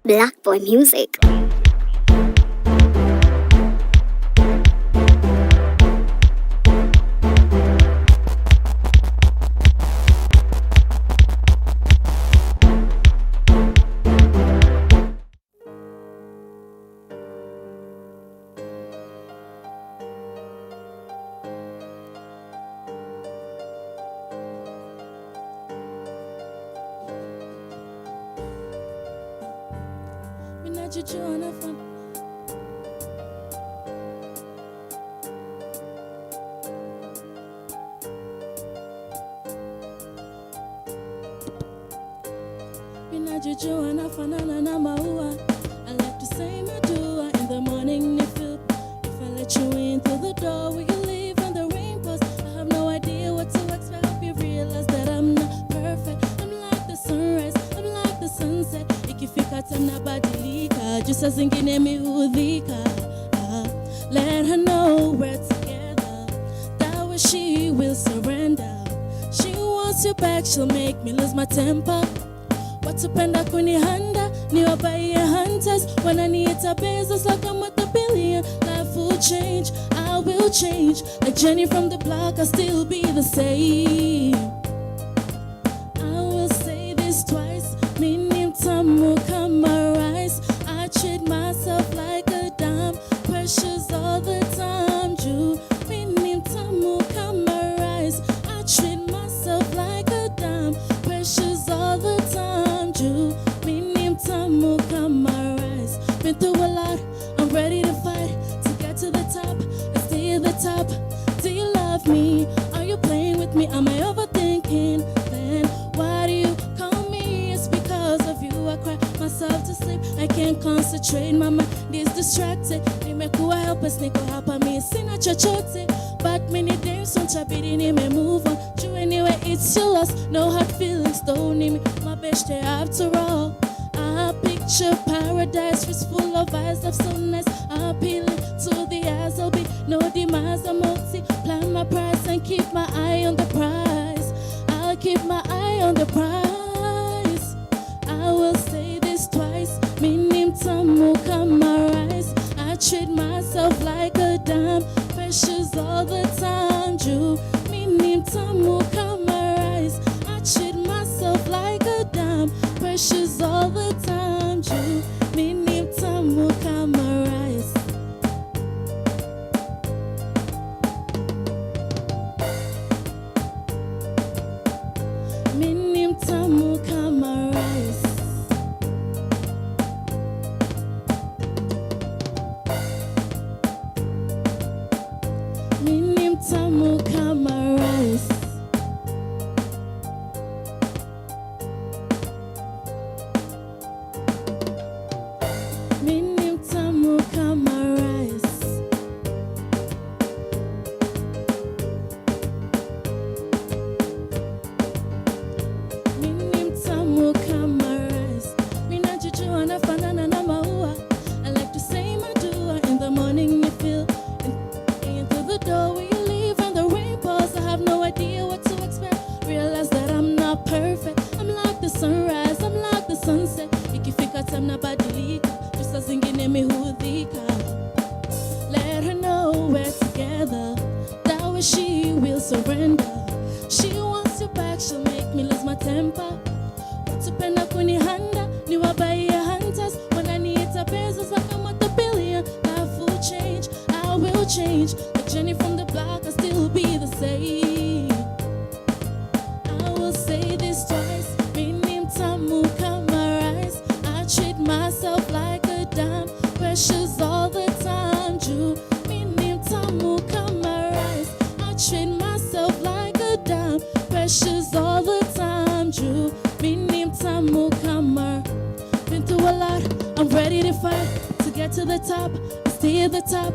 Black Boy Music. I like to say my dua in the morning. If I let you in through the door, will you leave when the rain pours? I have no idea what to expect. Hope you realize that I'm not perfect. I'm like the sunrise, I'm like the sunset. Ikifika tena badilika, just as zingine miudhika. Let her know we're together. That way she will surrender. She wants you back, she'll make me lose my temper. Watupenda kunihanda, niwabaie hunters. Wananiita business like I'm worth $1 billion. Life will change, I will change. Like Jenny from the block, I'll still be the same. I will say this twice. Mini mtamu kama rice. I treat myself like a dime. Precious all the time, Jew. Mini mtamu kama rice. I treat myself like a dime. Precious all the time, Jew. Mini mtamu kama rice. Been through a lot, I'm ready to fight. To get to the top, and stay at the top. Do you love me? Are you playing with me? Am I overthinking? Then why do you call me? It's because of you I cry myself to sleep. I can't concentrate, my mind is distracted. Nimekuwa helpless, niko hapa mi sina chochote. But many days unchabidi nime move on. You anyway, it's your loss. No hard feelings, don't need me. My best day after all. I picture paradise, it's full of eyes of so nice. Appealing to the eyes, I'll be no demise. I'm multiply my price and keep my eye on the prize. I'll keep my eye on the prize. I will say this twice. Mini mtamu kama rice. I treat myself like a dime. Precious all the time, Jew. Mini mtamu kama rice. I treat myself like a dime. Precious all the time, Jew. Mini mtamu kama rice. Mini mtamu kama rice. Mini mtamu kama rice. Mini mtamu kama rice. Mini mtamu kama rice. Minajijua nafanana na maua. I like to say my dua in the morning. You feel into the door, will you leave when the rain pours? I have no idea what to expect. Realize that I'm not perfect. I'm like the sunrise, I'm like the sunset. Ikifika tena badilika, just as zingine mihudhika. Let her know we're together. That way she will surrender. She wants you back, she'll make me lose my temper. Watupenda kunihanda, niwabaie hunters. Wananiita business like I'm worth $1 billion. Life will change, I will change. Like Jenny from the block, I'll still be the same. I will say this twice. Mini mtamu kama rice. I treat myself like a dime. Precious all the time, Jew. Mini mtamu kama rice. I treat myself like a dime. Precious all the time, Jew. Mini mtamu kama. Been through a lot, I'm ready to fight. To get to the top, stay at the top.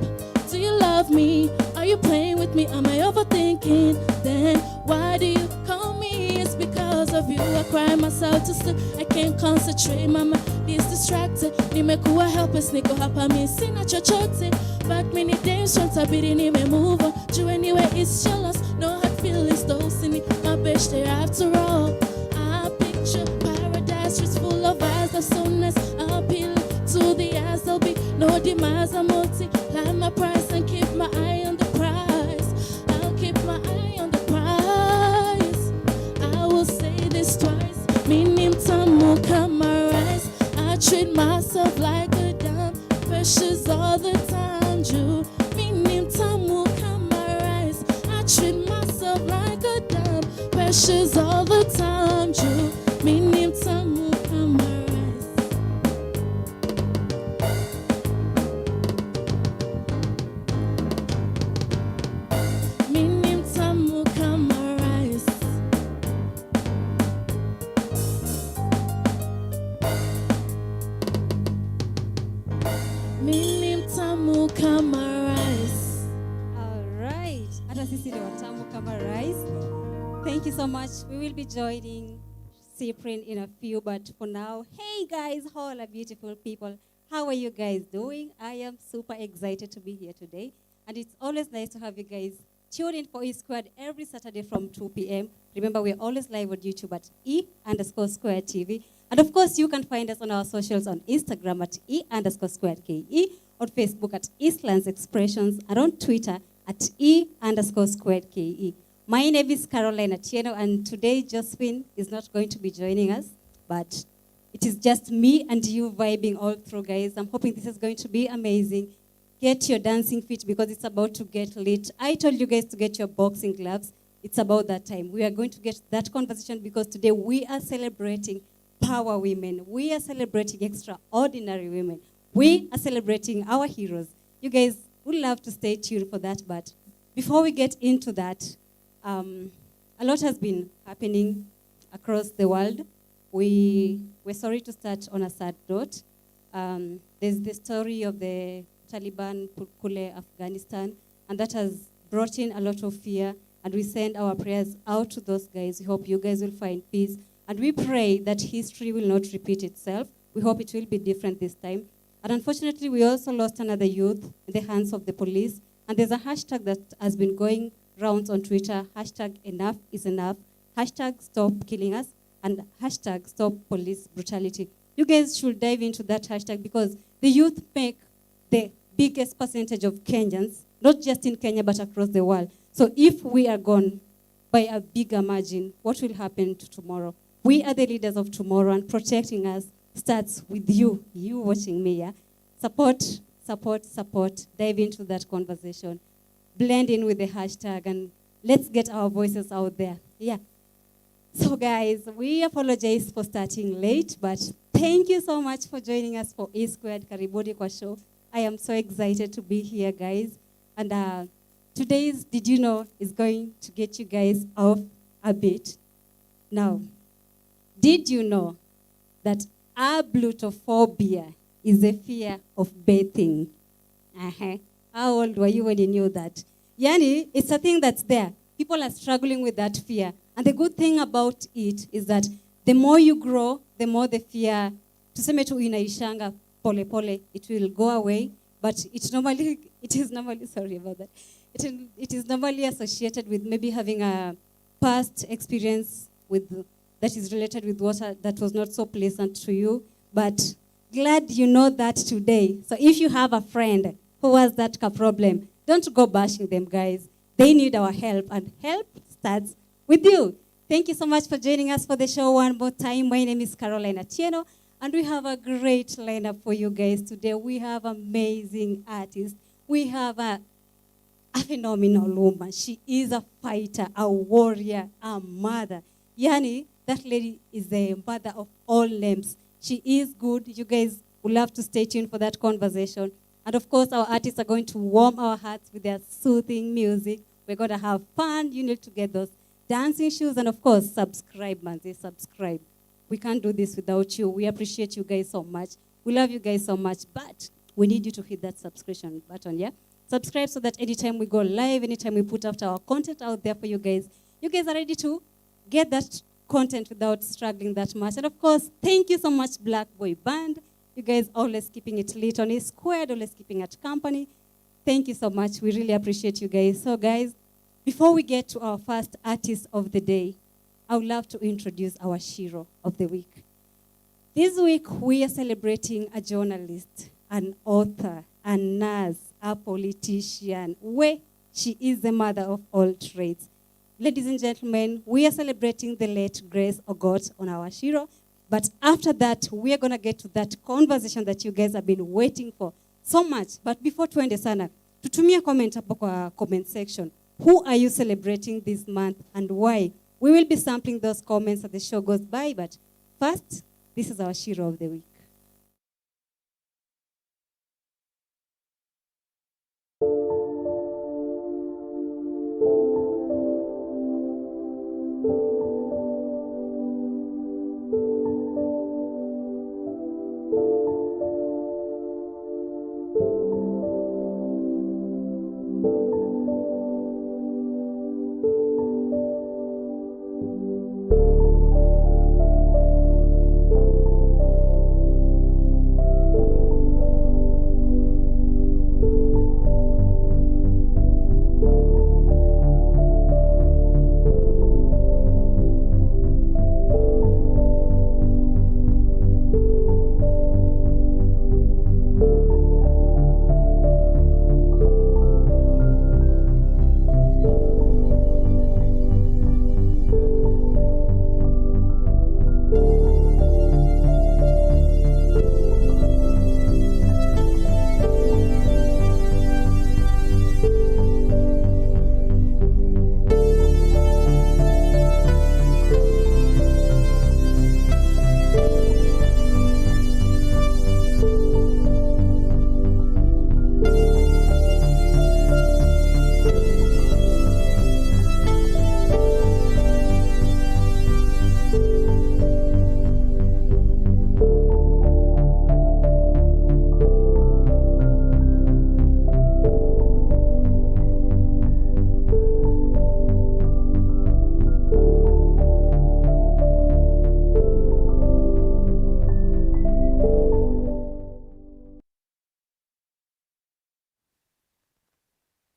Do you love me? Are you playing with me? Am I overthinking? Then why do you call me? It's because of you I cry myself to sleep. I can't concentrate, my mind is distracted. Nimekuwa helpless, niko hapa mi sina chochote. But many days unchabidi nime move on. You anyway, it's your loss. No hard feelings, don't see me. My best day after all. I picture paradise, it's full of eyes of so nice. Appeal There'll be no demise. I multiply my price and keep my eye on the prize. I'll keep my eye on the prize. I will say this twice. Meaning time will come arise. I treat myself like a dime. Precious all the time, Jew. Meaning time will come arise. I treat myself like a dime. Precious all the time, Jew. Meaning time will come arise. Meaning time will come arise. Meaning time will come arise. All right. Hata sisi ni watamu kama rice. Thank you so much. We will be joining SYPRINE in a few, but for now, hey guys, all are beautiful people. How are you guys doing? I am super excited to be here today, and it's always nice to have you guys tune in for E-Squared every Saturday from 2 p.m. Remember, we're always live on YouTube at E_Squared TV. And of course, you can find us on our socials on Instagram at E_Squared KE, on Facebook at Eastlands Expressions, and on Twitter at E_Squared KE. My name is Caroline Atieno, and today Josephine is not going to be joining us, but it is just me and you vibing all through, guys. I'm hoping this is going to be amazing. Get your dancing feet because it's about to get lit. I told you guys to get your boxing gloves. It's about that time. We are going to get that conversation because today we are celebrating power women. We are celebrating extraordinary women. We are celebrating our heroes. You guys would love to stay tuned for that, but before we get into that, a lot has been happening across the world. We're sorry to start on a sad note. There's the story of the Taliban Kule, Afghanistan, and that has brought in a lot of fear, and we send our prayers out to those guys. We hope you guys will find peace, and we pray that history will not repeat itself. We hope it will be different this time. And unfortunately, we also lost another youth in the hands of the police, and there's a hashtag that has been going rounds on Twitter, hashtag enough is enough, hashtag stop killing us, and hashtag stop police brutality. You guys should dive into that hashtag because the youth make the biggest percentage of Kenyans, not just in Kenya, but across the world. So if we are gone by a bigger margin, what will happen to tomorrow? We are the leaders of tomorrow, and protecting us starts with you watching me, yeah? Support, support, support. Dive into that conversation. Blend in with the hashtag, and let's get our voices out there, yeah? So guys, we apologize for starting late, but thank you so much for joining us for E-Squared Karibuni kwa show. I am so excited to be here, guys. And today's Did You Know is going to get you guys off a bit. Now, did you know that ablutophobia is a fear of bathing? How old were you when you knew that? Yani, it's a thing that's there. People are struggling with that fear. And the good thing about it is that the more you grow, the more the fear, tuseme tu inaishanga pole pole, it will go away. But it is normally, sorry about that. It is normally associated with maybe having a past experience that is related with water that was not so pleasant to you. But glad you know that today. So if you have a friend who has that problem, don't go bashing them, guys. They need our help, and help starts with you. Thank you so much for joining us for the show one more time. My name is Caroline Atieno, and we have a great lineup for you guys today. We have amazing artists. We have a phenomenal woman. She is a fighter, a warrior, a mother. Yani, that lady is the mother of all names. She is good. You guys will love to stay tuned for that conversation. And of course, our artists are going to warm our hearts with their soothing music. We're going to have fun. You need to get those dancing shoes. And of course, subscribe, man. Say subscribe. We can't do this without you. We appreciate you guys so much. We love you guys so much. But we need you to hit that subscription button, yeah? Subscribe so that anytime we go live, anytime we put out our content out there for you guys are ready to get that content without struggling that much. And of course, thank you so much, Black Boy Band. You guys always keeping it lit on E-Squared, always keeping it company. Thank you so much. We really appreciate you guys. So guys, before we get to our first artist of the day, I would love to introduce our Shiro of the week. This week, we are celebrating a journalist, an author, a nurse, a politician. She is the mother of all trades. Ladies and gentlemen, we are celebrating the late Grace Ogot on our Shiro. But after that, we are going to get to that conversation that you guys have been waiting for so much. But before tuende sana, tutumia comment hapo kwa comment section. Who are you celebrating this month and why? We will be sampling those comments as the show goes by. But first, this is our Shiro of the week.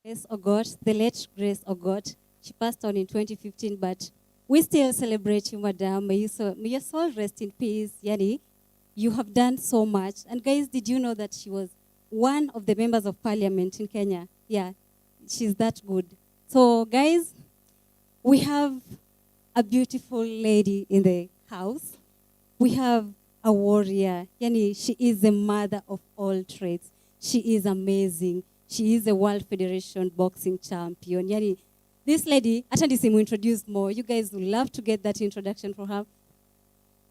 Grace Ogot, the late Grace Ogot. She passed on in 2015, but we still celebrate you, madam. May your soul rest in peace. Yani, you have done so much. And guys, did you know that she was one of the members of parliament in Kenya? Yeah, she's that good. So guys, we have a beautiful lady in the house. We have a warrior. Yani, she is the mother of all trades. She is amazing. She is a World Federation boxing champion. Yani, this lady, hata ndisimu introduce more. You guys will love to get that introduction from her.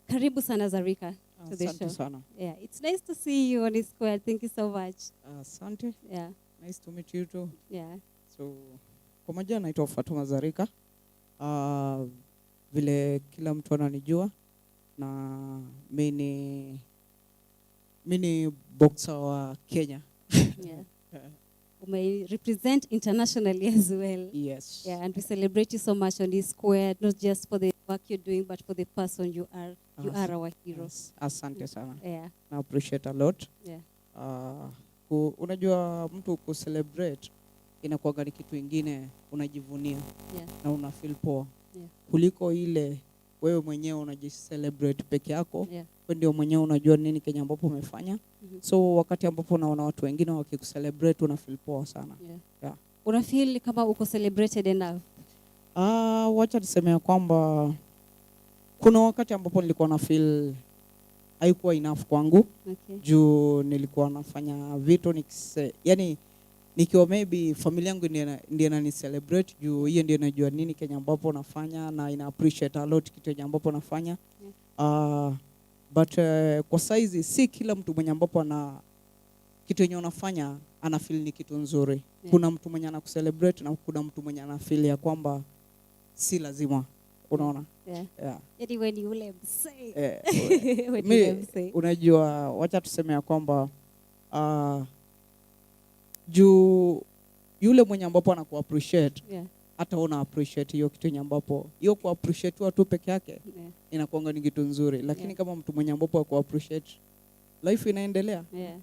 Karibu sana ZARIKA to the show. Sana. Yeah, it's nice to see you on the square. Thank you so much. Asante. Yeah. Nice to meet you too. Yeah. So, kwa majina naitwa FATUMA ZARIKA. Vile kila mtu ananijua na mimi boxer wa Kenya. Yeah. You may represent internationally as well. Yes. Yeah, and we celebrate you so much on this square, not just for the work you're doing, but for the person you are. You are our hero. Asante sana. Yeah. I appreciate a lot. Yeah. Unajua mtu celebrate inakuwa ni kitu ingine unajivunia. Yeah. Na una feel poa. Yeah. Kuliko ile wewe mwenyewe unajicelebrate peke yako. Yeah. Wewe ndio mwenyewe unajua nini Kenya ambapo umefanya. So wakati ambapo unaona watu wengine wakikucelebrate una feel poa sana. Yeah. Yeah. Una feel kama uko celebrated enough? Wacha niseme kwamba kuna wakati ambapo nilikuwa na feel haikuwa enough kwangu. Okay. Juu nilikuwa nafanya vitu yani nikiwa maybe familia yangu ndiye nani celebrate juu hiyo ndio najua nini Kenya ambapo nafanya na ina appreciate a lot kitu ambapo nafanya. Yeah. But kwa saizi si kila mtu mwenye ambapo ana kitu yenye unafanya ana feel ni kitu nzuri. Yeah. Kuna mtu mwenye anakucelebrate na kuna mtu mwenye ana feel ya kwamba si lazima. Unaona? Yeah. Yeah. Yeti when you let say. Unajua wacha tuseme ya kwamba juu yule mwenye ambapo anaku appreciate. Yeah. Hata una appreciate hiyo kitu ambapo hiyo ku appreciate watu peke yake. Yeah. Inakuanga ni kitu nzuri lakini yeah. Kama mtu mwenye ambapo aku appreciate life inaendelea. Yeah.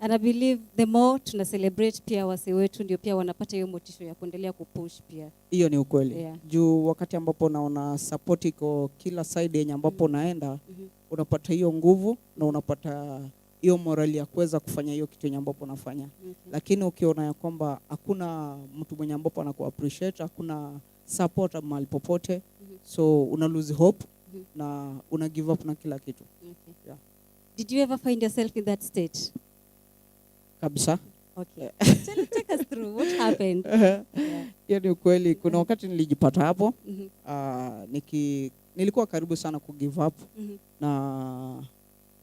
And I believe the more tuna celebrate pia wase wetu ndio pia wanapata hiyo motisho ya kuendelea kupush pia. Hiyo ni ukweli. Yeah. Juu wakati ambapo naona support iko kila side yenye ambapo naenda unapata hiyo nguvu na unapata hiyo morali ya kuweza kufanya hiyo kitu yenye ambapo unafanya. Lakini ukiona ya kwamba hakuna mtu mwenye ambapo anaku appreciate, hakuna support mahali popote, so una lose hope na una give up na kila kitu. Yeah. Did you ever find yourself in that state? Kabisa. Okay. Take us through what happened. Ni ukweli, kuna wakati nilijipata hapo. Nilikuwa karibu sana ku give up. Na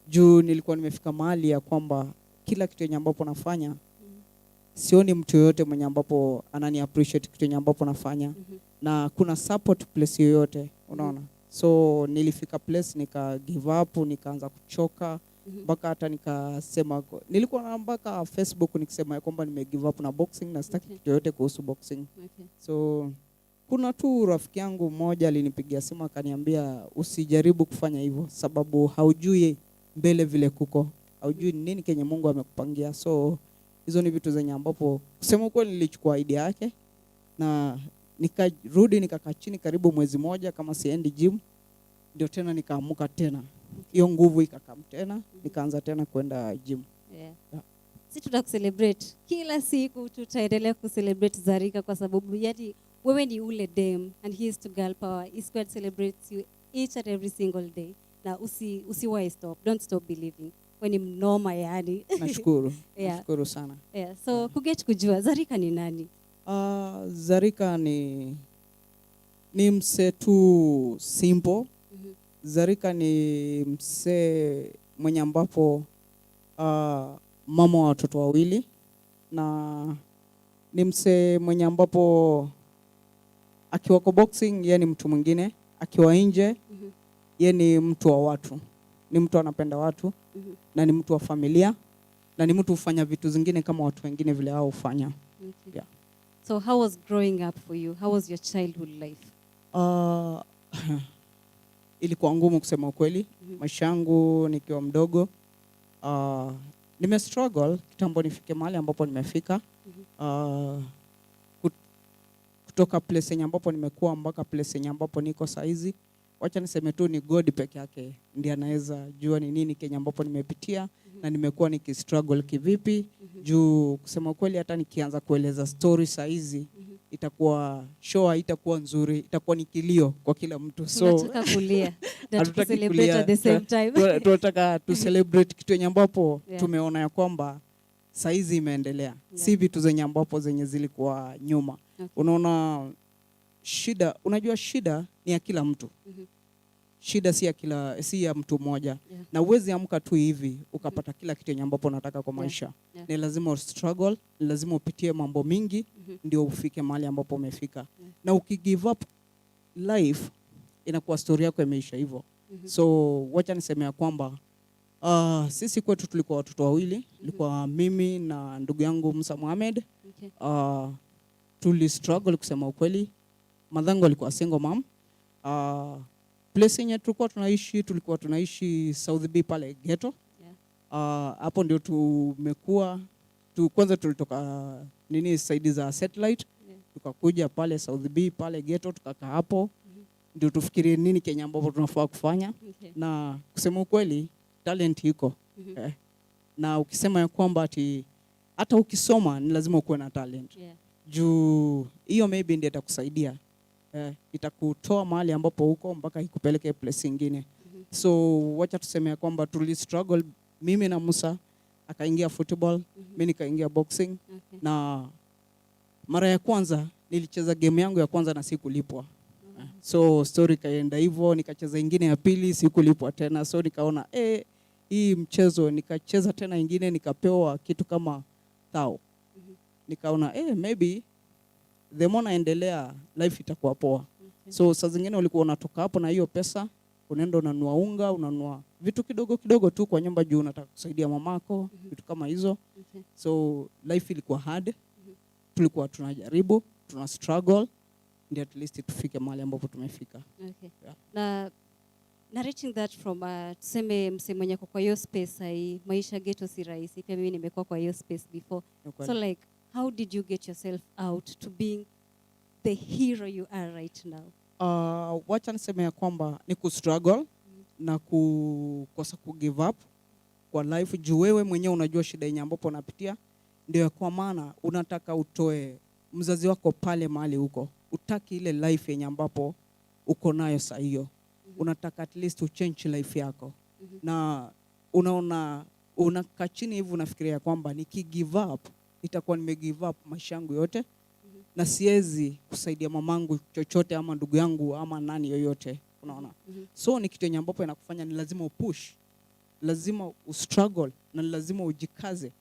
juu nilikuwa nimefika mahali ya kwamba kila kitu yenye ambapo nafanya sioni mtu yoyote mwenye ambapo anani appreciate kitu yenye ambapo nafanya. Na kuna support place yoyote, unaona. So nilifika place nika give up, nikaanza kuchoka. Mpaka hata nikasema, nilikuwa na mpaka Facebook nikisema ya kwamba nime give up na boxing na sitaki kitu yote kuhusu boxing. So kuna tu rafiki yangu mmoja alinipigia simu akaniambia usijaribu kufanya hivyo sababu haujui mbele vile kuko, haujui nini kenye Mungu amekupangia. So hizo ni vitu zenye ambapo kusema ukweli nilichukua idea yake na nikarudi nikakaa chini karibu mwezi moja kama siendi gym, ndio tena nikaamuka tena. Hiyo nguvu ikakam tena, nikaanza tena kwenda gym. Yeah. Sisi tutakucelebrate. Kila siku tutaendelea kucelebrate Zarika kwa sababu yati wewe ni ule dem and he is to girl power. He's going to celebrate you each and every single day. Na usiwahi stop. Don't stop believing. Wewe ni mnoma yani. Nashukuru. Nashukuru sana. Yeah. So kuget kujua Zarika ni nani? Zarika ni mse tu simple. Zarika ni mse mwenye ambapo mama wa watoto wawili, na ni mse mwenye ambapo akiwa kwa boxing yeye ni mtu mwingine, akiwa nje yeye ni mtu wa watu, ni mtu anapenda watu na ni mtu wa familia na ni mtu ufanya vitu zingine kama watu wengine vile hao ufanya. Yeah. So how was growing up for you? How was your childhood life? Ilikuwa ngumu kusema ukweli. Maisha yangu nikiwa mdogo nime struggle kitambo nifike mahali ambapo nimefika. Kutoka place yenye ambapo nimekuwa mpaka place yenye ambapo niko saizi, wacha niseme tu ni God peke yake ndiye anaweza jua ni nini Kenya ambapo nimepitia na nimekuwa nikistruggle kivipi. Juu kusema ukweli hata nikianza kueleza story saizi itakuwa show, itakuwa nzuri, itakuwa ni kilio kwa kila mtu. So tunataka kulia na to celebrate at the same time. Tunataka to celebrate kitu yenye ambapo tumeona ya kwamba saizi imeendelea. Si vitu zenye ambapo zenye zilikuwa nyuma. Unaona shida, unajua shida ni ya kila mtu. Shida si ya mtu mmoja. Na uwezi amka tu hivi ukapata kila kitu yenye ambapo unataka kwa maisha. Ni lazima struggle, ni lazima upitie mambo mingi ndio ufike mahali ambapo umefika. Na ukigive up, life inakuwa story yako imeisha hivyo. So wacha niseme ya kwamba sisi kwetu tulikuwa watoto wawili, tulikuwa mimi na ndugu yangu Musa Mohamed. Tuli struggle kusema ukweli. Madhangu alikuwa single mom. Place yenye tulikuwa tunaishi South B pale ghetto. Hapo ndio tumekuwa kwanza tulitoka side za satellite, tukakuja pale South B pale ghetto, tukakaa hapo ndio tufikirie nini Kenya ambapo tunafaa kufanya. Na kusema ukweli talent iko. Na ukisema ya kwamba ati hata ukisoma ni lazima ukuwe na talent. Juu hiyo maybe ndiyo itakusaidia. Itakutoa mahali ambapo uko mpaka ikupeleke place nyingine. So wacha tuseme kwamba tuli struggle, mimi na Musa akaingia football, mimi nikaingia boxing. Na mara ya kwanza nilicheza game yangu ya kwanza na sikulipwa. So story kaenda hivyo, nikacheza ingine ya pili sikulipwa tena. So nikaona hii mchezo, nikacheza tena ingine nikapewa kitu kama 1,000. Nikaona maybe the more naendelea life itakuwa poa. So saa zingine ulikuwa unatoka hapo na hiyo pesa, unaenda unanunua unga, unanunua vitu kidogo kidogo tu kwa nyumba juu unataka kusaidia mamako, vitu kama hizo. So life ilikuwa hard. Tulikuwa tunajaribu, tuna struggle ndio at least tufike mahali ambapo tumefika. Na reaching that from tuseme msemenya kwa hiyo space hii, maisha ghetto si rahisi. Pia mimi nimekuwa kwa hiyo space before. So like how did you get yourself out to being the hero you are right now? Wacha niseme ya kwamba ni kustruggle na kukosa ku give up. kwa life juu wewe mwenyewe unajua shida yenye ambapo unapitia. Ndio kwa maana unataka utoe mzazi wako pale mahali huko. Utaki ile life yenye ambapo uko nayo saa hiyo. Unataka at least uchange life yako. Na unaona unakaa chini hivi unafikiria kwamba give up itakuwa give up maisha yangu yote. Na siwezi kusaidia mamangu chochote ama ndugu yangu ama nani yoyote, unaona. So ni kitu yenye ambapo inakufanya ni lazima upush, lazima ustruggle na lazima ujikaze.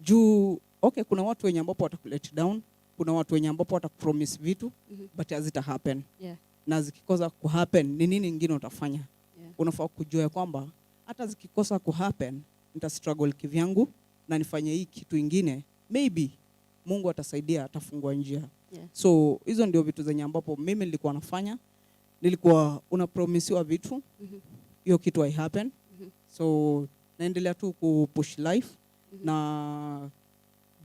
Juu okay, kuna watu wenye ambapo watakulet down, kuna watu wenye ambapo watakupromise vitu but hazita happen. Na zikikosa ku happen ni nini nyingine utafanya? Unafaa kujua kwamba hata zikikosa ku happen nita struggle kivyangu na nifanye hii kitu kingine, maybe Mungu atasaidia, atafungua njia. So hizo ndio vitu zenye ambapo mimi nilikuwa nafanya. Nilikuwa unapromisiwa vitu, hiyo kitu hai happen. So naendelea tu kupush life. Na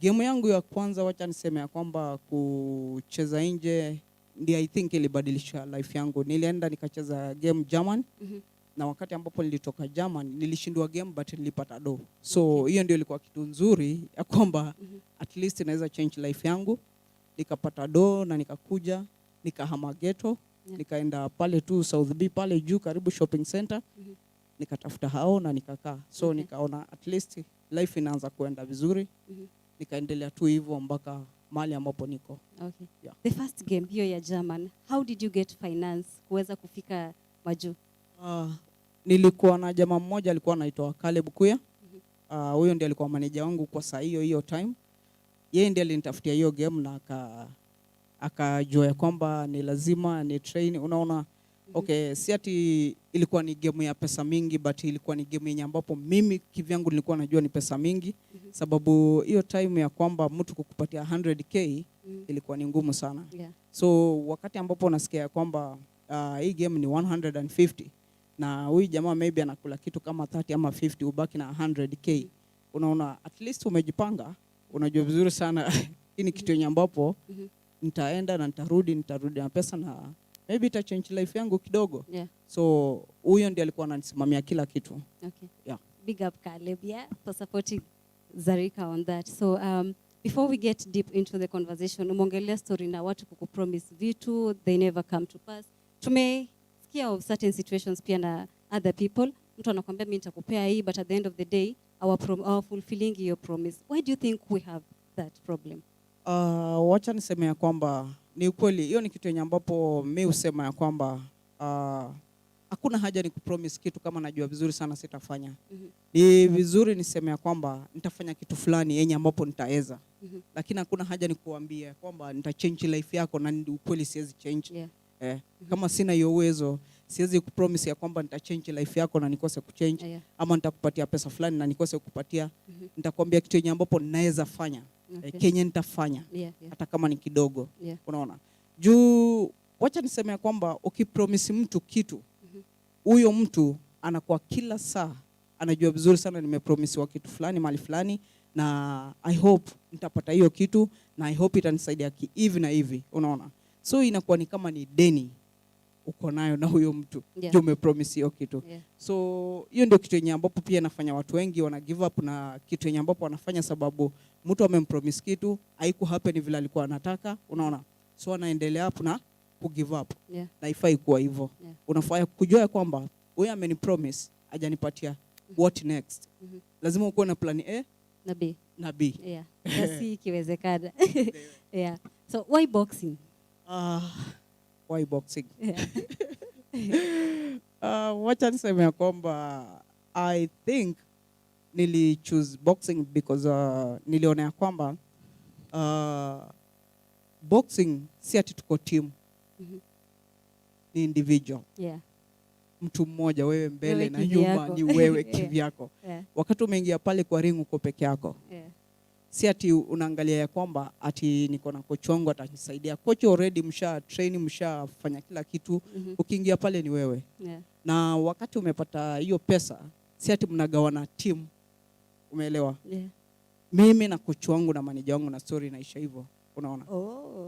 game yangu ya kwanza, wacha niseme ya kwamba kucheza nje ndio I think ilibadilisha life yangu. Nilienda nikacheza game German. Na wakati ambapo nilitoka German nilishindwa game but nilipata do. So hiyo ndio ilikuwa kitu nzuri ya kwamba at least inaweza change life yangu. Nikapata do na nikakuja nikahama ghetto, nikaenda pale tu South B pale juu karibu shopping center. Nikatafuta hao na nikakaa. So nikaona at least life inaanza kuenda vizuri. Nikaendelea tu hivyo mpaka mahali ambapo niko. The first game hiyo ya German, how did you get finance kuweza kufika majuu? Nilikuwa na jamaa mmoja alikuwa anaitwa Caleb Kuya. Huyo ndiye alikuwa manager wangu kwa saa hiyo time. Yeye ndiye alinitafutia hiyo game na akajua kwamba ni lazima ni train, unaona. Okay, si ati ilikuwa ni game ya pesa mingi but ilikuwa ni game yenye ambapo mimi kivyangu nilikuwa najua ni pesa mingi. Sababu hiyo time ya kwamba mtu kukupatia 100k ilikuwa ni ngumu sana. So wakati ambapo unasikia kwamba hii game ni 150 na huyu jamaa maybe anakula kitu kama 30 ama 50 ubaki na 100k, unaona at least umejipanga, unajua vizuri sana hii ni kitu yenye ambapo nitaenda na nitarudi na pesa na maybe ita change life yangu kidogo. So huyo ndiye alikuwa ananisimamia kila kitu. Big up Caleb for supporting Zarika on that. So before we get deep into the conversation, umongelea story na watu kukupromise vitu they never come to pass. Tumesikia of certain situations pia na other people, mtu anakuambia mimi nitakupea hii but at the end of the day our fulfilling your promise. Why do you think we have that problem? Wacha niseme ya kwamba ni ukweli hiyo ni kitu yenye ambapo mimi husema ya kwamba hakuna haja ni kupromise kitu kama najua vizuri sana sitafanya. Ni vizuri niseme ya kwamba nitafanya kitu fulani yenye ambapo nitaweza. Lakini hakuna haja ni kuambia kwamba nita change life yako na ukweli siwezi change. Kama sina hiyo uwezo siwezi kupromise ya kwamba nita change life yako na nikose kuchange. Ama nitakupatia pesa fulani na nikose kukupatia. Nitakwambia kitu yenye ambapo naweza fanya. Kenye nitafanya hata kama ni kidogo. Unaona. Juu wacha niseme ya kwamba ukipromise mtu kitu huyo mtu anakuwa kila saa anajua vizuri sana nimepromisiwa kitu fulani mahali fulani na I hope nitapata hiyo kitu na I hope itanisaidia hivi na hivi, unaona. So inakuwa ni kama ni deni uko nayo na huyo mtu juu umepromise hiyo kitu. So hiyo ndio kitu yenye ambapo pia nafanya watu wengi wana give up na kitu yenye ambapo wanafanya sababu mtu amempromise kitu haiku happen vile alikuwa anataka, unaona. So anaendelea hapo na ku give up. Na haifai kuwa hivyo. Unafaa kujua kwamba wewe amenipromise hajanipatia what next. Lazima uko na plan A na B. Basi ikiwezekana. So why boxing? Why boxing? Wacha niseme kwamba I think nili choose boxing because niliona ya kwamba boxing si ati tuko team. Ni individual. Mtu mmoja wewe mbele na nyuma ni wewe kivyako. Wakati umeingia pale kwa ring uko peke yako. Si ati unaangalia ya kwamba ati niko na coach wangu atanisaidia. Coach already msha train mshafanya kila kitu. Ukiingia pale ni wewe. Na wakati umepata hiyo pesa si ati mnagawana team. Umeelewa? Mimi na coach wangu na manager wangu na story inaisha hivyo. Unaona?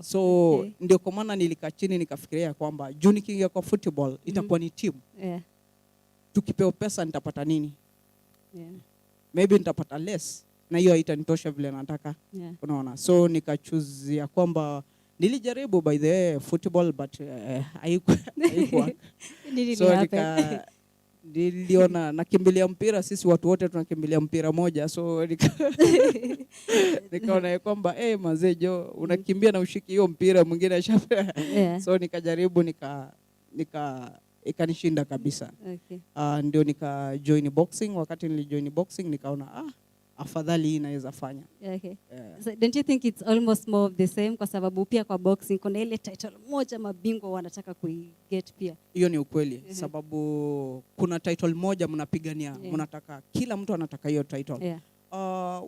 So ndio kwa maana nilikaa chini nikafikiria kwamba juu nikiingia kwa football itakuwa ni team. Tukipewa pesa nitapata nini? maybe nitapata less na hiyo haitanitosha vile nataka. Yeah. Unaona, so nikachoose ya kwamba nilijaribu by the way football but haikuwa. So niliona nakimbilia mpira, sisi watu wote tunakimbilia mpira moja, so nikaona ya kwamba mazee jo unakimbia na ushiki hiyo mpira mwingine ashape. Yeah. So nikajaribu ikanishinda kabisa. Okay. Ndio join boxing. Wakati nilijoin boxing nikaona afadhali hii naweza fanya. Okay. So don't you think it's almost more of the same, kwa sababu pia kwa boxing kuna ile title moja mabingwa wanataka kuiget pia? Hiyo ni ukweli. Sababu kuna title moja mnapigania, mnataka kila mtu anataka hiyo title. Yeah.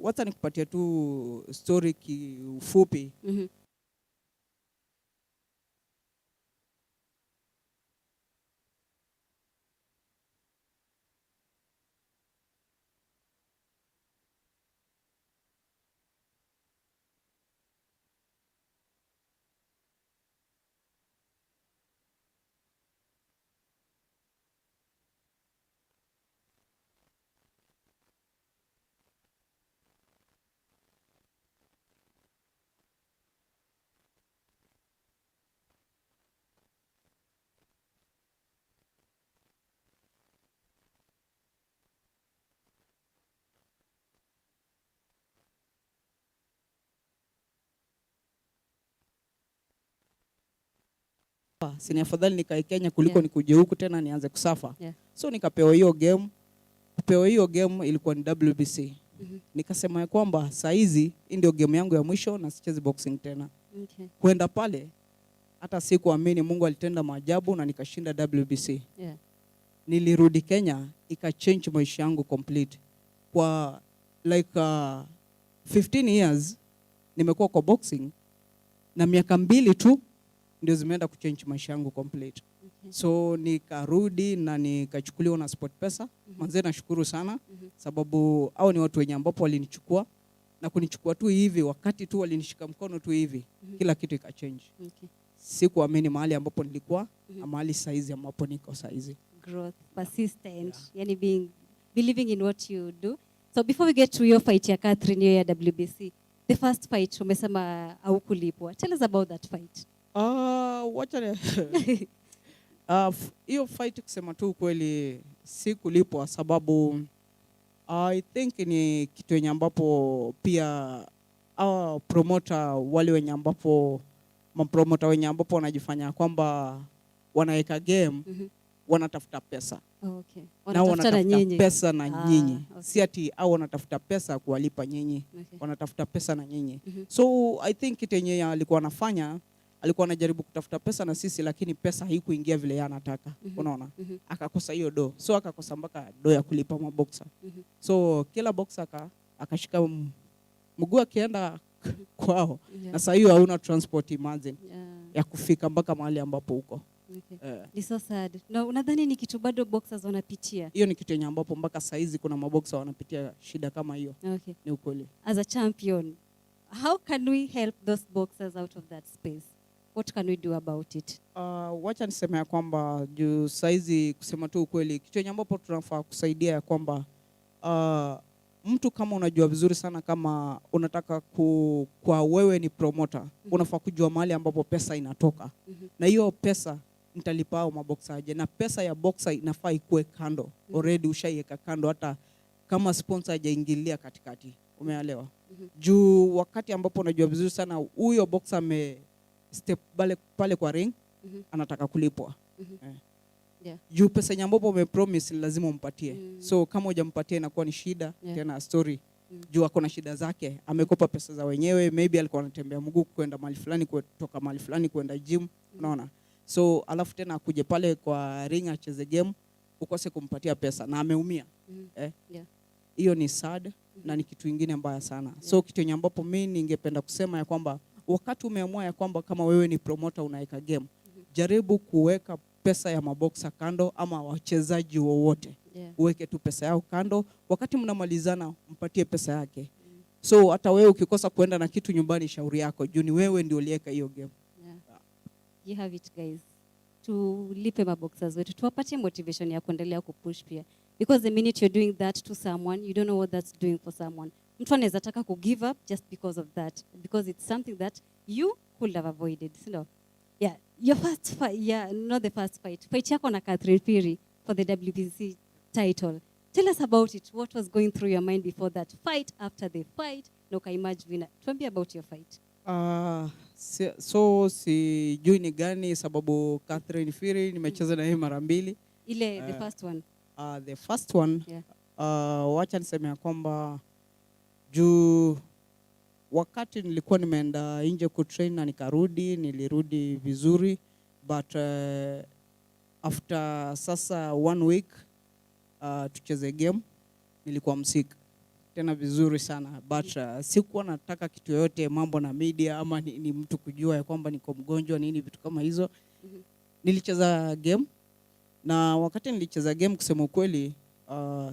Wacha nikupatie tu story kifupi. Sini afadhali nikae Kenya kuliko nikuje huku tena nianze kusafa. So nikapewa hiyo game. Kupewa hiyo game ilikuwa ni WBC. Nikasema ya kwamba saa hizi ndio game yangu ya mwisho na sichezi boxing tena. Okay. Kwenda pale hata sikuamini Mungu alitenda maajabu na nikashinda WBC. Yeah. Nilirudi Kenya ikachange maisha yangu complete. Kwa like 15 years nimekuwa kwa boxing na miaka 2 tu ndio zimeenda kuchange maisha yangu complete. Okay. So nikarudi na nikachukuliwa na SportPesa. Manze nashukuru sana sababu hao ni watu wenye ambapo walinichukua na kunichukua tu hivi, wakati tu walinishika mkono tu hivi, kila kitu ikachange. Okay. Sikuamini mahali ambapo nilikuwa na mahali saizi ambapo niko saizi. Growth, persistent, yani believing in what you do. So before we get to your fight ya Catherine ya WBC, the first fight umesema haukulipwa. Tell us about that fight. Wacha hiyo fight kusema tu kweli sikulipwa sababu I think ni kitu yenye ambapo pia promoter wale wenye ambapo mapromoter wenye ambapo wanajifanya kwamba wanaweka game wanatafuta pesa. Okay. Na wanatafuta pesa na nyinyi. Okay. Si ati wanatafuta pesa kuwalipa nyinyi. Okay. Wanatafuta pesa na nyinyi. So I think kitu yenye alikuwa anafanya, alikuwa anajaribu kutafuta pesa na sisi, lakini pesa haikuingia vile yeye anataka. Unaona? Akakosa hiyo do. So akakosa mpaka do ya kulipa maboxer. So kila boxer akashika mguu akienda kwao. Na sasa hiyo hauna transport, imagine. Ya kufika mpaka mahali ambapo uko. Okay. Ni so sad. Na unadhani ni kitu bado boxers wanapitia? Hiyo ni kitu yenye ambapo mpaka saizi kuna maboxer wanapitia shida kama hiyo. Okay. Ni ukweli. As a champion, how can we help those boxers out of that space? What can we do about it? Wacha niseme ya kwamba juu saizi kusema tu ukweli, kitu yenye ambapo tunafaa kusaidia ya kwamba mtu kama unajua vizuri sana kama unataka kwa wewe ni promoter, unafaa kujua mahali ambapo pesa inatoka. Na hiyo pesa nitalipa hao maboxer aje, na pesa ya boxer inafaa ikuwe kando. Already ushaiweka kando hata kama sponsor hajaingilia katikati. Umeelewa? Juu wakati ambapo unajua vizuri sana huyo boxer step pale kwa ring anataka kulipwa. Yeah. Juu pesa nyambopo umepromise lazima umpatie. So kama hujampatia inakuwa ni shida. Tena story. Juu ako na shida zake, amekopa pesa za wenyewe, maybe alikuwa anatembea mguu kwenda mahali fulani kutoka mahali fulani kwenda gym, unaona? So alafu tena akuje pale kwa ring acheze game, ukose kumpatia pesa na ameumia. Hiyo ni sad na ni kitu kingine mbaya sana. So kitu yenye ambapo mimi ningependa kusema ya kwamba wakati umeamua ya kwamba kama wewe ni promoter unaweka game, jaribu kuweka pesa ya maboxer kando ama wachezaji wowote. Uweke tu pesa yao kando, wakati mnamalizana mpatie pesa yake. So hata wewe ukikosa kuenda na kitu nyumbani, shauri yako, juu ni wewe ndio uliweka hiyo game. You have it guys. Tulipe maboxers wetu, tuwapatie motivation ya kuendelea kupush pia. Because the minute you're doing that to someone, you don't know what that's doing for someone. Mtu anaweza taka ku give up just because of that, because it's something that you could have avoided. So, yeah, your first fight, yeah, not the first fight. Fight yako na Catherine Phiri for the WBC title. Tell us about it. What was going through your mind before that fight, after the fight? No ukaemerge winner. Tell me about your fight. Sijui ni gani sababu Catherine Phiri nimecheza na yeye mara mbili. Ile the first one. The first one, yeah. Wacha niseme ya kwamba juu wakati nilikuwa nimeenda nje kutrain na nikarudi, nilirudi vizuri, but after sasa 1 week tucheze game, nilikuwa msika tena vizuri sana, but sikuwa nataka kitu yoyote mambo na media ama ni mtu kujua ya kwamba niko mgonjwa nini vitu kama hizo. Nilicheza game, na wakati nilicheza game kusema ukweli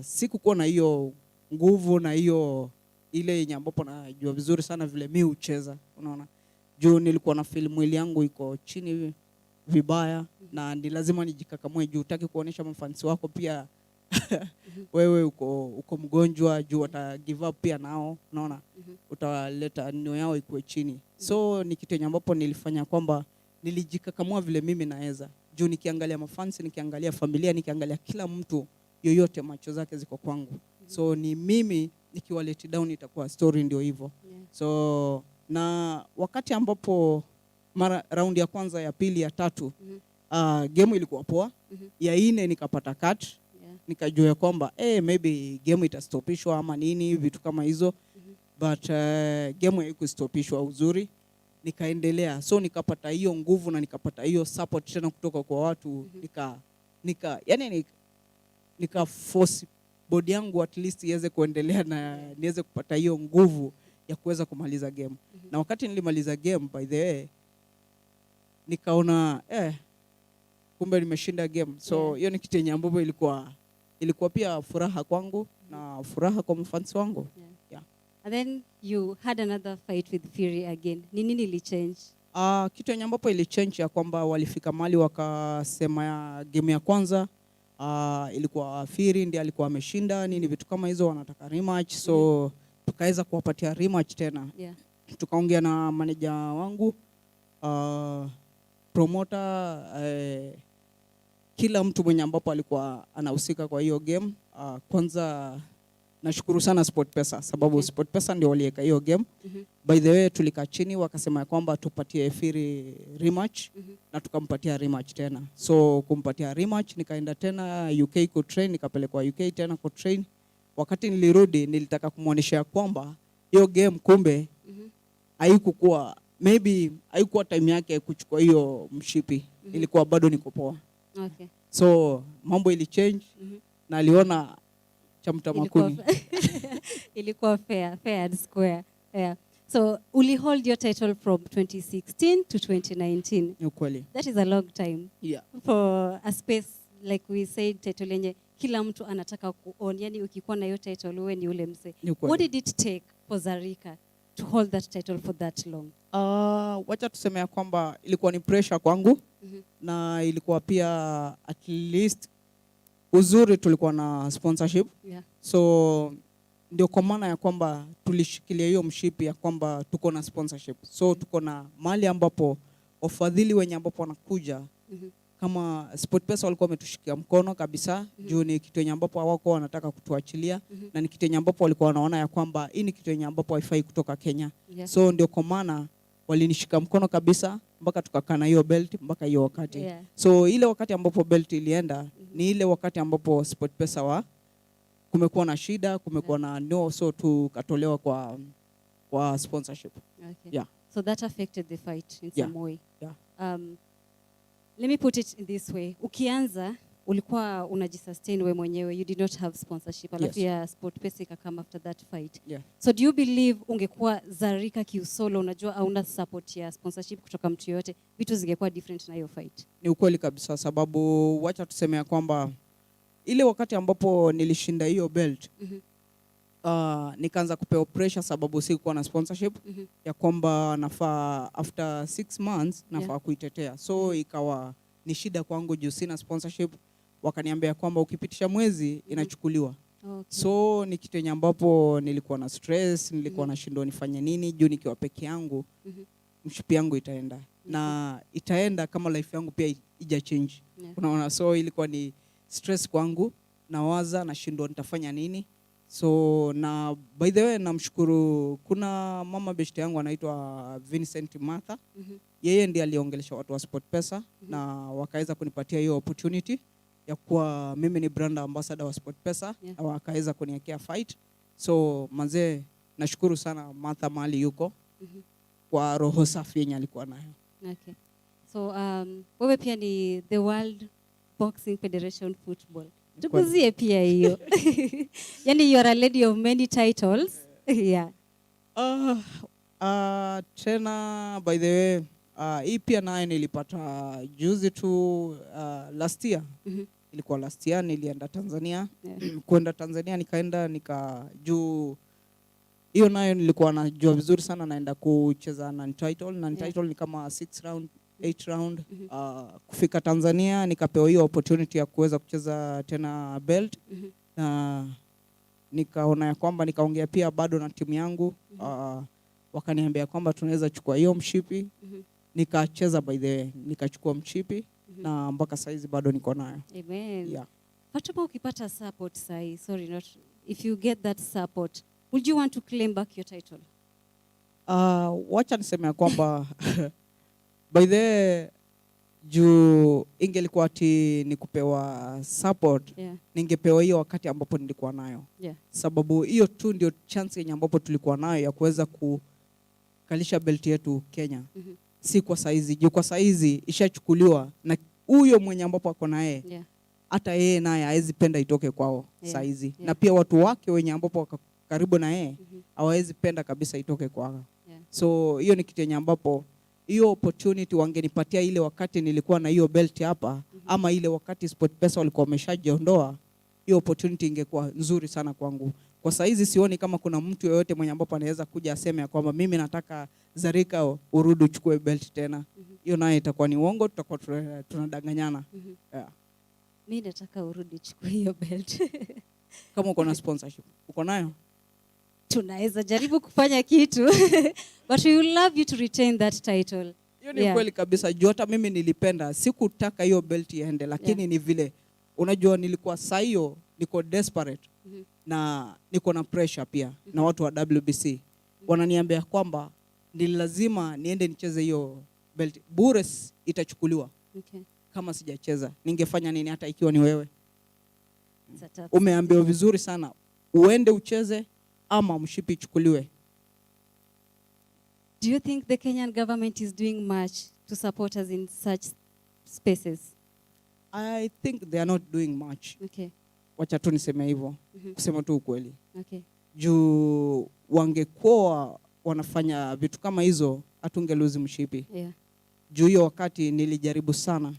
sikukuwa na hiyo nguvu na hiyo ile yenye ambapo najua vizuri sana vile mimi ucheza, unaona. Juu nilikuwa na feel mwili yangu iko chini vibaya, na ni lazima nijikakamue juu utaki kuonesha mafansi wako pia wewe uko mgonjwa, juu wata give up pia nao, unaona. Utaleta neno yao ikuwe chini. So ni kitu ambapo nilifanya kwamba nilijikakamua vile mimi naweza. Juu nikiangalia mafansi, nikiangalia familia, nikiangalia kila mtu yoyote macho zake ziko kwangu. So ni mimi nikiwa let down itakuwa story ndio hivyo. So na wakati ambapo round ya kwanza, ya pili, ya tatu game ilikuwa poa. Ya 4 nikapata cut. Nikajua kwamba maybe game itastopishwa ama nini vitu kama hizo. But game haikustopishwa uzuri. Nikaendelea. So nikapata hiyo nguvu na nikapata hiyo support tena kutoka kwa watu. Nika force body yangu at least iweze kuendelea na niweze kupata hiyo nguvu ya kuweza kumaliza game. Na wakati nilimaliza game, by the way, nikaona kumbe nimeshinda game. So hiyo ni kitu yenye ambapo ilikuwa pia furaha kwangu na furaha kwa mfans wangu. Yeah. And then you had another fight with Phiri again. Nini ilichange? Kitu yenye ambapo ilichange ya kwamba walifika mahali wakasema ya game ya kwanza ilikuwa Phiri ndiye alikuwa ameshinda nini vitu kama hizo, wanataka rematch. So tukaweza kuwapatia rematch tena. Tukaongea na manager wangu, promoter, kila mtu mwenye ambapo alikuwa anahusika kwa hiyo game. Kwanza nashukuru sana SportPesa sababu SportPesa ndio waliweka hiyo game. By the way, tulikaa chini wakasema kwamba tupatie Phiri rematch, na tukampatia rematch tena. So kumpatia rematch, nikaenda tena UK ku train, nikapelekwa UK tena ku train. Wakati nilirudi nilitaka kumuonesha kwamba hiyo game kumbe haikuwa, maybe haikuwa time yake kuchukua hiyo mshipi. Ilikuwa bado niko poa. Okay. So mambo ili change na aliona chamtamakuni. Ilikuwa fair and square. Yeah. So uli hold your title from 2016 to 2019. Ukweli. That is a long time. Yeah. For a space like we said, title yenye kila mtu anataka kuon, yani ukikuwa na hiyo title wewe ni ule mse. What did it take for Zarika to hold that title for that long? Wacha tuseme kwamba ilikuwa ni pressure kwangu. Na ilikuwa pia at least uzuri tulikuwa na sponsorship. So ndio kwa maana ya kwamba tulishikilia hiyo mshipi ya kwamba tuko na sponsorship. So tuko na mali ambapo wafadhili wenye ambapo wanakuja kama SportPesa walikuwa wametushikia mkono kabisa. Juu ni kitu yenye ambapo hawako wanataka kutuachilia. Na ni kitu yenye ambapo walikuwa wanaona ya kwamba hii ni kitu yenye ambapo haifai kutoka Kenya. So ndio kwa maana walinishika mkono kabisa mpaka tukakana hiyo belt mpaka hiyo wakati. So ile wakati ambapo belt ilienda ni ile wakati ambapo SportPesa kumekuwa na shida, kumekuwa na so tukatolewa kwa sponsorship. So that affected the fight in some way. Let me put it in this way. Ukianza ulikuwa unajisustain wewe mwenyewe, you did not have sponsorship. Alafu ya SportPesa ikakama after that fight. So do you believe ungekuwa Zarika kiusolo, unajua hauna support ya sponsorship kutoka mtu yote, vitu zingekuwa different na hiyo fight? Ni ukweli kabisa sababu wacha tuseme kwamba ile wakati ambapo nilishinda hiyo belt nikaanza kupewa pressure sababu sikuwa na sponsorship ya kwamba nafaa after 6 months nafaa kuitetea. So ikawa ni shida kwangu juu sina sponsorship. wakaniambia kwamba ukipitisha mwezi inachukuliwa. Okay. So ni kitu yenye ambapo nilikuwa na stress, nilikuwa nashindwa nifanye nini juu nikiwa peke yangu. Mshipi yangu itaenda. Na itaenda kama life yangu pia ija change. Unaona, so ilikuwa ni stress kwangu, nawaza nashindwa nitafanya nini. So na by the way namshukuru, kuna mama beshte yangu anaitwa Vincent Martha. Yeye ndiye aliongelesha watu wa SportPesa na wakaweza kunipatia hiyo opportunity ya kuwa mimi ni brand ambassador wa SportPesa, na wakaweza kuniwekea fight. So manze nashukuru sana Martha mali yuko kwa roho safi yenye alikuwa nayo. Okay. So wewe pia ni the World Boxing Federation Football. Tukuzie pia hiyo. Yani you are a lady of many titles. Yeah. Tena by the way, hii pia naye nilipata juzi tu last year. Ilikuwa last year nilienda Tanzania. Kwenda Tanzania nikaenda juu hiyo nayo nilikuwa najua vizuri sana naenda kucheza non-title. Non-title ni kama 6 round, 8 round. Kufika Tanzania nikapewa hiyo opportunity ya kuweza kucheza tena belt. Nikaona ya kwamba nikaongea pia bado na timu yangu. Wakaniambia kwamba tunaweza chukua hiyo mshipi. Nikacheza by the way, nikachukua mshipi na mpaka saizi bado niko nayo. Amen. Yeah. Fatuma, ukipata support sai, if you get that support, would you want to claim back your title? Wacha niseme kwamba by the way, juu ingelikuwa ati nikupewa support, ningepewa hiyo wakati ambapo nilikuwa nayo. Sababu hiyo tu ndio chance yenye ambapo tulikuwa nayo ya kuweza kukalisha belt yetu Kenya. Si kwa saizi, juu kwa saizi ishachukuliwa na huyo mwenye ambapo ako naye. Hata yeye naye hawezi penda itoke kwao saizi. Na pia watu wake wenye ambapo wako karibu na yeye hawawezi penda kabisa itoke kwao. So hiyo ni kitu yenye ambapo hiyo opportunity wangenipatia ile wakati nilikuwa na hiyo belt hapa, ama ile wakati SportPesa walikuwa wameshajiondoa, hiyo opportunity ingekuwa nzuri sana kwangu. Kwa saizi sioni kama kuna mtu yeyote mwenye ambapo anaweza kuja aseme ya kwamba mimi nataka Zarika urudi uchukue belt tena. Hiyo nayo itakuwa ni uongo, tutakuwa tunadanganyana. Mimi nataka urudi uchukue hiyo belt. Kama uko na sponsorship, uko nayo? Tunaweza jaribu kufanya kitu. But we would love you to retain that title. Hiyo ni kweli kabisa. Juu hata mimi nilipenda, sikutaka hiyo belt iende, lakini ni vile unajua nilikuwa saa hiyo niko desperate na niko na pressure pia na watu wa WBC. Wananiambia kwamba ni lazima niende nicheze hiyo belt. Bure itachukuliwa. Kama sijacheza ningefanya nini hata ikiwa ni wewe? Umeambiwa vizuri sana uende ucheze ama mshipi ichukuliwe. Do you think the Kenyan government is doing much to support us in such spaces? I think they are not doing much. Wacha tu niseme hivyo. Kusema tu ukweli. Juu wangekuwa wanafanya vitu kama hizo hatungeluzi mshipi. Juu hiyo wakati nilijaribu sana.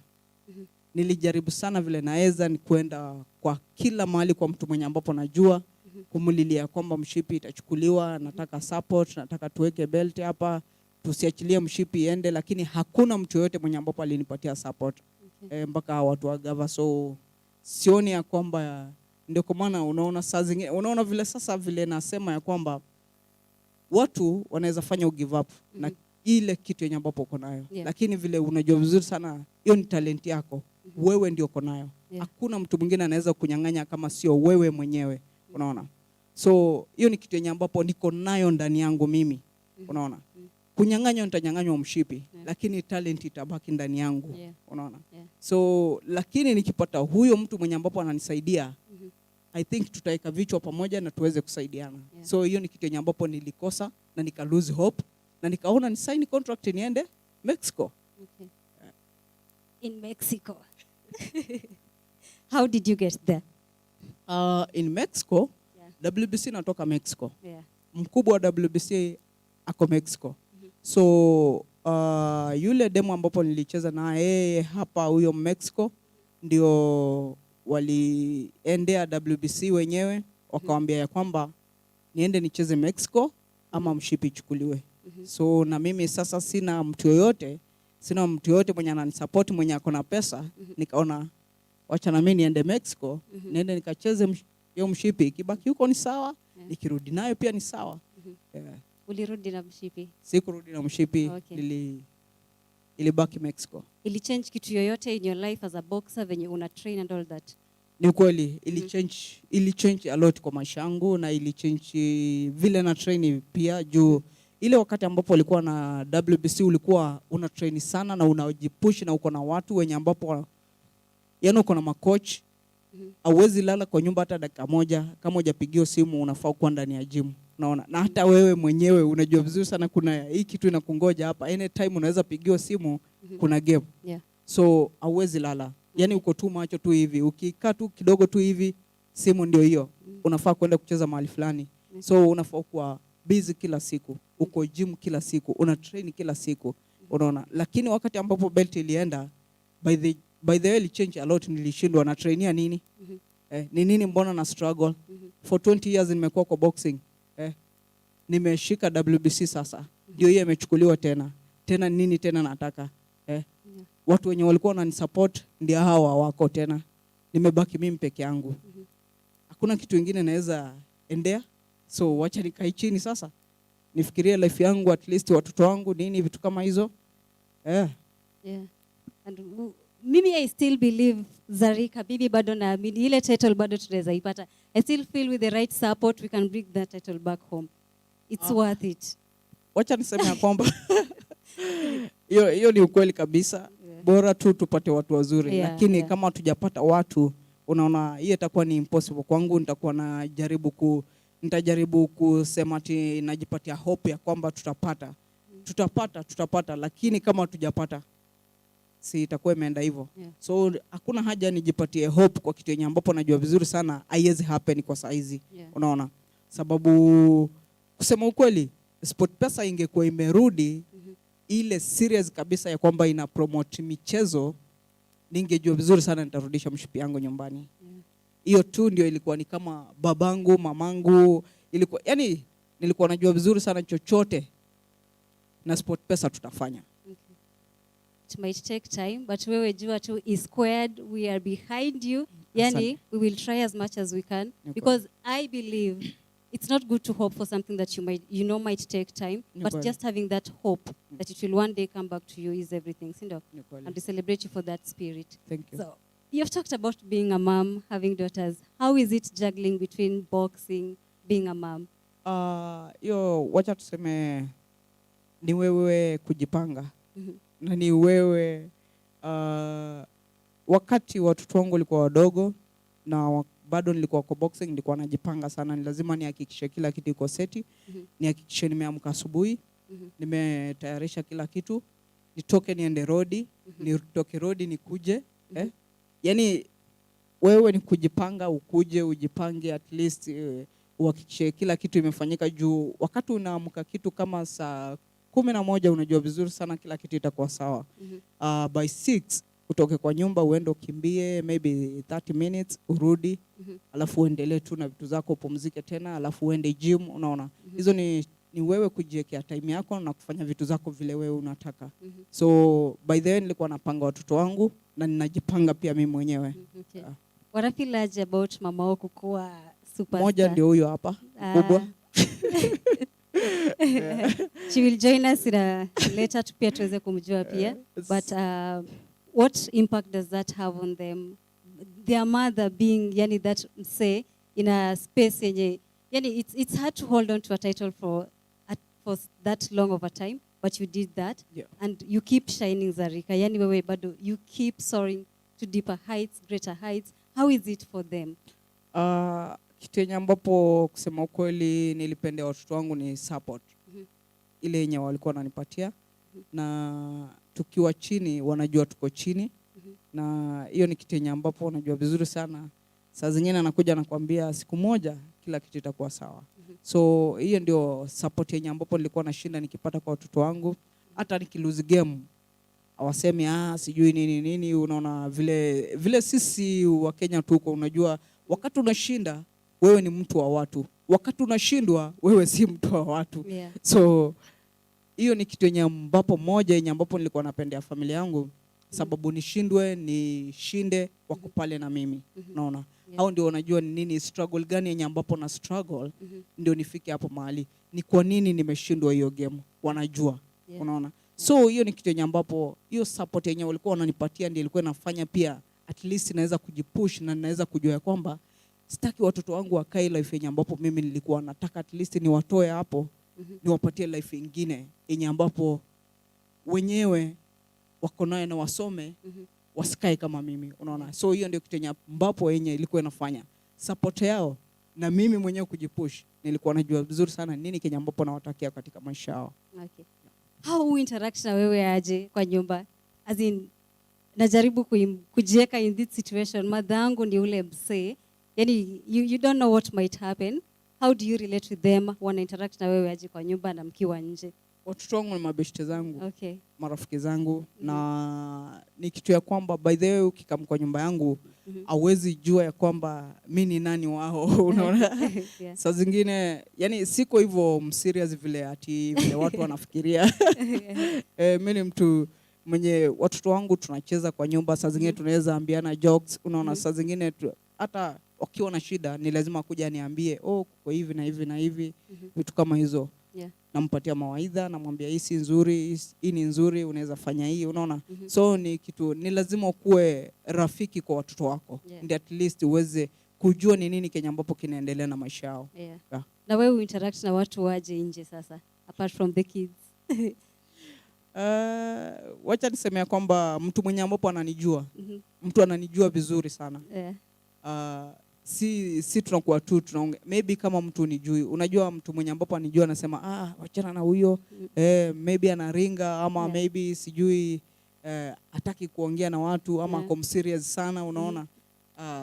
Nilijaribu sana vile naweza ni kwenda kwa kila mahali kwa mtu mwenye ambapo najua kumulilia kwamba mshipi itachukuliwa, nataka support, nataka tuweke belt hapa, tusiachilie mshipi iende, lakini hakuna mtu yote mwenye ambapo alinipatia support. Mpaka watu wa gava. So sioni ya kwamba ndio kwa maana unaona saa zingine, unaona vile sasa vile nasema ya kwamba watu wanaweza fanya ugive up na ile kitu yenye ambapo uko nayo. Lakini vile unajua vizuri sana hiyo ni talent yako. Wewe ndio uko nayo. Hakuna mtu mwingine anaweza kunyang'anya kama sio wewe mwenyewe. Unaona? So hiyo ni kitu yenye ambapo niko nayo ndani yangu mimi. Unaona? Kunyang'anywa nitanyang'anywa mshipi, lakini talent itabaki ndani yangu. Unaona? So lakini nikipata huyo mtu mwenye ambapo ananisaidia, I think tutaweka vichwa pamoja na tuweze kusaidiana. So hiyo ni kitu yenye ambapo nilikosa na nika lose hope na nikaona ni sign contract niende Mexico. In Mexico. How did you get there? In Mexico, WBC natoka Mexico. Mkubwa wa WBC ako Mexico. So yule demo ambapo nilicheza na yeye hapa huyo Mexico ndio waliendea WBC wenyewe wakawaambia ya kwamba niende nicheze Mexico ama mshipi ichukuliwe. So na mimi sasa sina mtu yoyote mwenye ananisupport, mwenye ako na pesa. Nikaona wacha na mimi niende Mexico, niende nikacheze hiyo mshipi, ikibaki huko ni sawa, nikirudi nayo pia ni sawa. Ulirudi na mshipi? Sikurudi na mshipi, ilibaki Mexico. Ili change kitu yoyote in your life as a boxer venye una train and all that? Ni kweli ili change a lot kwa maisha yangu, na ili change vile na train pia juu ile wakati ambapo ulikuwa na WBC ulikuwa una train sana na unajipush na uko na watu wenye ambapo yani uko na makoch. Hauwezi lala kwa nyumba hata dakika moja kama hujapigiwa simu unafaa kuwa ndani ya gym. Unaona? Na hata wewe mwenyewe unajua vizuri sana kuna hii kitu inakungoja hapa. Anytime unaweza pigiwa simu kuna game. So hauwezi lala. Yani uko tu macho tu hivi. Ukikaa tu kidogo tu hivi simu ndio hiyo. Unafaa kwenda kucheza mahali fulani. So unafaa kuwa busy kila siku. Uko gym kila siku. Una train kila siku. Unaona? Lakini wakati ambapo belt ilienda by the way change a lot, nilishindwa na trainia nini? Ni nini mbona na struggle? For 20 years nimekuwa kwa boxing. Nimeshika WBC sasa. Ndio hiyo imechukuliwa tena. Tena nini tena nataka? Watu wenye walikuwa wananisupport ndio hawa wako tena. Nimebaki mimi peke yangu. Hakuna kitu kingine naweza endea. So wacha nikae chini sasa. Nifikirie life yangu, at least watoto wangu nini vitu kama hizo. And mimi I still believe Zarika, bibi bado naamini ile title bado tunaweza ipata. I still feel with the right support we can bring that title back home. It's worth it. Wacha niseme ya kwamba hiyo ni ukweli kabisa. Bora tu tupate watu wazuri. Lakini kama hatujapata watu, unaona hiyo itakuwa ni impossible kwangu. Nitajaribu kusema ati najipatia hope ya kwamba tutapata, lakini kama hatujapata si itakuwa imeenda hivyo. So hakuna haja nijipatie hope kwa kitu yenye ambapo najua vizuri sana haiwezi happen kwa saizi. Unaona? Sababu kusema ukweli SportPesa ingekuwa imerudi ile serious kabisa ya kwamba ina promote michezo, ningejua vizuri sana nitarudisha mshipi yangu nyumbani. Hiyo tu ndio ilikuwa ni kama babangu, mamangu, ilikuwa yani nilikuwa najua vizuri sana chochote na SportPesa tutafanya. It might take time, but wewe jua tu is squared, we are behind you. Yani we will try as much as we can, because I believe it's not good to hope for something that might take time, but just having that hope that it will one day come back to you is everything. And we celebrate you for that spirit. Thank you. So you've talked about being a mom, having daughters. How is it juggling between boxing, being a mom? Wacha tuseme ni wewe kujipanga. Na ni wewe wakati watoto wangu walikuwa wadogo na bado nilikuwa kwa boxing, nilikuwa najipanga sana. Ni lazima nihakikishe kila kitu iko seti. Nihakikishe nimeamka asubuhi, nimetayarisha kila kitu, nitoke niende rodi, nitoke rodi nikuje. Yani wewe ni kujipanga, ukuje ujipange, at least uhakikishe kila kitu imefanyika juu wakati unaamka kitu kama saa 11 unajua vizuri sana kila kitu itakuwa sawa. By 6 utoke kwa nyumba uende ukimbie maybe 30 minutes urudi, alafu uendelee tu na vitu zako, upumzike tena, alafu uende gym. Unaona? Hizo ni wewe kujiwekea time yako na kufanya vitu zako vile wewe unataka. So by the way nilikuwa napanga watoto wangu na ninajipanga pia mimi mwenyewe. What I feel like about mama wako kuwa superstar. Moja ndio huyo hapa kubwa. She will join us later to pia tuweze kumjua pia. But what impact does that have on them? Their mother being that say in a space it's hard to hold on to a title for that long of a time, but you did that. And you keep shining, Zarika. Wewe bado you keep soaring to deeper heights, greater heights. How is it for them? Kitu yenye ambapo kusema ukweli nilipenda watoto wangu ni support. Ile yenye walikuwa wananipatia. Na tukiwa chini wanajua tuko chini. Na hiyo ni kitu yenye ambapo wanajua vizuri sana. Saa zingine anakuja anakuambia siku moja kila kitu itakuwa sawa. So hiyo ndio support yenye ambapo nilikuwa nashinda nikipata kwa watoto wangu. Hata nikilose game hawasemi sijui nini. Unaona vile sisi wa Kenya tuko, unajua wakati unashinda wewe ni mtu wa watu, wakati unashindwa wewe si mtu wa watu. So hiyo ni kitu yenye ambapo moja yenye ambapo nilikuwa napendea familia yangu. sababu nishindwe nishinde wako pale na mimi. Unaona? Hao ndio wanajua ni nini struggle gani yenye ambapo na struggle ndio nifike hapo mahali. Ni kwa nini nimeshindwa hiyo game? Wanajua. Unaona? So hiyo ni kitu yenye ambapo hiyo support yenye walikuwa wananipatia ndio ilikuwa inafanya pia at least naweza kujipush na naweza kujua ya kwamba sitaki watoto wangu wakae life yenye ambapo mimi nilikuwa nataka at least niwatoe hapo niwapatie life nyingine yenye ambapo wenyewe wako nayo na wasome wasikae kama mimi. Unaona? So hiyo ndio kitu yenye ambapo yenye ilikuwa inafanya support yao na mimi mwenyewe kujipush. Nilikuwa najua vizuri sana nini Kenya ambapo nawatakia katika maisha yao. Okay. How interact na wewe aje kwa nyumba? As in, najaribu kujieka in this situation. Madhangu ni ule msee. Yani, you don't know what might happen. How do you relate with them? Wana interact na wewe aje kwa nyumba na mkiwa nje? Watoto wangu ni mabeshte zangu. Okay. Marafiki zangu. Na ni kitu ya kwamba by the way ukikam kwa nyumba yangu hauwezi jua ya kwamba mimi ni nani wao. Unaona? Saa zingine yani siko hivyo mserious vile ati vile watu wanafikiria. Mimi ni mtu mwenye watoto wangu tunacheza kwa nyumba, saa zingine tunaweza ambiana jokes. Unaona? Saa zingine hata wakiwa na shida ni lazima kuja niambie kwa hivi na hivi na hivi vitu kama hizo. Nampatia mawaidha, namwambia hii si nzuri, hii ni nzuri, unaweza fanya hii. Unaona? So ni kitu ni lazima kuwe rafiki kwa watoto wako. Ndio at least uweze kujua ni nini Kenya ambapo kinaendelea na maisha yao. Na wewe interact na watu waje nje sasa apart from the kids? Wacha niseme kwamba mtu mwenye ambapo ananijua, mtu ananijua vizuri sana. Si tunakuwa tu tunaongea maybe kama mtu nijui. Unajua mtu mwenye ambapo anijua anasema wachana na huyo, maybe anaringa ama maybe sijui hataki kuongea na watu ama ako serious sana. Unaona?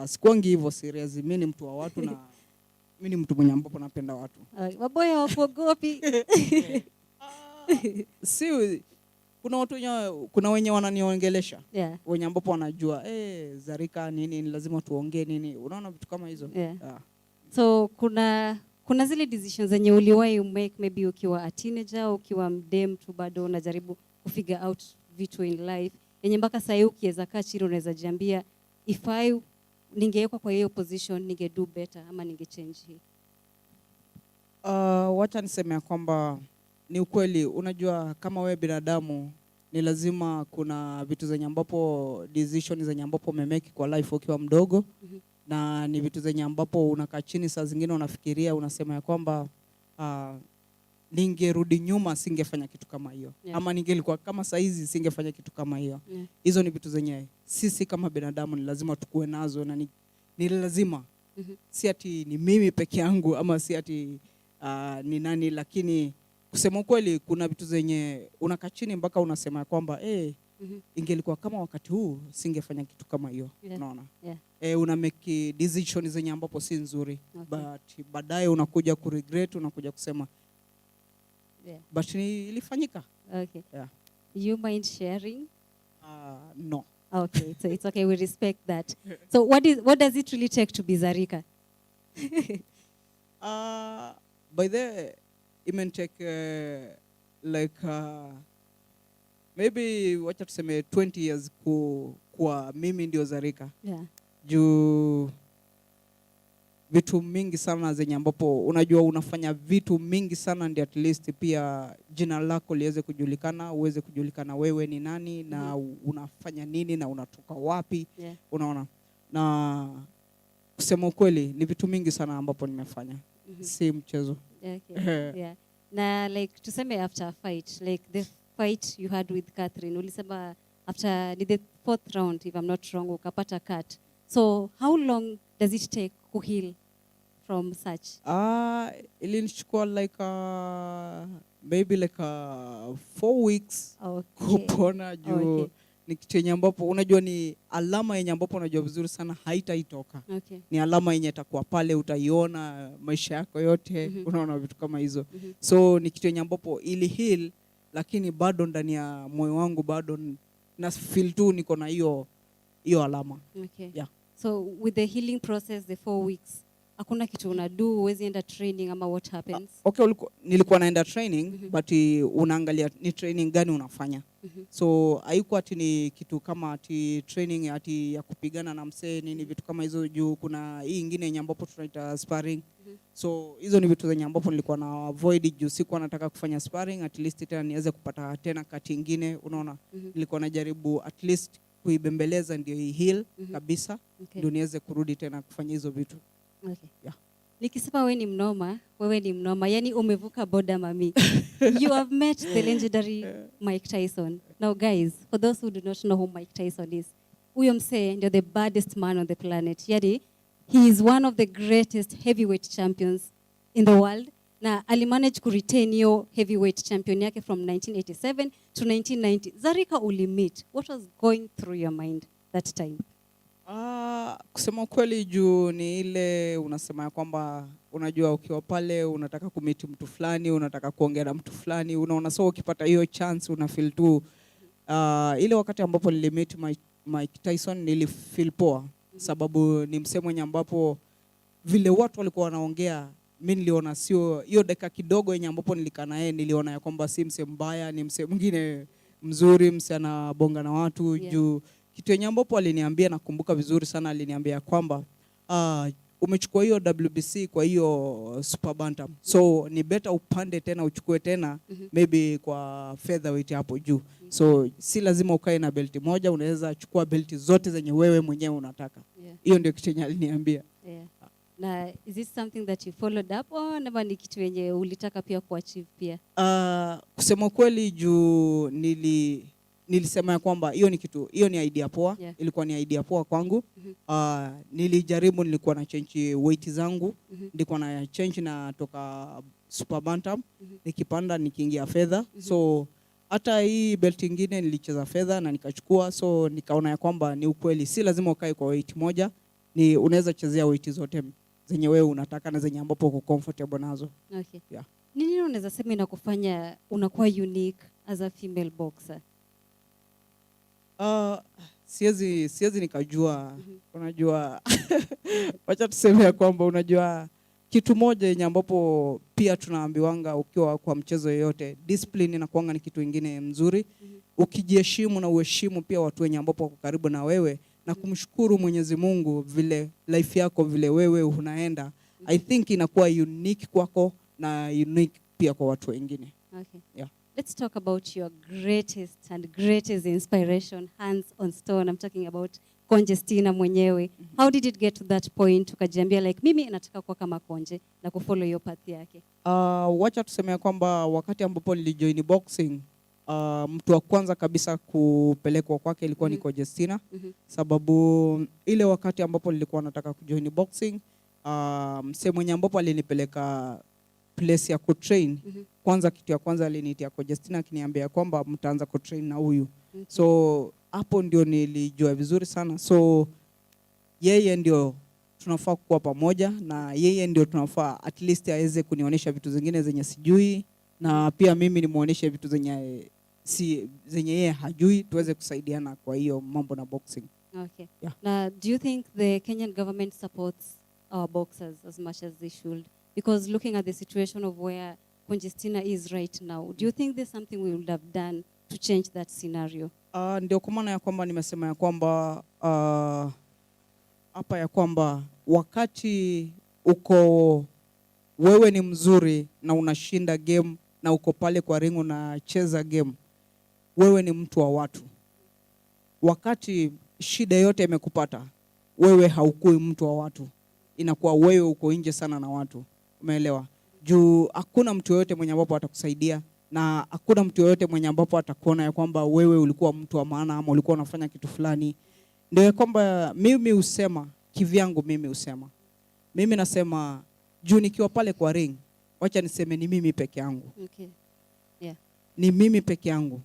Sikuangi hivyo serious. Mimi ni mtu wa watu na mimi ni mtu mwenye ambapo napenda watu. Waboya hawakuogopi? Si kuna watu kuna wenye wananiongelesha. Wenye ambapo wanajua Zarika nini lazima tuongee nini. Unaona vitu kama hizo. So kuna zile decisions zenye uliwahi make maybe ukiwa a teenager, ukiwa mdem tu bado unajaribu kufigure out vitu in life. Yenye mpaka sasa ukiweza kaa chini unaweza jiambia if ningewekwa kwa hiyo position ninge do better ama ninge change hii. Wacha niseme kwamba ni ukweli. Unajua kama wewe binadamu ni lazima kuna vitu zenye ambapo decision zenye ambapo umemeki kwa life ukiwa mdogo. Na ni vitu zenye ambapo unakaa chini saa zingine unafikiria unasema ya kwamba ningerudi nyuma singefanya kitu kama hiyo. Ama ningelikuwa kama saa hizi singefanya kitu kama hiyo. Hizo ni vitu zenye sisi kama binadamu ni lazima tukue nazo na ni lazima. Si ati ni mimi peke yangu ama si ati ni nani, lakini kusema kweli kuna vitu zenye unakaa chini mpaka unasema kwamba ingelikuwa kama wakati huu singefanya kitu kama hiyo. Unaona? Una make decision zenye ambapo si nzuri. But baadaye unakuja kuregret, unakuja kusema but ilifanyika. Okay. You mind sharing? No. Okay, so it's okay, we respect that. So what does it really take to be Zarika? By the it may take maybe wacha tuseme 20 years kwa mimi ndio Zarika. Juu vitu mingi sana zenye ambapo unajua unafanya vitu mingi sana ndio at least pia jina lako liweze kujulikana, uweze kujulikana wewe ni nani na unafanya nini na unatoka wapi. Unaona? Na kusema ukweli ni vitu mingi sana ambapo nimefanya. Si mchezo. Na like tuseme after a fight, like the fight you had with Catherine, ulisema after the 4th round if I'm not wrong ukapata cut. So how long does it take to heal from such? Ilinichukua maybe 4 weeks kupona juu ni kitu yenye ambapo unajua ni alama yenye ambapo unajua vizuri sana haitaitoka. Ni alama yenye itakuwa pale utaiona maisha yako yote. Unaona vitu kama hizo. So ni kitu yenye ambapo ili heal lakini bado ndani ya moyo wangu bado na feel tu niko na hiyo alama. So with the healing process, the 4 weeks, hakuna kitu unado, huwezi enda training ama what happens? Okay, nilikuwa naenda training, but unaangalia ni training gani unafanya. So haikuwa ati ni kitu kama ati training ati ya kupigana na msee nini, vitu kama hizo, juu kuna hii ingine yenye ambapo tunaita sparring. So hizo ni vitu zenye ambapo nilikuwa na avoid, juu sikuwa nataka kufanya sparring, at least tena niweze kupata tena kati ingine, unaona. Nilikuwa najaribu at least kuibembeleza ndio hii heal kabisa, ndio niweze kurudi tena kufanya hizo vitu. Okay. Yeah. Nikisema wewe ni mnoma, yani umevuka boda mami. You have met the legendary Mike Tyson. Now guys, for those who do not know who Mike Tyson is, huyo msee ndio the baddest man on the planet. Yani, he is one of the greatest heavyweight champions in the world. Na alimanage ku retain yo heavyweight champion yake from 1987 to 1990. Zarika ulimit. What was going through your mind that time? Kusema kweli, juu ni ile unasema ya kwamba unajua ukiwa pale unataka kumit mtu fulani, unataka kuongea na mtu fulani, unaona, so ukipata hiyo chance una feel tu ile wakati ambapo nilimit Mike Tyson nilifeel poa, sababu ni msemo mwenye ambapo vile watu walikuwa wanaongea, mimi niliona sio hiyo dakika kidogo yenye ambapo nilikaa naye, niliona ya kwamba si msemo mbaya, ni msemo mwingine mzuri, msana bonga na watu. Juu kitu yenye ambapo aliniambia, nakumbuka vizuri sana, aliniambia kwamba umechukua hiyo WBC kwa hiyo super bantam, so ni better upande tena uchukue tena maybe kwa featherweight hapo juu. So si lazima ukae na belti moja, unaweza chukua belti zote zenye wewe mwenyewe unataka. Hiyo ndio kitu yenye aliniambia. Na is it something that you followed up on, ama ni kitu yenye ulitaka pia kuachieve pia? Kusema kweli, juu nilisema ya kwamba hiyo ni idea poa. Ilikuwa ni idea poa kwangu. Nilijaribu, nilikuwa na change weight zangu. Nilikuwa na change na toka super bantam, nikipanda nikiingia feather. So hata hii belt nyingine nilicheza feather na nikachukua, so nikaona ya kwamba ni ukweli, si lazima ukae kwa weight moja, ni unaweza chezea weight zote zenye wewe unataka na zenye ambapo uko comfortable nazo. Okay. Yeah. Nini unaweza sema inakufanya unakuwa unique as a female boxer? Siwezi nikajua. Unajua wacha tuseme ya kwamba unajua kitu moja yenye ambapo pia tunaambiwanga ukiwa kwa mchezo yoyote, discipline inakuanga ni kitu kingine mzuri. Ukijiheshimu na uheshimu pia watu wenye ambapo wako karibu na wewe, na kumshukuru Mwenyezi Mungu vile life yako vile wewe unaenda, I think inakuwa unique kwako na unique pia kwa watu wengine. Okay. Yeah. Let's talk about your greatest inspiration, hands on stone. I'm talking about Conjestina mwenyewe. How did it get to that point ukajiambia like mimi nataka kuwa kama Konje na kufollow hiyo path yake? Wacha tuseme kwamba wakati ambapo nilijoin boxing, mtu wa kwanza kabisa kupelekwa kwake ilikuwa ni Conjestina. Sababu ile wakati ambapo nilikuwa nataka kujoin boxing, msemo mwenye ambapo alinipeleka place ya kutrain, kwanza kitu ya kwanza alinitia Conjestina akiniambia kwamba mtaanza kutrain na huyu. So hapo ndio nilijua vizuri sana. So yeye ndio tunafaa kuwa pamoja, na yeye ndio tunafaa at least aweze kunionyesha vitu zingine zenye sijui, na pia mimi nimuonyeshe vitu zenye yeye hajui, tuweze kusaidiana kwa hiyo mambo na boxing. Okay. Yeah. Now, do you think the Kenyan government supports our boxers as much as they should? Because looking at the situation of where Conjestina is right now, do you think there's something we would have done to change that scenario? Ndio kwa maana ya kwamba nimesema ya kwamba hapa ya kwamba wakati uko wewe ni mzuri na unashinda game na uko pale kwa ring unacheza game, wewe ni mtu wa watu. Wakati shida yote imekupata, wewe haukui mtu wa watu, inakuwa wewe uko nje sana na watu. Umeelewa? Juu hakuna mtu yote mwenye ambapo atakusaidia, na hakuna mtu yote mwenye ambapo atakuona ya kwamba wewe ulikuwa mtu wa maana ama ulikuwa unafanya kitu fulani. Ndio ya kwamba mimi usema kivyangu, mimi nasema juu nikiwa pale kwa ring, wacha niseme ni mimi peke yangu. Okay. Yeah. Ni mimi peke yangu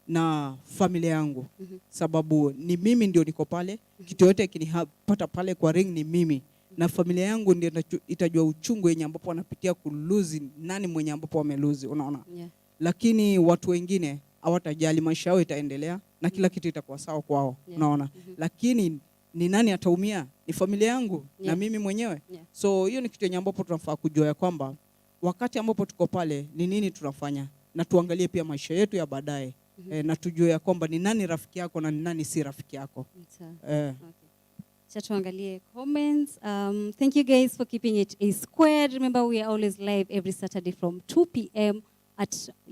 na familia yangu. Sababu ni mimi ndio niko pale, kitu yote kinipata pale kwa ring ni mimi, na familia yangu ndio itajua uchungu yenye ambapo wanapitia kuluzi, nani mwenye ambapo wameluzi, unaona. Yeah. Lakini watu wengine hawatajali, maisha yao itaendelea na kila kitu itakuwa sawa kwao, unaona. Lakini ni nani ataumia? Ni familia yangu na Yeah. mimi mwenyewe. Yeah. So hiyo ni kitu yenye ambapo tunafaa kujua ya kwamba wakati ambapo tuko pale ni nini tunafanya, na tuangalie pia maisha yetu ya baadaye. Na tujue ya kwamba ni nani rafiki yako na ni nani si rafiki yako. Okay. Cha tuangalie comments. Thank you guys for keeping it a squared. Remember, we are always live every Saturday from 2 p.m.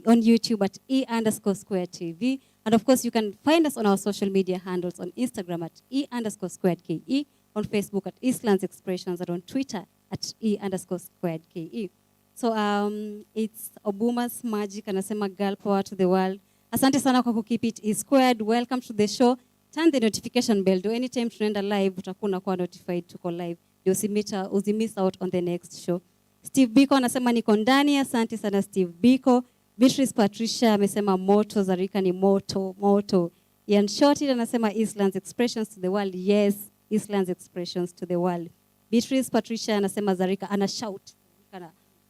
on YouTube at E_squared TV. And of course, you can find us on our social media handles on Instagram at E_squared KE, on Facebook at Eastlands Expressions, and on Twitter at E_squared KE. So it's Obuma's Magic, anasema girl power to the world. Asante sana kwa keep it is squared. Welcome to the show. Turn the notification bell. Do anytime tunaenda live utakuwa kwa notified tuko live. Usimiss out on the next show. Steve Biko anasema niko ndani. Asante sana Steve Biko. Beatrice Patricia amesema moto, Zarika ni moto. Ian Shorty anasema Eastlands Expressions to the world. Yes, Eastlands Expressions to the world. Beatrice Patricia anasema Zarika ana shout.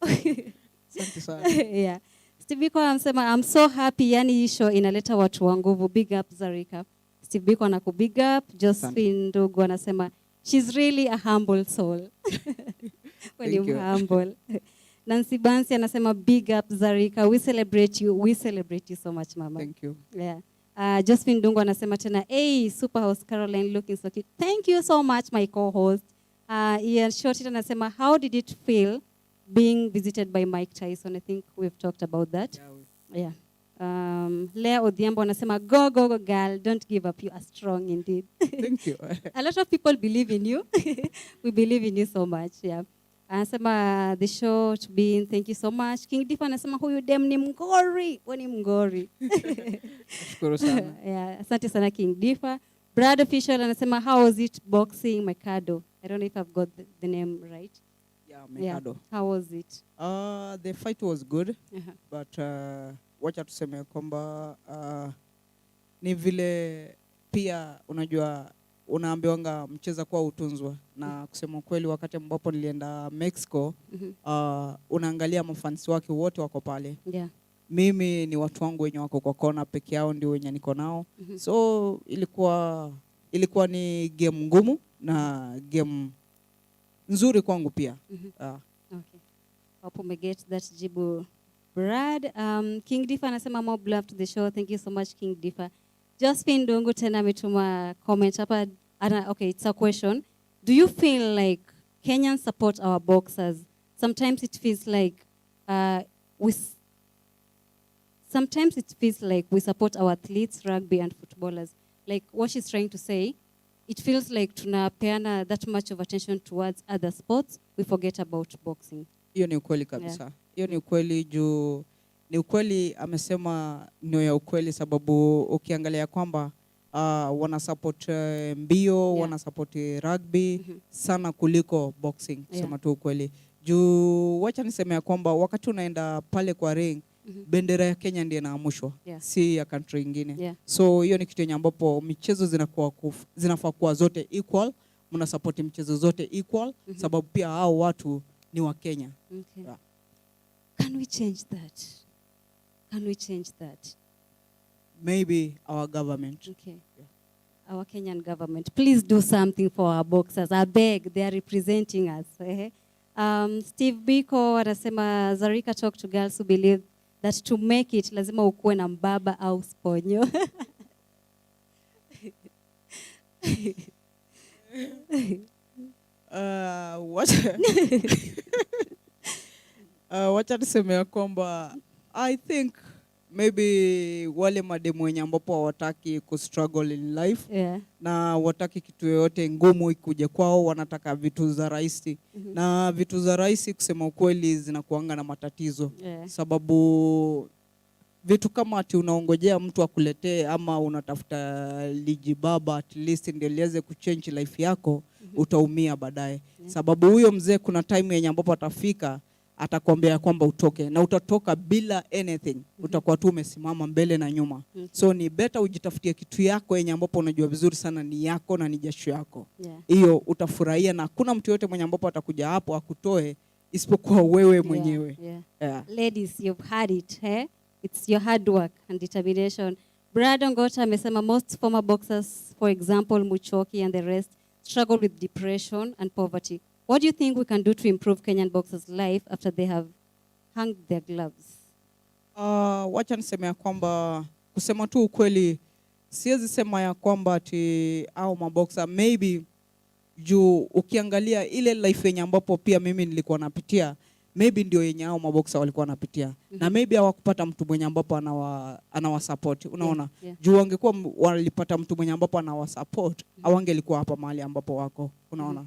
Asante sana. Yeah. Steve Biko anasema I'm so happy, yani hii show inaleta watu wa nguvu. Big up Zarika. Steve Biko anaku big up. Josephine Ndugu anasema she's really a humble soul. When you humble. Nancy Bansi anasema big up Zarika. We celebrate you so much mama. Thank you. Yeah. Josephine Ndugu anasema tena hey super host Caroline looking so cute. Thank you so much my co-host. Ian Shorty anasema how did it feel being visited by Mike Tyson? I think we've talked about that. Yeah. Lea Odhiambo anasema go girl, don't give up, you are strong indeed. Thank you. A lot of people believe in you. We believe in you so much. Yeah. Anasema the show to be in. Thank you so much. King Difa anasema huyu dem ni mngori. Wani mngori. Shukuru sana. Yeah, asante sana King Difa. Brad Official anasema how was it boxing Mikado? I don't know if I've got the name right. Yeah, Mikado. Yeah. How was it? The fight was good, but wacha tuseme kwamba ni vile pia unajua unaambiwanga mcheza kwa utunzwa, na kusema kweli wakati ambapo nilienda Mexico unaangalia mafansi wake wote wako pale. Yeah. Mimi ni watu wangu wenye wako kwa kona peke yao ndio wenye niko nao. So ilikuwa ni game ngumu na game nzuri kwangu pia. Okay. Hope we get that jibu. Brad, King Difa anasema more love to the show. Thank you so much King Difa. Josephine Dungu tena ametuma comment hapa. Okay, it's a question. Do you feel like Kenyans support our boxers? Sometimes it feels like we support our athletes, rugby and footballers. Like what she's trying to say, it feels like tunapeana that much of attention towards other sports, we forget about boxing. Hiyo ni ukweli kabisa. Hiyo ni ukweli juu ni ukweli amesema ni ya ukweli, sababu ukiangalia kwamba wana support mbio, wana support rugby sana kuliko boxing, kusema tu ukweli. Juu wacha niseme ya kwamba wakati unaenda pale kwa ring, bendera ya Kenya ndiyo inaamushwa, si ya country nyingine. So hiyo ni kitu yenye ambapo michezo zinafaa kuwa zote equal, mna support michezo zote equal, sababu pia hao watu ni wa Kenya. Okay. Yeah. Can we change that? Maybe our government. Okay. Yeah. Our Kenyan government. Please do something for our boxers. I beg, they are representing us. Steve Biko anasema Zarika talk to girls who believe that to make it lazima ukuwe na mbaba au sponyo. Wacha tuseme ya kwamba I think maybe wale mademu wenye ambapo hawataki kustruggle in life, na wataki kitu yoyote ngumu ikuje kwao, wanataka vitu za rahisi. Na vitu za rahisi kusema ukweli zinakuanga na matatizo. Sababu vitu kama ati unaongojea mtu akuletee ama unatafuta ligi baba at least ndio liweze kuchange life yako, utaumia baadaye. Sababu huyo mzee kuna time yenye ambapo atafika atakwambia kwamba utoke, na utatoka bila anything. Utakuwa tu umesimama mbele na nyuma. So ni better ujitafutie kitu yako yenye ambapo unajua vizuri sana ni yako na ni jasho yako. Hiyo utafurahia, na kuna mtu yote mwenye ambapo atakuja hapo akutoe isipokuwa wewe mwenyewe. Ladies, you've had it, It's your hard work and determination. Brad Ngota amesema most former boxers, for example, Muchoki and the rest, struggle with depression and poverty. What do you think we can do to improve Kenyan boxers' life after they have hung their gloves? Wacha niseme ya kwamba kusema tu ukweli siwezi sema ya kwamba ati au maboxer maybe juu ukiangalia ile life yenye ambapo pia mimi nilikuwa napitia maybe ndio yenye hao maboxer walikuwa wanapitia na maybe hawakupata mtu mwenye ambapo anawa support unaona juu wangekuwa walipata mtu mwenye ambapo anawa support hawangelikuwa hapa mahali ambapo wako unaona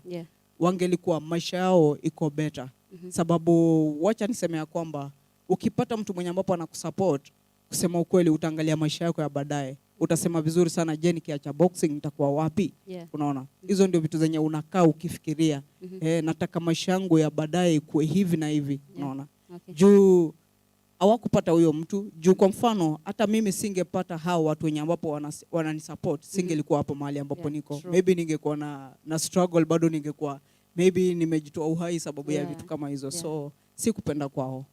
wangelikuwa maisha yao iko better sababu wacha niseme ya kwamba ukipata mtu mwenye ambapo anakusupport kusema ukweli utaangalia maisha yako ya baadaye utasema vizuri sana je nikiacha boxing nitakuwa wapi unaona hizo ndio vitu zenye unakaa ukifikiria nataka maisha yangu ya baadaye kuwe hivi na hivi unaona juu hawakupata huyo mtu juu kwa mfano hata mimi singepata hao watu wenye ambapo wananisupport singelikuwa hapo mahali ambapo niko maybe ningekuwa na struggle bado ningekuwa maybe nimejitoa uhai sababu ya vitu kama hizo so sikupenda kwao.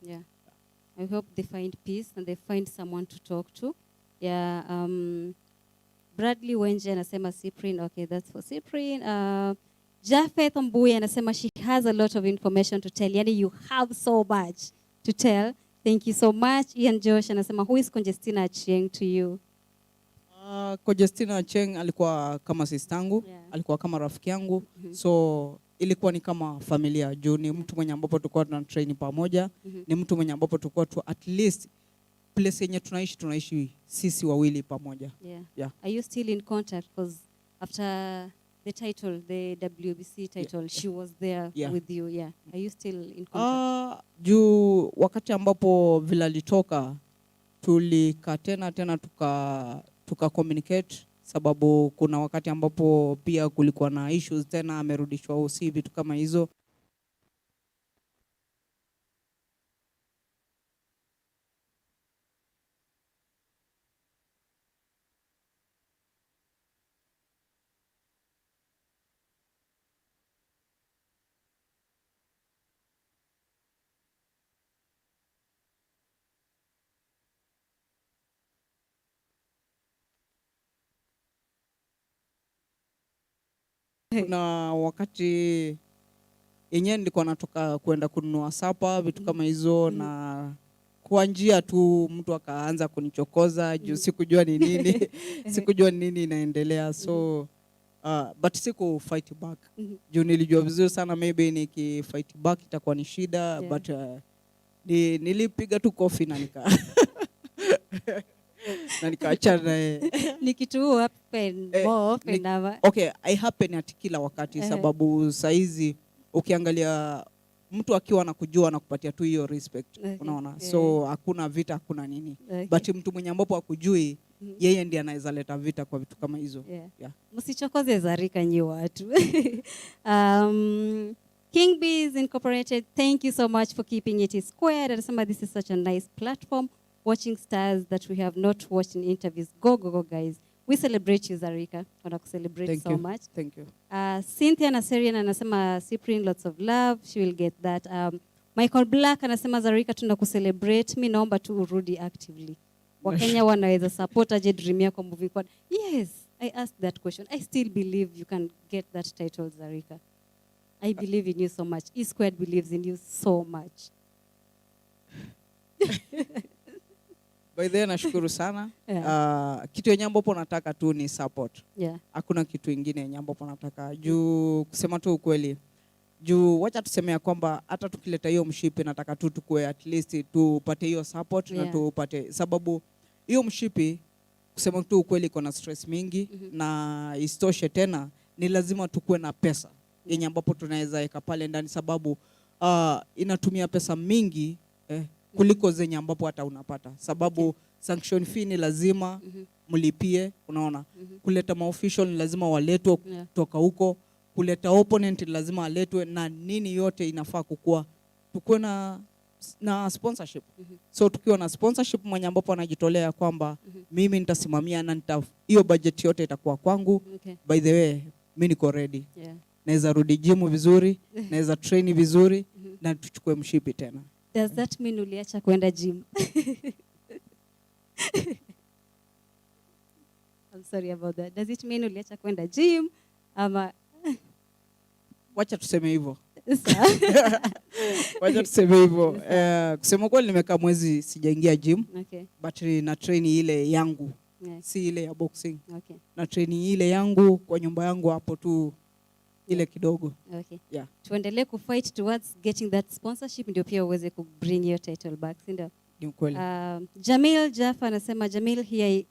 I hope they find peace and they find someone to talk to. Bradley Wenje anasema SYPRINE. Okay, that's for SYPRINE. Japheth Mbuya anasema she has a lot of information to tell. Yani you have so much to tell. Thank you so much. Ian Josh anasema who is Conjestina Achieng to you? Conjestina Achieng alikuwa kama sistangu, alikuwa kama rafiki yangu. So ilikuwa ni kama familia juu ni mtu mwenye ambapo tulikuwa tunatrain pamoja ni mtu mwenye ambapo tulikuwa tu at least place yenye tunaishi sisi wawili pamoja. Are you still in contact? Because after the title, the WBC title, she was there with you. Are you still in contact? Juu wakati ambapo vile alitoka tulikaa tena tuka communicate sababu kuna wakati ambapo pia kulikuwa na issues tena amerudishwa OC vitu kama hizo. Kuna wakati yenyewe nilikuwa natoka kwenda kununua sapa vitu kama hizo na kwa njia tu mtu akaanza kunichokoza juu sikujua ni nini sikujua ni nini inaendelea so but siku fight back juu nilijua vizuri sana maybe nikifight back itakuwa ni shida but nilipiga tu kofi na na nikaachana ni kitu happen okay I happen at kila wakati sababu saizi ukiangalia mtu akiwa anakujua na kupatia tu hiyo respect unaona so hakuna vita hakuna nini but mtu mwenye ambapo akujui yeye ndiye anaweza leta vita kwa vitu kama hizo msichokoze Zarika nyi watu King Bees Incorporated, thank you so much for keeping it squared. Anasema this is such a nice platform watching stars that we have not watched in interviews. Go guys. We celebrate you Zarika. Wana celebrate so much. Thank you. Cynthia Naserian anasema SYPRINE lots of love. She will get that. Michael Black anasema Zarika tunakucelebrate. Mimi naomba tu urudi actively. Wakenya wanaweza support aje dream yako moving forward. Yes, I asked that question. I still believe you can get that title Zarika. I believe in you so much. E Squared believes in you so much. By the way, nashukuru sana. Kitu yenye ambapo nataka tu ni support. Hakuna kitu kingine yenye ambapo nataka. Juu kusema tu ukweli. Juu wacha tuseme ya kwamba hata tukileta hiyo mshipi nataka tu tukue at least tupate hiyo support na tupate sababu hiyo mshipi kusema tu ukweli iko na stress mingi na istoshe tena ni lazima tukue na pesa yenye ambapo tunaweza weka pale ndani sababu inatumia pesa mingi kuliko zenye ambapo hata unapata sababu sanction fee ni lazima mlipie unaona kuleta maofficial ni lazima waletwe kutoka huko kuleta opponent ni lazima aletwe na nini yote inafaa kukua tukue na sponsorship so tukiwa na sponsorship mwenye ambapo anajitolea kwamba mimi nitasimamia na hiyo budget yote itakuwa kwangu by the way mimi niko ready naweza rudi gym vizuri naweza train vizuri na tuchukue mshipi tena. Does that mean uliacha kwenda gym? I'm sorry about that. Does it mean uliacha kwenda gym? Wacha tuseme hivyo. Sawa. Wacha tuseme hivyo. Kusema kweli nimekaa mwezi sijaingia gym. Okay. But na train ile yangu. Yeah. Si ile ya boxing. Okay. Na train ile yangu kwa nyumba yangu hapo tu ile kidogo. Okay. Yeah. Tuendelee kufight towards getting that sponsorship ndio pia uweze ku bring your title back, si ndio? Ni kweli. Jamil Jaffa anasema Jamil here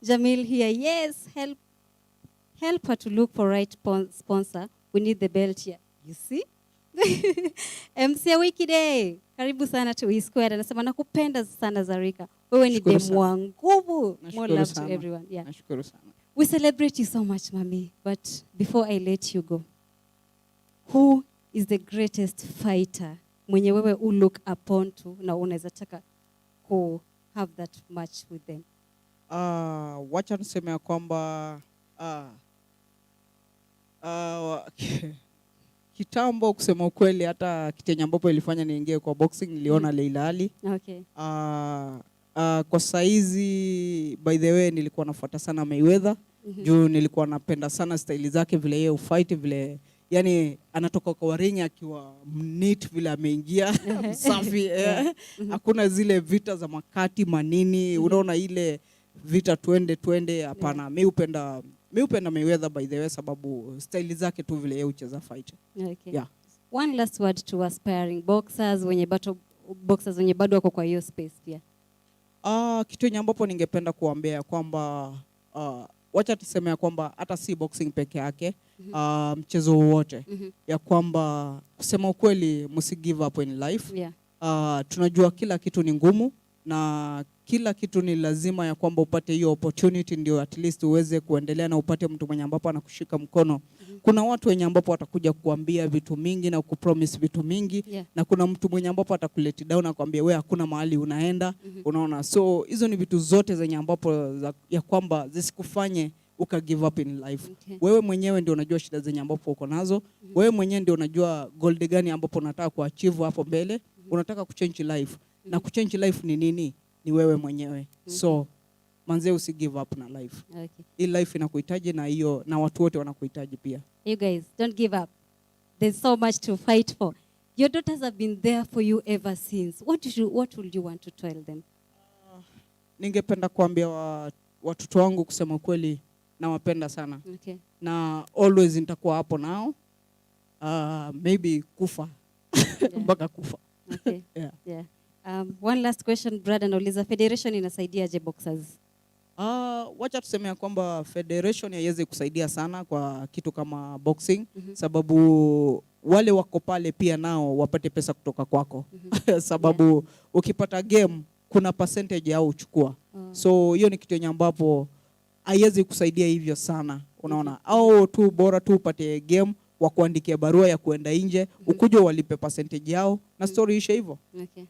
Jamil here, yes, help her to look for right sponsor. We need the belt here. You see? MC Wiki Day. Karibu sana to E Squared. Anasema nakupenda sana Zarika. Wewe ni demu wa nguvu. More love to everyone. Yeah. Nashukuru sana. We celebrate you so much, Mami. But before I let you go, who is the greatest fighter mwenye wewe look upon to na unaweza taka ku have that match with them? Wacha niseme ya kwamba kitambo kusema ukweli hata kitenya ambapo ilifanya niingie kwa boxing niliona Leila Ali. Okay. Kwa saizi by the way nilikuwa nafuata sana Mayweather. Juu nilikuwa napenda sana style zake vile yeye ufight vile yani anatoka kwa ring akiwa neat vile ameingia msafi. Hakuna zile vita za makati manini. Unaona ile vita twende hapana. Mimi upenda Mayweather by the way sababu style zake tu vile yeye ucheza fight. Okay. Yeah. One last word to aspiring boxers wenye bado wako kwa hiyo space pia. Kitu yenye ambapo ningependa kuambia kwamba wacha tuseme ya kwamba hata si boxing peke yake, mchezo wote ya kwamba kusema ukweli msi give up in life. Yeah. Tunajua kila kitu ni ngumu na kila kitu ni lazima ya kwamba upate hiyo opportunity ndio at least uweze kuendelea na upate mtu mwenye ambapo anakushika mkono. Kuna watu wenye ambapo watakuja kuambia vitu mingi na kupromise vitu mingi. Yeah. Na kuna mtu mwenye ambapo atakuleti down na kuambia wewe hakuna mahali unaenda. Unaona, so hizo ni vitu zote zenye ambapo ya kwamba zisikufanye uka give up in life. Okay. Wewe mwenyewe ndio unajua shida zenye ambapo uko nazo. Wewe mwenyewe ndio unajua goal gani ambapo unataka kuachieve hapo mbele. Unataka kuchange life. Na kuchange life ni nini? Ni wewe mwenyewe. So manze usi give up na life. Okay. Hii life inakuhitaji na watu wote wanakuhitaji pia. You guys, don't give up. There's so much to fight for. Your daughters have been there for you ever since. What would you want to tell them? Ningependa kuambia watoto wangu kusema kweli nawapenda sana. Okay. Na always nitakuwa hapo nao. Maybe kufa. Mpaka kufa. Okay. Yeah. Yeah. One last question, brother nauliza, federation inasaidiaje boxers? Wacha tuseme ya kwamba federation haiwezi kusaidia sana kwa kitu kama boxing. Sababu wale wako pale pia nao wapate pesa kutoka kwako. Sababu ukipata game kuna percentage yao uchukua. So hiyo ni kitu yenye ambapo haiwezi kusaidia hivyo sana. Unaona, au tu bora tu upate game wakuandikia barua ya kuenda nje, ukuje walipe percentage yao na story ishe hivyo. Okay.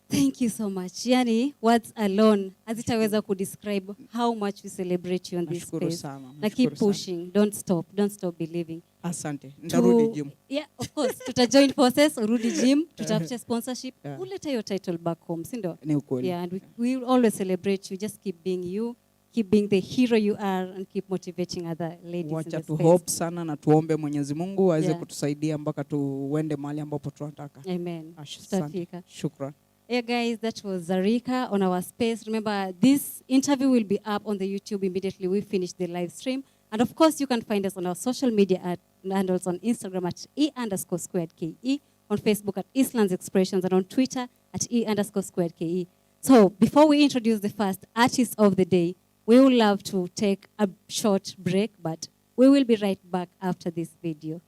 Thank you so much. Yani, words alone hazitaweza kudescribe how much we celebrate you on this space. Na keep pushing. Don't stop believing. Asante. Nitarudi gym. Yeah, of course. Tuta-join forces, urudi gym, tutafute sponsorship. Uleta your title back home, sindo? Ni ukweli. Yeah, and we will always celebrate you. Just keep being you. Keep being the hero you are and keep motivating other ladies in the space. Wacha tu hope sana na tuombe Mwenyezi Mungu aweze kutusaidia mpaka tuende mahali ambapo tunataka. Amen. Tutafika. Shukran. Yeah, guys, that was Zarika on our space. Remember, this interview will be up on the YouTube immediately we finish the live stream. And of course, you can find us on our social media handles on Instagram at E_squared_KE, on Facebook at Eastlands Expressions, and on Twitter at E_squared_KE. So before we introduce the first artist of the day, we would love to take a short break, but we will be right back after this video.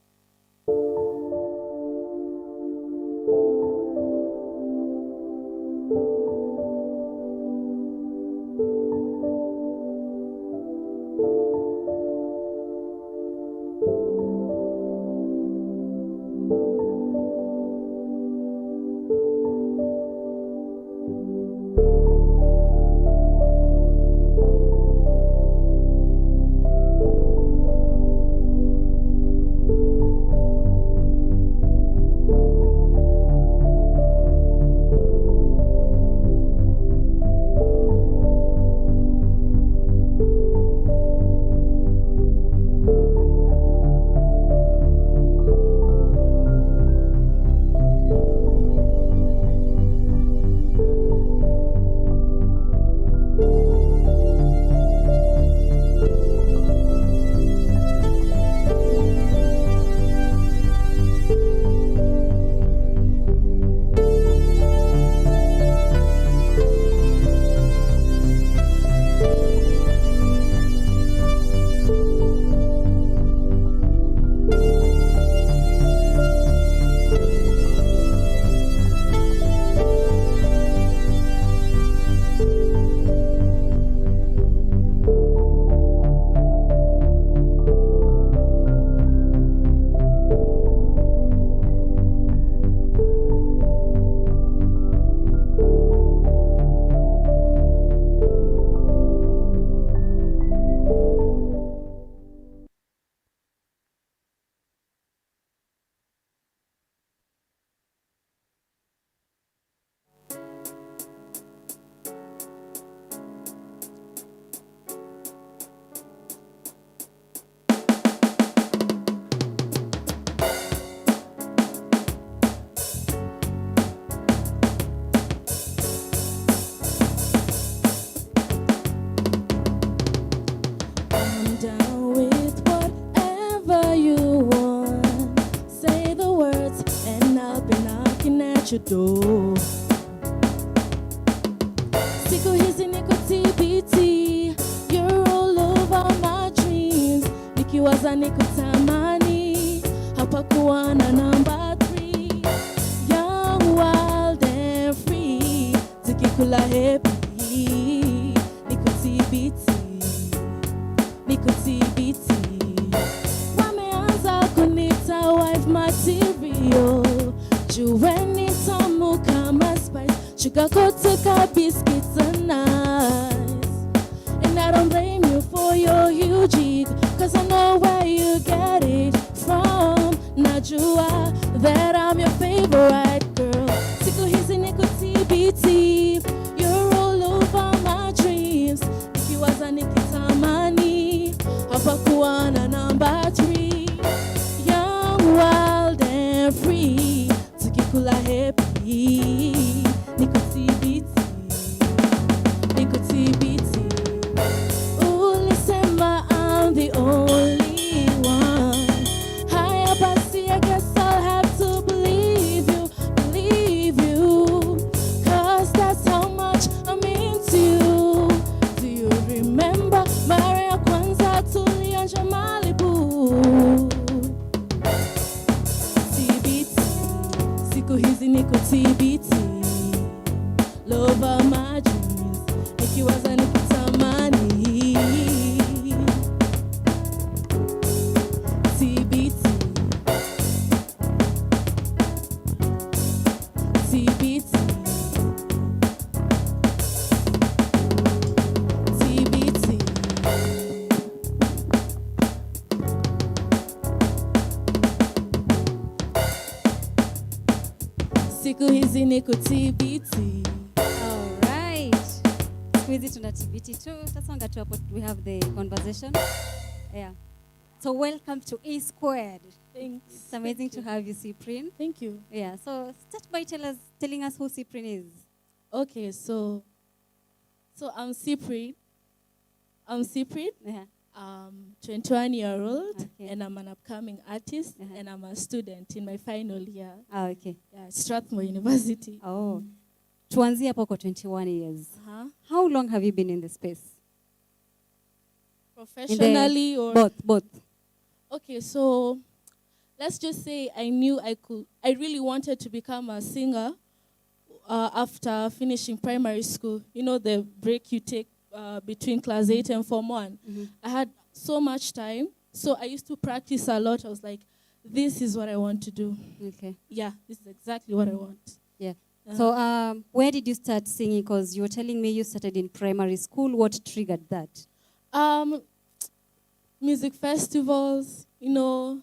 what you do. Siku hizi niko TBT, you're all over my dreams. Nikiwaza niko tamani, hapakuwa na number 3. Young, wild and free, tukikula happy. Niko TBT, niko TBT. Wameanza kunita wife material, jueni tamu kama spice, sugar coated biscuits are nice. And I don't blame you for your huge ego, cause I know where you get it from. Najua that I'm your favorite girl. Siku hizi niko TBT, you're all over my dreams. Nikiwaza nikitamani, hapakuwa na number 3. Young, wild and free, tukikula happy. Niko TBT, niko TBT. Ulisema I'm the only one. Haya basi, I guess I'll have to believe you. Cause that's how much I'm into you. Do you remember mara ya kwanza tulianja Malibu? TBT, siku hizi niko TBT. Love of my dreams, nikiwaza nikitamani. TBT, TBT, TBT. Siku hizi niko TBT. All right. Squeezy tuna TBT too. Tasonga tu hapo, we have the conversation. Yeah. So welcome to E Squared. Thanks. It's amazing to have you, Cyprine. Thank you. Yeah. So start by telling us who Cyprine is. Okay, so I'm SYPRINE. I'm SYPRINE. Yeah. 21-year-old, Okay. and I'm an upcoming artist, and I'm a student in my final year. Oh, okay. Yeah, Strathmore University. Oh. Tuanzie hapo kwa 21 years. How long have you been in the space? Professionally or both. Okay, so let's just say I really wanted to become a singer after finishing primary school. You know, the break you take between class 8 and Form 1. I had so much time, so I used to practice a lot. I was like, this is what I want to do. Okay. Yeah, this is exactly what I want. Yeah. So where did you start singing? Because you were telling me you started in primary school. What triggered that? Music festivals, you know,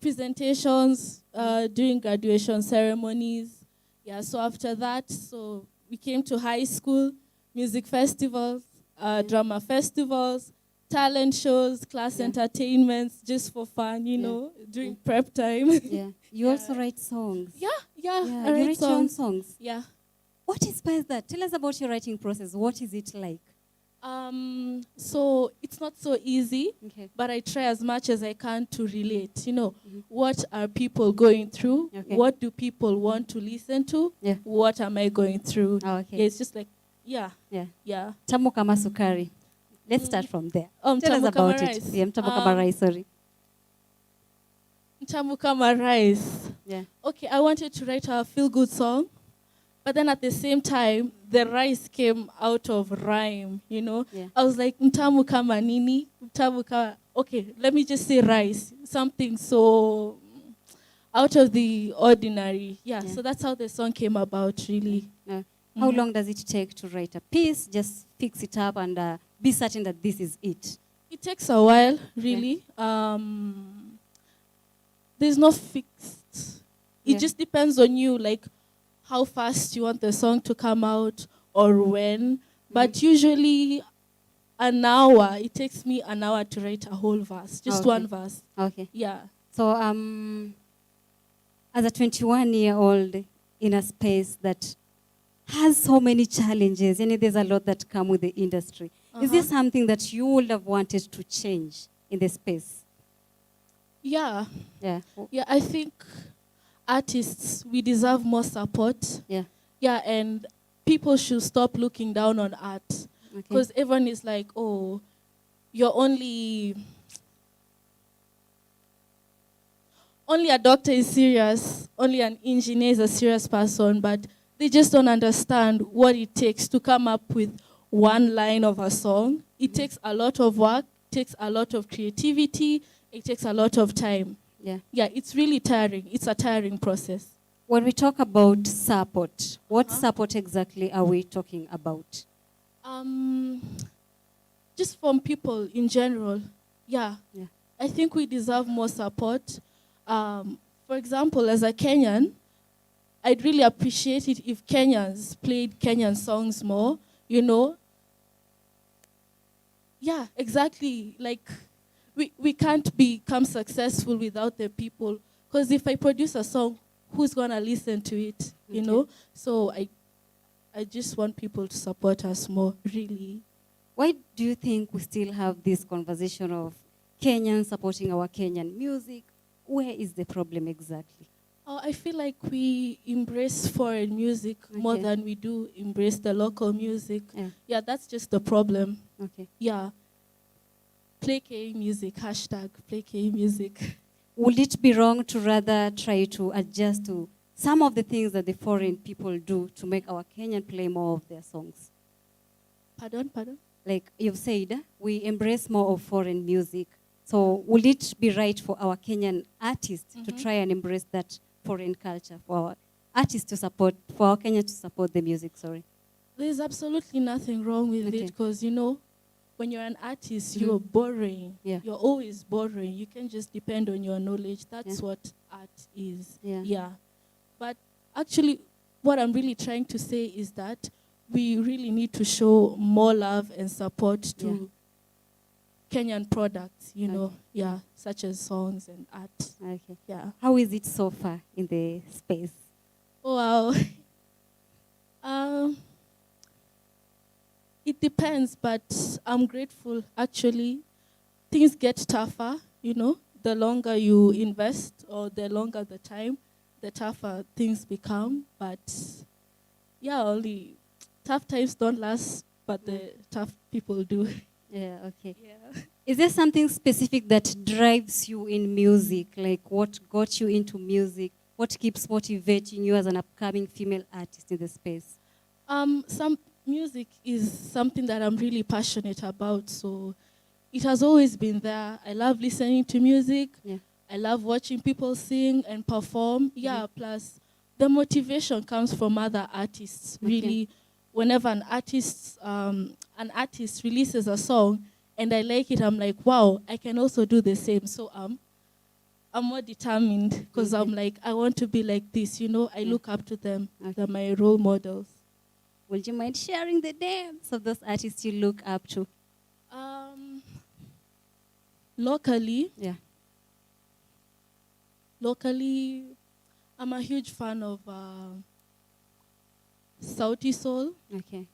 presentations, during graduation ceremonies. Yeah, so after that, so we came to high school, music festivals, drama festivals, talent shows, class entertainments, just for fun, you know, during prep time. Yeah. You also write songs. Yeah, Yeah, I you write write your own songs. songs. Yeah. What inspires that? Tell us about your writing process. What is it like? So it's not so easy, Okay. but I try as much as I can to relate. You know, what are people going through? Okay. What do people want to listen to? Yeah. What am I going through? Oh, okay. Yeah, it's just like, yeah. Tamu kama sukari. Let's start from there. Tell us Tamu about kama it. rice. Yeah, tamu kama rice, sorry. Tamu kama rice. Yeah. Okay, I wanted to write a feel-good song, but then at the same time, the rice came out of rhyme, you know? Yeah. I was like, mtamu kama nini? Mtamu kama... Okay, let me just say rice. Something so out of the ordinary. Yeah, so that's how the song came about, really. How long does it take to write a piece? Just fix it up and be certain that this is it. It takes a while, really. There's no fixed. It just depends on you, like how fast you want the song to come out or when. But usually an hour, it takes me an hour to write a whole verse, just one verse. Okay. Yeah. So as a 21-year-old in a space that has so many challenges, and there's a lot that come with the industry, is there something that you would have wanted to change in the space? Yeah. Yeah. Yeah, I think artists, we deserve more support. Yeah. Yeah, and people should stop looking down on art. Okay. Because everyone is like, oh, you're only a doctor is serious, only an engineer is a serious person, but they just don't understand what it takes to come up with one line of a song. It takes a lot of work, takes a lot of creativity, it takes a lot of time. Yeah. Yeah, it's really tiring. It's a tiring process. When we talk about support, what support exactly are we talking about? Just from people in general, yeah. Yeah. I think we deserve more support. For example, as a Kenyan, I'd really appreciate it if Kenyans played Kenyan songs more, you know. Yeah, exactly. Like, we can't become successful without the people. Because if I produce a song, who's going to listen to it, you know? So I just want people to support us more, really. Why do you think we still have this conversation of Kenyans supporting our Kenyan music? Where is the problem exactly? I feel like we embrace foreign music more than we do embrace the local music. Yeah, that's just the problem. Okay. Yeah. Play KE music, hashtag play KE music. Would it be wrong to rather try to adjust to some of the things that the foreign people do to make our Kenyan play more of their songs? Pardon? Like you've said, we embrace more of foreign music. So would it be right for our Kenyan artists to try and embrace that foreign culture, for our artists to support, for our Kenya to support the music, sorry? There's absolutely nothing wrong with it because, you know, when you're an artist, you're borrowing. Yeah. You're always borrowing. You can just depend on your knowledge. That's what art is. Yeah. But actually, what I'm really trying to say is that we really need to show more love and support to Kenyan products, you know, such as songs and art. Okay. Yeah. How is it so far in the space? Oh, wow. It depends, but I'm grateful, actually. Things get tougher, you know. The longer you invest or the longer the time, the tougher things become. But, yeah, only tough times don't last, but the tough people do. Yeah, okay. Yeah. Is there something specific that drives you in music? Like what got you into music? What keeps motivating you as an upcoming female artist in the space? Some music is something that I'm really passionate about, so it has always been there. I love listening to music. Yeah. I love watching people sing and perform. Yeah, plus the motivation comes from other artists, really. Whenever an artist releases a song and I like it, I'm like, wow, I can also do the same. So I'm more determined because I'm like, I want to be like this, you know. I look up to them. They're my role models. Would you mind sharing the names of those artists you look up to? Locally, Yeah. Locally, I'm a huge fan of Sauti Soul, Okay.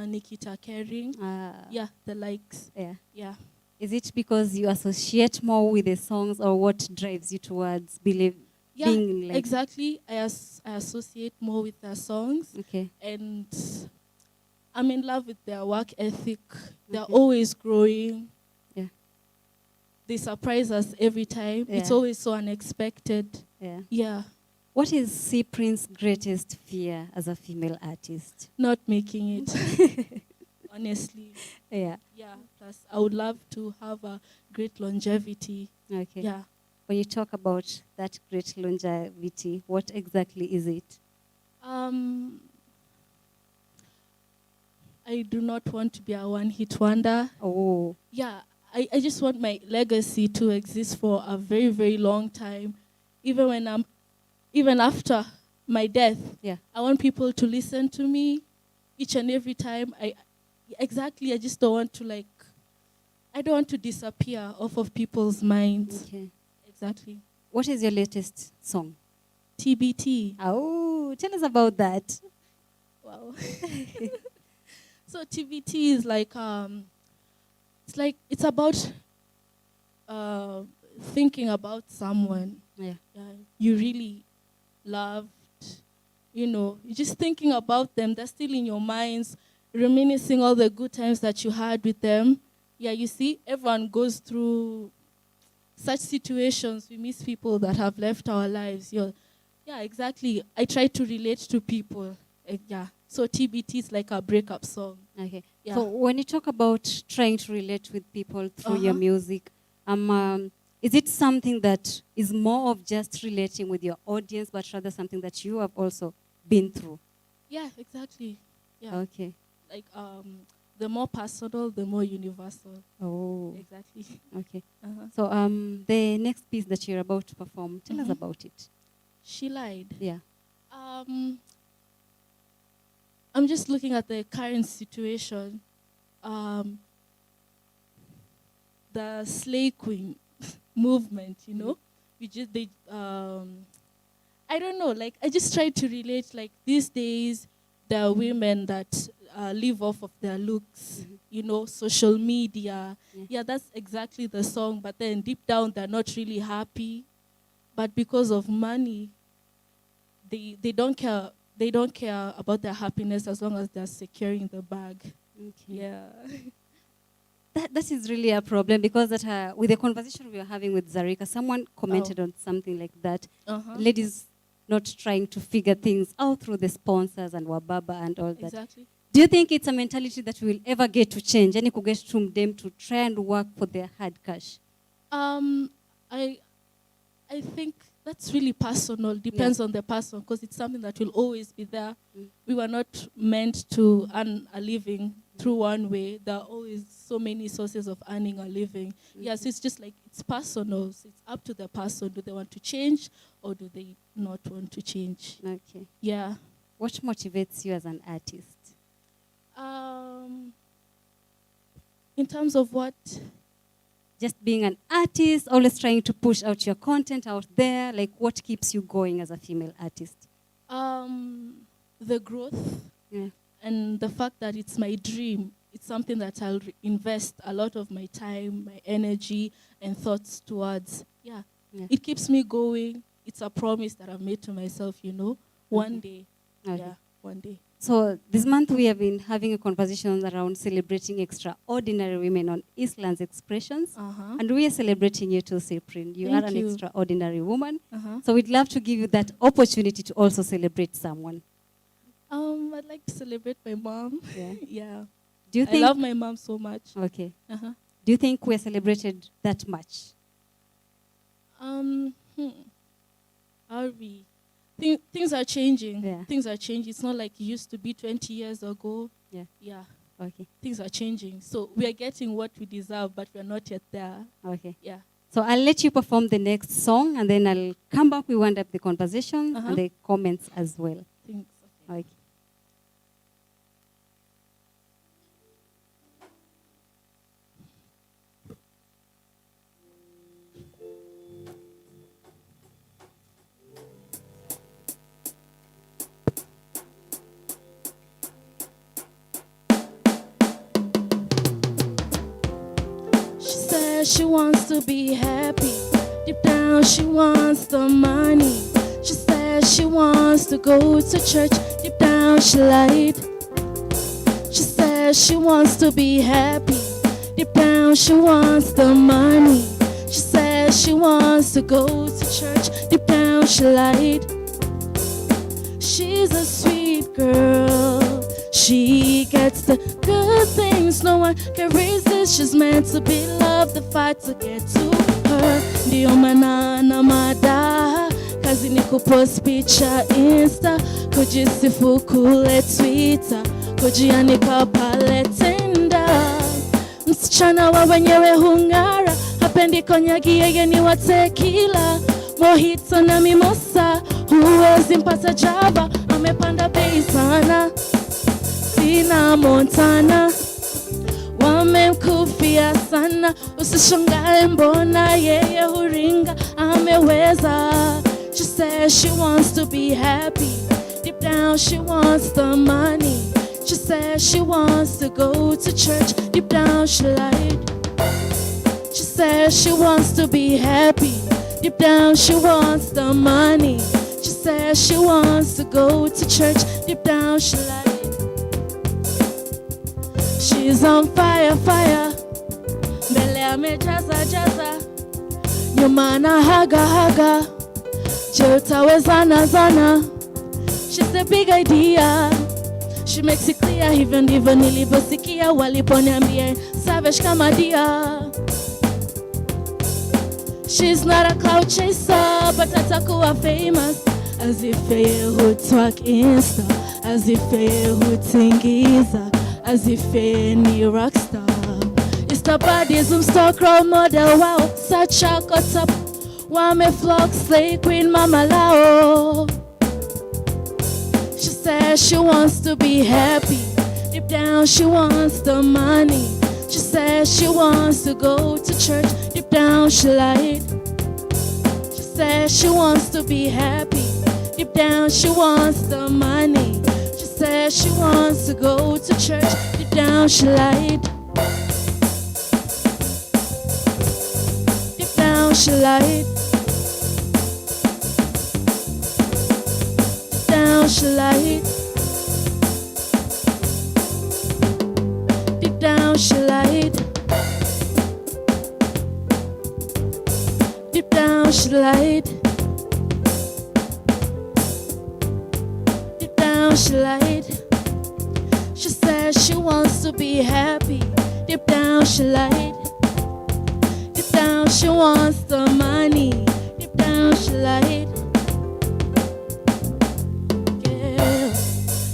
Nikita Kering. Yeah, the likes. Yeah. Yeah. Is it because you associate more with the songs, or what drives you towards being like? Exactly. I associate more with their songs. Okay. And I'm in love with their work ethic. They're always growing. Yeah. They surprise us every time. Yeah. It's always so unexpected. Yeah. Yeah. What is SYPRINE's greatest fear as a female artist? Not making it. Honestly. Yeah. Yeah. Plus, I would love to have a great longevity. Okay. Yeah. When you talk about that great longevity, what exactly is it? I do not want to be a one-hit wonder. Oh. Yeah, I just want my legacy to exist for a very, very long time. Even after my death, I want people to listen to me each and every time. I just don't want to I don't want to disappear off of people's minds. Okay. Exactly. What is your latest song? TBT. Oh, tell us about that. Wow. So TBT is it's about thinking about someone. Yeah. You really loved. You know, you're just thinking about them. They're still in your minds, reminiscing all the good times that you had with them. Yeah, you see, everyone goes through such situations. We miss people that have left our lives. Yeah, exactly. I try to relate to people. Yeah. So TBT is like a breakup song. Okay. Yeah. So when you talk about trying to relate with people through your music, is it something that is more of just relating with your audience, but rather something that you have also been through? Yeah, exactly. Yeah. Okay. Like the more personal, the more universal. Oh. Exactly. Okay. So the next piece that you're about to perform, tell us about it. She Lied. Yeah. I'm just looking at the current situation. The Slay Queen movement, you know, I don't know, like, I just try to relate, like, these days, there are women that live off of their looks, you know, social media. Yeah, that's exactly the song, but then deep down, they're not really happy. But because of money, they don't care. They don't care about their happiness as long as they're securing the bag. Okay. Yeah. That is really a problem, because that with the conversation we were having with Zarika, someone commented on something like that. Ladies not trying to figure things out through the sponsors and wababa and all that. Exactly. Do you think it's a mentality that will ever get to change? Any could get to them to try and work for their hard cash? I think that's really personal. Depends on the person, because it's something that will always be there. We were not meant to earn a living through one way. There are always so many sources of earning a living. Yes, it's just like, it's personal. So it's up to the person. Do they want to change or do they not want to change? Okay. Yeah. What motivates you as an artist? In terms of what? Just being an artist, always trying to push out your content out there. Like, what keeps you going as a female artist? The growth. Yeah. And the fact that it's my dream. It's something that I'll invest a lot of my time, my energy, and thoughts towards. Yeah. It keeps me going. It's a promise that I've made to myself, you know. One day. Okay. Yeah, one day. So this month we have been having a conversation around celebrating extraordinary women on Eastland's expressions. And we are celebrating you too, SYPRINE. You are an extraordinary woman. So we'd love to give you that opportunity to also celebrate someone. I'd like to celebrate my mom. Yeah. Yeah. Do you think? I love my mom so much. Okay. Do you think we're celebrated that much? Are we? Things are changing. Yeah. Things are changing. It's not like it used to be 20 years ago. Yeah. Yeah. Okay. Things are changing. So we are getting what we deserve, but we are not yet there. Okay. Yeah. So I'll let you perform the next song, and then I'll come back. We wind up the conversation and the comments as well. Thanks. Okay. She wants to be happy. Deep down, she wants the money. She says she wants to go to church. Deep down, she lied. She says she wants to be happy. Deep down, she wants the money. She says she wants to go to church. Deep down, she lied. She's a sweet girl. She gets the good things no one can resist. She's meant to be loved, the fight to get to her. Ndio maana na mada kazi ni kupost picha Insta, kujisifu kule Twitter, kujianika pale Tinder. Msichana wa wenyewe hungara, hapendi konyagi, yeye ni wa tequila, mojito na mimosa. Huwezi mpata Java, amepanda bei sana. Tina Montana wamemkufia sana, usishangae mbona yeye huringa ameweza. She says she wants to be happy. Deep down she wants the money. She says she wants to go to church. Deep down she lied. She says she wants to be happy. Deep down she wants the money. She says she wants to go to church. Deep down she lied. She's on fire, fire. Mbele amejaza jaza. Nyuma na haga haga. Je utawezana zana. She's a big idea. She makes it clear even nilivyosikia waliponiambia savage kama dia. She's not a cloud chaser, but atakuwa famous. As if yeye hutwak Insta, as if yeye hutingiza, as if yeye ni rockstar. Istabadism stock role model, wow, such a cut up. Wame flock, slay queen mama lao. She says she wants to be happy. Deep down she wants the money. She says she wants to go to church. Deep down she lied. She says she wants to be happy. Deep down she wants the money. She says she wants to go to church. Deep down she lied. Deep down she lied. Deep down she lied. Deep down she lied. Deep down she lied. Deep down she lied. She says she wants to be happy. Deep down she lied. Deep down she wants the money. Deep down she lied. Yeah.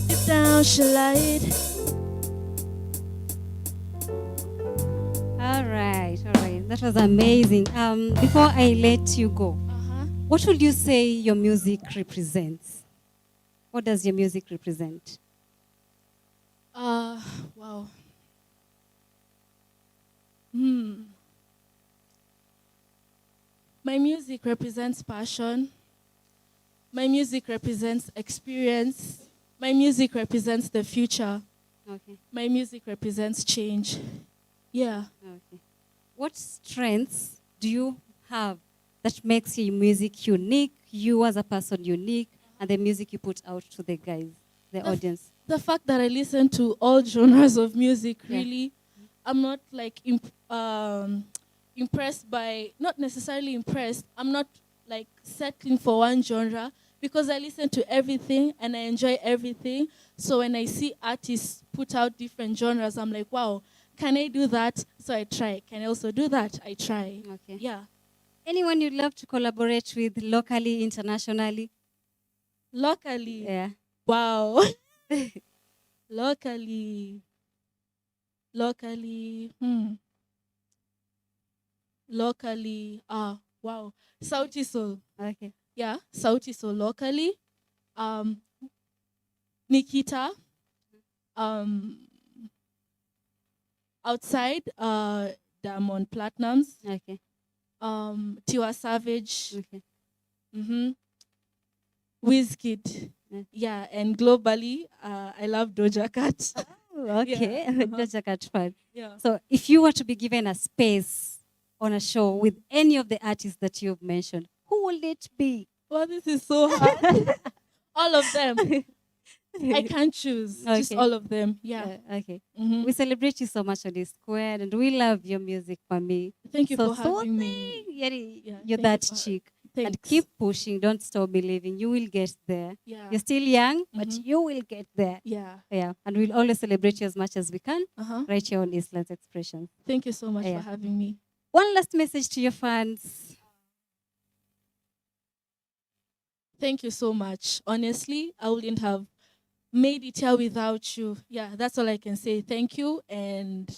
Deep down she lied. All right, all right. That was amazing. Before I let you go, what would you say your music represents? What does your music represent? Wow. My music represents passion. My music represents experience. My music represents the future. Okay. My music represents change. Yeah. Okay. What strengths do you have that makes your music unique, you as a person unique, and the music you put out to the guys, the audience? The fact that I listen to all genres of music, Yeah. really, I'm not like impressed by, not necessarily impressed, I'm not like settling for one genre because I listen to everything and I enjoy everything. So when I see artists put out different genres, I'm like, wow, can I do that? So I try. Can I also do that? I try. Okay. Yeah. Anyone you'd love to collaborate with locally, internationally? Locally. Yeah. Wow. Locally. Locally. Locally. Wow. Sauti Sol. Okay. Yeah. Sauti Sol locally. Nikita. Outside, Diamond Platnumz. Okay. Tiwa Savage. Okay. Wizkid. Mm. Yeah, and globally, I love Doja Cat. Oh, okay. Yeah. Doja Cat fan. Yeah. So if you were to be given a space on a show with any of the artists that you've mentioned, who will it be? Well, this is so hard. All of them. I can't choose. Just Okay. all of them. Yeah. Okay. Mhm. We celebrate you so much on this square, and we love your music, Mami. Thank you So for having me. Yeri, Yeah, you're thank that you for- chick. Thanks. And keep pushing. Don't stop believing. You will get there. Yeah. You're still young, but Mhm. you will get there. Yeah. Yeah. And we'll always celebrate you as much as we can right here on Eastlands Expressions. Thank you so much Yeah. for having me. One last message to your fans. Thank you so much. Honestly, I wouldn't have made it here without you. Yeah, that's all I can say. Thank you. And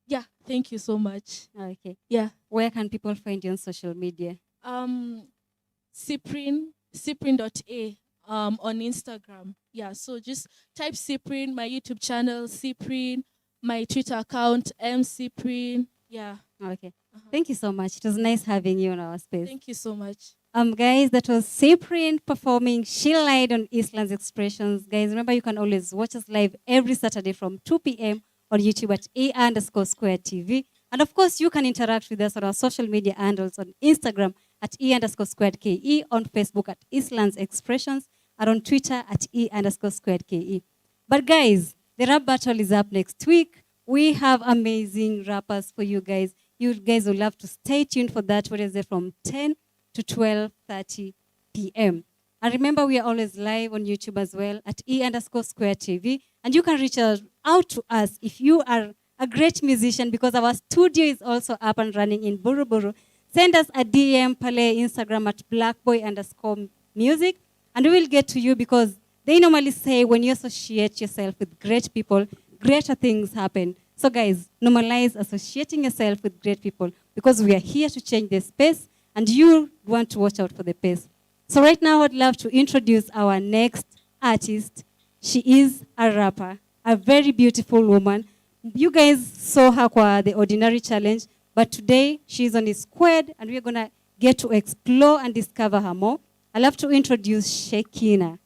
yeah, thank you so much. Okay. Yeah. Where can people find you on social media? Cyprine.a on Instagram. Yeah, so just type Cyprine, my YouTube channel, Cyprine, my Twitter account, Cyprine. Yeah. Okay. Thank you so much. It was nice having you in our space. Thank you so much. Guys, that was SYPRINE performing She Lied on Eastlands Expressions. Guys, remember you can always watch us live every Saturday from 2 p.m. on YouTube at A_Square TV. And of course, you can interact with us on our social media handles on Instagram at E_squared KE, on Facebook at Eastlands Expressions, and on Twitter at E_squared KE. But guys, the rap battle is up next week. We have amazing rappers for you guys. You guys will love to stay tuned for that Wednesday from 10 to 12:30 p.m. And remember, we are always live on YouTube as well at E_squared TV. And you can reach out to us if you are a great musician, because our studio is also up and running in Buruburu. Send us a DM pale Instagram at blackboy_music, and we will get to you, because they normally say when you associate yourself with great people, greater things happen. So guys, normalize associating yourself with great people, because we are here to change the space and you want to watch out for the pace. So right now I'd love to introduce our next artist. She is a rapper, a very beautiful woman. You guys saw her kwa the Ordinary Challenge, but today she's on the Squared and we're gonna get to explore and discover her more. I'd love to introduce SHEKINA.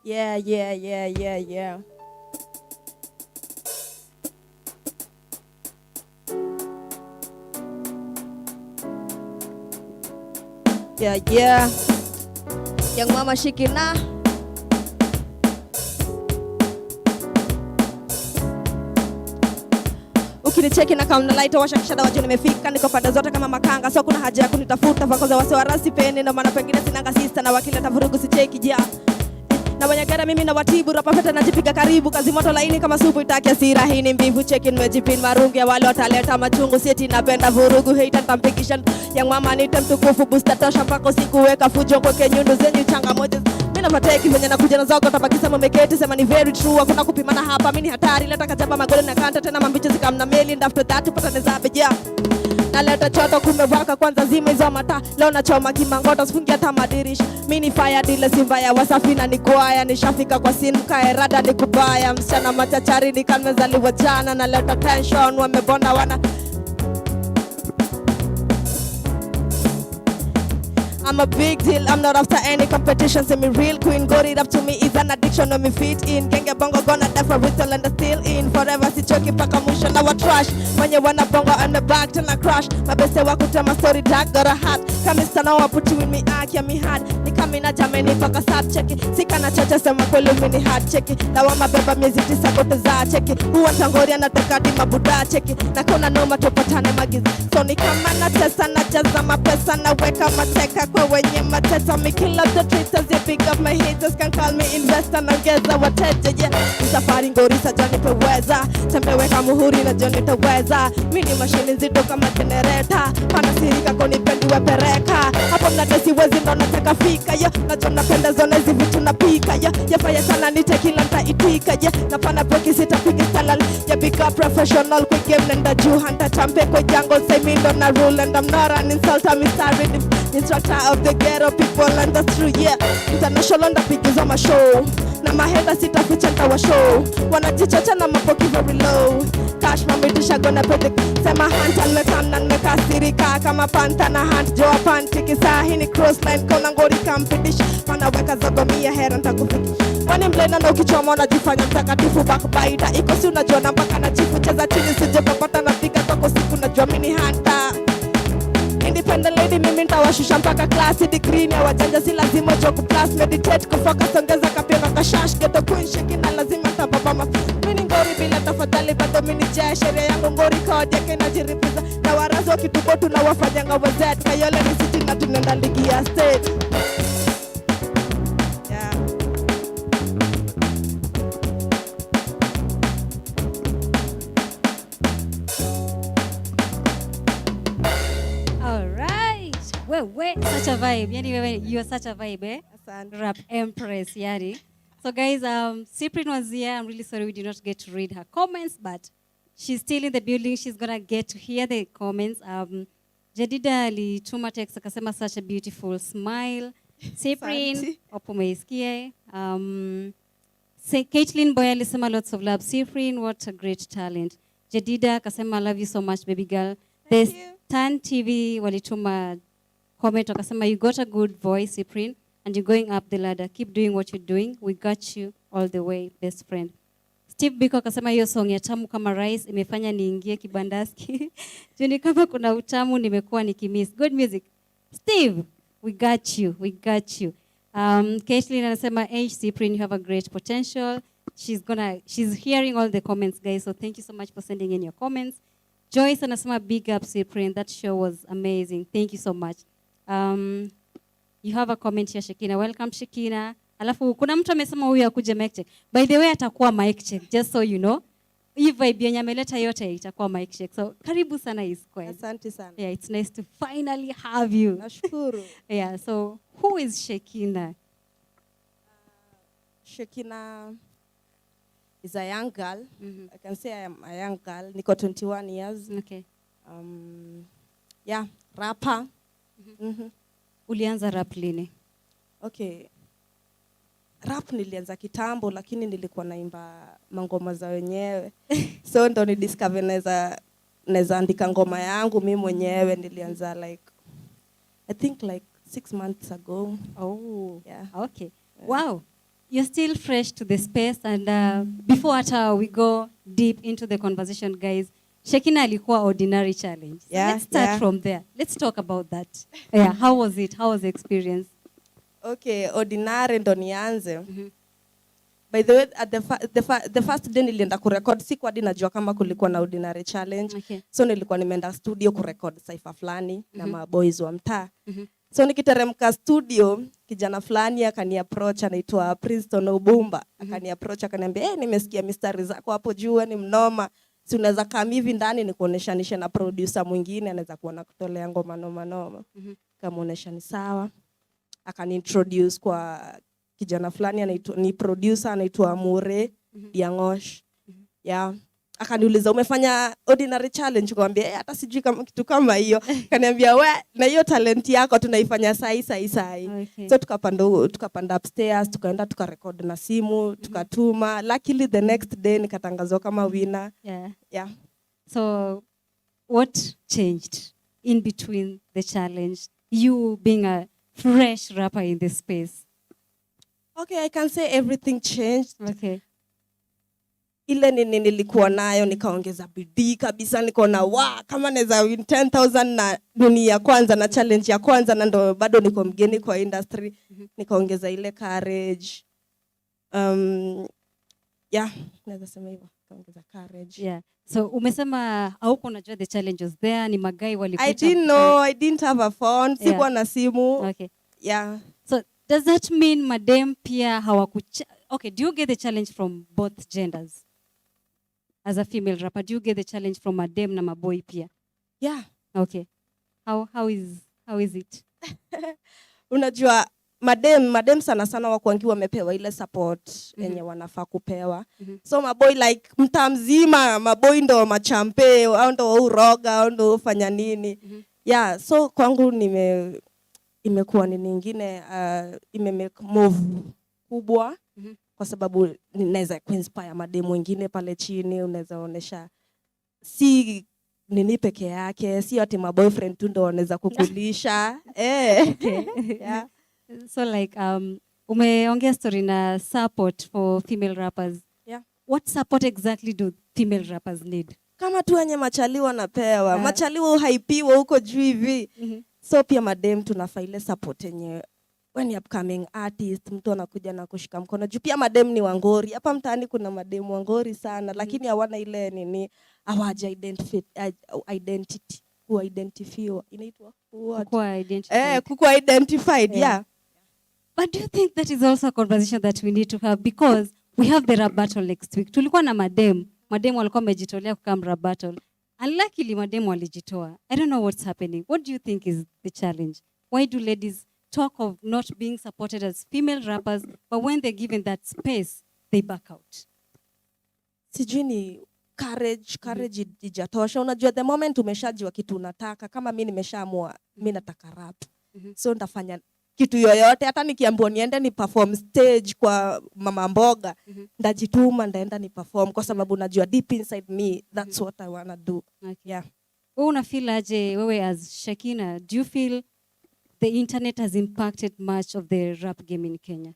Yeah. Yeah. Young Mama Shekina. Ukinicheki na kama light washa kishada wajua nimefika, niko pande zote kama makanga, so kuna haja ya kunitafuta vakoza wase warasi peni, ndo maana pengine sinanga sister na wakileta vurugu sicheki jia. Na wanyagara mimi na watibu rapa fete najipiga karibu, kazi moto laini kama supu itaki asira, hii ni mbivu cheki nimejipin marungu ya wale wataleta machungu, sieti napenda vurugu hate ntampikisha. Young Mama ni mtukufu booster tosha mpaka sikuweka fujo kwa kenyundu zenyu changamoto. Mimi napateki venye nakuja na zako tabakisa mmeketi sema ni very true, hakuna kupimana hapa, mimi ni hatari, leta kajaba magoli na kanta tena mambicho zikamna meli, and after that tupata zabe ja. Naleta choto kumewaka kwanza zima hizo mata, leo nachoma kimangoto sifungia hata madirisha. Mimi ni fire dealer simba ya wasafi na nikuaya, nishafika kwa scene kae rada nikubaya, msichana machachari ni kama mezaliwa jana, naleta tension wamebonda wana. I'm a big deal, I'm not after any competition. Say me real queen, got it up to me is an addiction when me fit in. Genge bongo gonna die for real and still in. Forever si choki paka mwisho na wa trash. When you wanna bongo on the back till I crash. My best say wakuta my story dark, got a hat. Come in now I put you in me act, yeah me hard. Ni kami na jameni paka start check it. Sika na chocha sema kwelu mini hard check it. Na wama beba miezi tisa kote za check it. Huwa tangoria na tekadi mabuda check it. Na kona noma topatane magizi. So ni kama na tesa na jaza mapesa na weka mateka kwa wenye mateta. Me kill up the traitors, yeah pick up my haters. Can call me investor na geza wateja, yeah. Safari ngori sa jani peweza. Tempe weka muhuri na jani taweza. Mini machine nzito kama generator. Pana sirika koni pendi wepereka. Hapo mnadesi wezi ndo nataka fika, yeah. Nacho napenda zone zi vitu napika, yeah. Yafaya sana nite kila nta itika, yeah. Napana breki sita pigi salal. Yeah big up professional quick game nenda juu. Hanta champe kwa jungle say me ndo na rule. And I'm not an insulter, me sorry. Instructor of the ghetto people and that's true, yeah. International ndapigiza ma show. Na mahenda sitaficha ntawa show. Wanajichocha na mapoki very low. Cash mamitisha gonna predict. Sema hanta nmekana nmekasirika. Kama panta na hunt joa panti. Kisa hini crossline kona ngori kampidish. Wanaweka zogo mia hera ntakufiki. Wani mblena na ukichoma unajifanya mtakatifu backbiter. Iko si unajua na mpaka na chifu. Cheza chini sije papata na fika kwako siku najua mini hunter. Independent lady mimi nitawashusha mpaka class degree ya wajanja si lazima joku plus meditate kufocus ongeza kapia kashash geto queen Shekina lazima tababa mimi ngori bila tafadhali bado mimi je sheria yangu ngori code yake inajiripiza na warazo kituko tunawafanya ngawa z kayole ni city na tunaenda ligi ya state. Such a vibe. Yani you are such a vibe, eh? Rap Empress, yani. So guys, SYPRINE was here. I'm really sorry we did not get to read her comments, but she's still in the building. She's gonna get to hear the comments. Jedida alituma text akasema such a beautiful smile. SYPRINE, opo meisikie. Caitlin Boy alisema lots of love. SYPRINE, what a great talent. Jedida akasema I love you so much, baby girl. Thank you. Stan TV walituma comment wakasema you got a good voice, SYPRINE, and you're going up the ladder. Keep doing what you're doing. We got you all the way, best friend. Steve Biko akasema hiyo song ya tamu kama rice imefanya niingie kibandaski. Juni kama kuna utamu nimekuwa nikimiss. Good music. Steve, we got you. We got you. Caitlin anasema, hey, SYPRINE, you have a great potential. She's hearing all the comments, guys. So thank you so much for sending in your comments. Joyce anasema, big up SYPRINE. That show was amazing. Thank you so much. You have a comment here, Shekina. Welcome, Shekina. Alafu kuna mtu amesema huyu akuje mic check. By the way, atakuwa mic check, just so you know. Hii vibe yenye ameleta yote itakuwa mic check. So karibu sana Isquad. Asante sana. Yeah, it's nice to finally have you. Nashukuru. Yeah, so who is Shekina? Shekina is a young girl. I can say I am a young girl. Niko 21 years. Okay. Yeah, rapper. Ulianza rap lini? Okay. Rap nilianza kitambo lakini nilikuwa naimba mangoma za wenyewe. So ndo ni discover naweza andika ngoma yangu mimi mwenyewe. Nilianza like I think like 6 months ago. Oh. Yeah. Okay. Wow. You're still fresh to the space, and before we go deep into the conversation, guys, Shekina alikuwa ordinary challenge. So Yeah, let's start from there. Let's talk about that. Yeah, how was it? How was the experience? Okay, ordinary ndo nianze. By the way, at the first day nilienda kurecord, sikuwa hadi najua kama kulikuwa na ordinary challenge. Okay. So nilikuwa nimeenda studio kurecord cypher fulani na maboys wa mtaa. So nikiteremka studio, kijana fulani akani-approach, anaitwa Princeton Ubumba. Akani-approach akaniambia, nimesikia mistari zako hapo juu ni mnoma. Si unaweza kama hivi ndani nikuoneshanishe na producer mwingine anaweza kuwa nakutolea ngoma noma. Kamuonesha ni sawa. Akani-introduce kwa kijana fulani anaitwa ni producer anaitwa Mure Diangosh. Yeah. Akaniuliza umefanya ordinary challenge? Nikamwambia hata sijui kama kitu kama hiyo. Kaniambia we na hiyo talent yako tunaifanya sai. Okay. So tukapanda upstairs, tukaenda tukarecord na simu, tukatuma. Luckily the next day nikatangazwa kama winner. Yeah. So what changed in between the challenge, you being a fresh rapper in this space? Okay, I can say everything changed. Okay. Ile nilikuwa nayo nikaongeza bidii kabisa, nikaona kama naweza win 10,000 na dunia ya kwanza na challenge ya kwanza, na ndo bado niko mgeni kwa industry. Nikaongeza ile courage. Yeah, naweza sema hivyo, nikaongeza courage. Yeah. So umesema hauko unajua the challenge was there, ni magai walikuja. I didn't know, I didn't have a phone, sikuwa na simu. Okay. Yeah. So does that mean madem pia okay, do you get the challenge from both genders? As a female rapper, do you get the challenge from madem na maboy pia? Yeah. Okay. How is it? Unajua madem sana wakuangiwa wamepewa ile support yenye wanafaa kupewa. So maboy like mtaa mzima, maboy ndo machampe, au ndo uroga, au ndo ufanya nini. Yeah, so kwangu imekuwa ni nyingine imemake move kubwa. Kwa sababu ninaweza kuinspire mademu wengine pale chini, unaweza onesha si nini peke yake, si ati maboyfriend tu ndo wanaweza kukulisha. Yeah. So like umeongea story na support for female rappers. Yeah. What support exactly do female rappers need? Kama tu wenye machaliwa napewa. Machaliwa haipiwa huko juu hivi. So pia madem tunafaa ile support yenye when upcoming artist, mtu anakuja na kushika mkono. Juu pia madem ni wangori. Hapa mtaani kuna madem wangori sana, lakini hawana ile nini, hawaja identity, kuidentify. Inaitwa kuwa identified. Yeah. But do you think that is also a conversation that we need to have, because we have the rap battle next week? Tulikuwa na madem walikuwa wamejitolea kukam rap battle. Unluckily madem walijitoa. I don't know what's happening. What do you think is the challenge? Why do ladies talk of not being supported as female rappers, but when they're given that space, they back out? Sijui ni courage ijatosha. Unajua the moment umeshajua kitu unataka, kama mimi nimeshaamua mimi nataka rap. So ndafanya kitu yoyote, hata nikiambiwa niende ni perform stage kwa mama mboga, ndajituma ndaenda ni perform, kwa sababu najua deep inside me that's what I wanna do. Okay. Yeah. Wewe unafeel aje wewe as Shekina? Do you feel the internet has impacted much of the rap game in Kenya?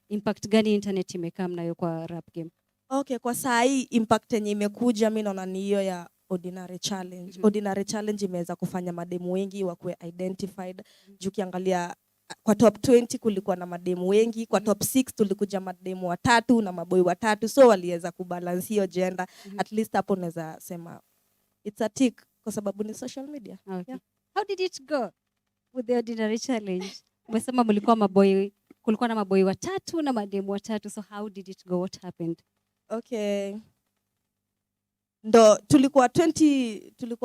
Impact gani internet imekam nayo kwa rap game? Okay, kwa saa hii impact yenye imekuja mimi naona ni hiyo ya ordinary challenge. Ordinary challenge imeweza kufanya mademu wengi wakuwe identified. Juu kiangalia kwa top 20 kulikuwa na mademu wengi, kwa top 6 tulikuja mademu 3 na maboy 3, so waliweza kubalance hiyo gender. At least hapo naweza sema it's a tick kwa sababu ni social media. Okay. Yeah. How did it go with the ordinary challenge? Umesema mlikuwa maboy, kulikuwa na maboy 3 na mademu 3, so how did it go? What happened? Okay. Ndo tulikuwa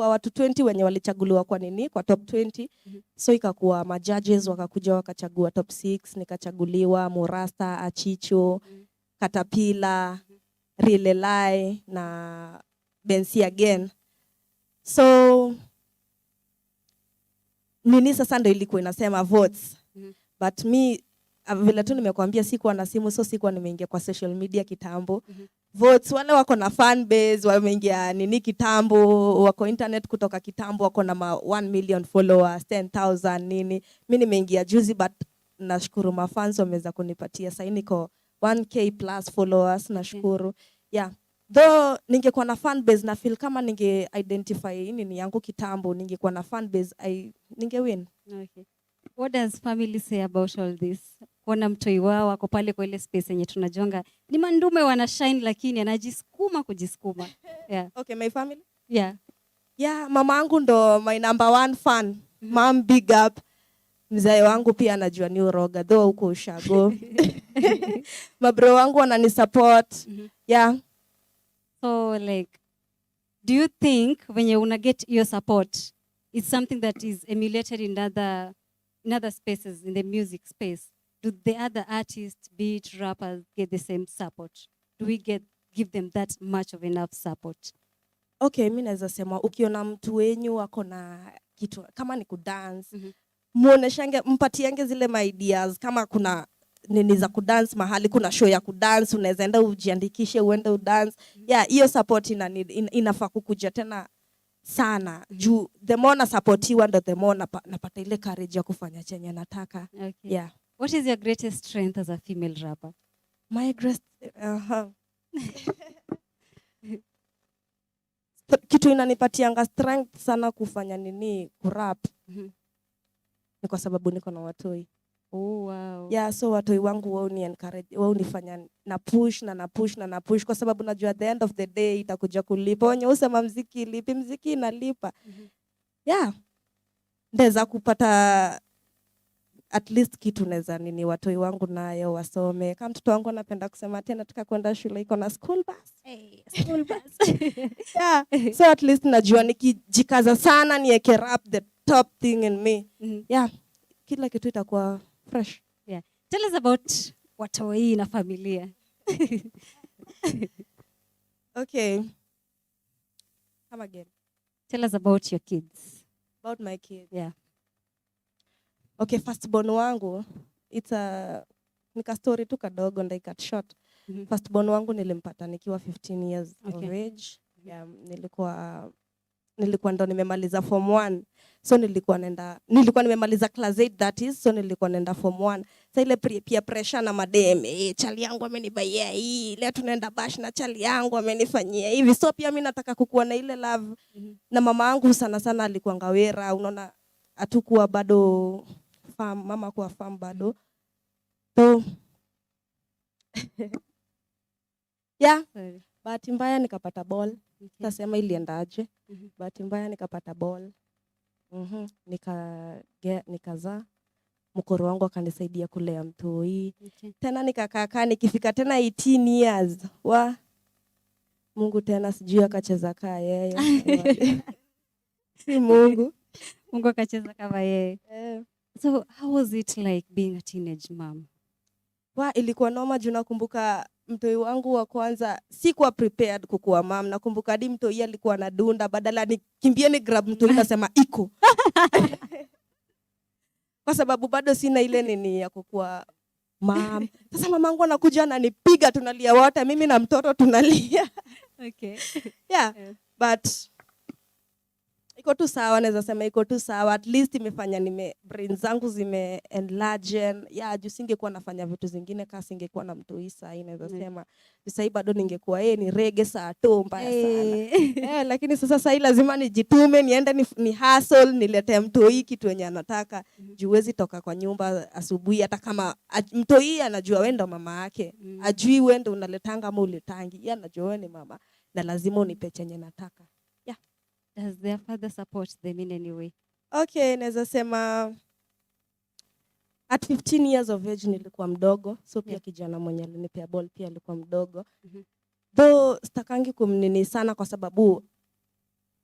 watu 20 wenye walichaguliwa kwa nini kwa top 20. So ikakuwa majudges wakakuja wakachagua top 6, nikachaguliwa Murasta, Achicho, Katapila, Rilelai na Bensi again. So nini sasa ndo ilikuwa inasema votes. But me vile tu nimekuambia sikuwa na simu, so sikuwa nimeingia kwa social media kitambo. Votes wale wako na fan base wameingia nini kitambo, wako internet kutoka kitambo, wako na 1 million followers, 10,000 nini. Mimi nimeingia juzi, but nashukuru mafans wameweza kunipatia sasa niko 1k plus followers, nashukuru. Yeah. Though ningekuwa na fan base na feel kama ninge identify nini yangu kitambo, ningekuwa na fan base ninge win. Okay. What does family say about all this? Kuona mtoi wao wako pale kwa ile space yenye tunajonga ni mandume wana shine, lakini anajisukuma kujisukuma. Yeah. Okay, my family? Yeah. Yeah, mama yangu ndo my number 1 fan. Mom, big up. Mzee wangu pia anajua ni uroga though huko ushago. Mabro wangu wanani support. Yeah. So like, do you think when you una get your support, it's something that is emulated in other spaces, in the music space? Do the other artists, be it rappers, get the same support? Do we give them that much of enough support? Okay, mimi naweza sema ukiona mtu wenyu wako na kitu kama ni kudance, muoneshange, mpatiange zile ideas. Kama kuna nini za kudance mahali, kuna show ya kudance, unaweza enda ujiandikishe uende udance. Yeah, hiyo support inafaa kukuja tena sana. Juu the more na supportiwa ndo the more napata ile courage ya kufanya chenye nataka. Okay. Yeah. What is your greatest strength as a female rapper? My greatest kitu inanipatianga strength sana kufanya nini kurap. Ni kwa sababu niko na watoi. Oh wow. Yeah, so watoi wangu wao ni encourage, wao nifanya na push kwa sababu najua at the end of the day itakuja kulipa. Wenye usema mziki lipi, mziki inalipa. Yeah. Ndeza kupata at least kitu neza nini watoi wangu nayo wasome. Kama mtoto wangu anapenda kusema tena nataka kwenda shule, iko na school bus. Hey, school bus. Yeah. So at least najua nikijikaza sana niweke rap the top thing in me. Yeah. Kila kitu itakuwa fresh. Yeah. Tell us about watoi na familia. Okay. Come again. Tell us about your kids. About my kids. Yeah. Okay, firstborn wangu, nika story tu kadogo ndio cut short. Firstborn wangu nilimpata nikiwa 15 years of age. Yeah, nilikuwa ndo nimemaliza form 1. So nilikuwa nimemaliza class 8 that is, so nilikuwa naenda form 1. Sasa ile peer pressure na madem, chali yangu amenibaia hii, leo tunaenda bash na chali yangu amenifanyia hivi. So pia mimi nataka kukuwa na ile love. Na mama yangu sana alikuwa ngawera, unaona atakuwa bado farm, mama kwa farm bado. So yeah, bahati mbaya nikapata ball. Tasema iliendaje? Bahati mbaya nikapata ball. Nikazaa. Mkoro wangu akanisaidia kulea mtoi. Tena nikakaa nikifika tena 18 years. Mungu tena sijui akacheza kaa yeye. Si Mungu. Mungu akacheza kama yeye. So how was it like being a teenage mom? Ilikuwa noma juu nakumbuka mtoi wangu wa kwanza sikuwa prepared kukuwa mom. Nakumbuka hadi mtoi alikuwa anadunda, badala nikimbie ni grab mtoi nasema iko. Kwa sababu bado sina ile nini ya kukuwa mom. Sasa mamangu anakuja ananipiga, tunalia wote, mimi na mtoto tunalia. Okay. Yeah. But iko tu sawa, naweza sema iko tu sawa. At least imefanya brain zangu zime enlarge. Yeah, juu singekuwa nafanya vitu zingine kama singekuwa na mtu Isa, inaweza sema sasa bado ningekuwa ni rege saa tu mbaya sana. Lakini sasa lazima nijitume, niende ni hustle, nilete mtu kitu yenye anataka. Juu huwezi toka kwa nyumba asubuhi hata kama mtu anajua wewe ndo mama yake. Ajui wewe ndo unaletanga ama uletangi. Yeye anajua wewe ni mama na lazima unipe chenye nataka. Does their father support them in any way? Okay, naweza sema at 15 years of age nilikuwa mdogo, so pia kijana mwenye alinipea ball pia alikuwa mdogo. Though sitakangi kumnini sana kwa sababu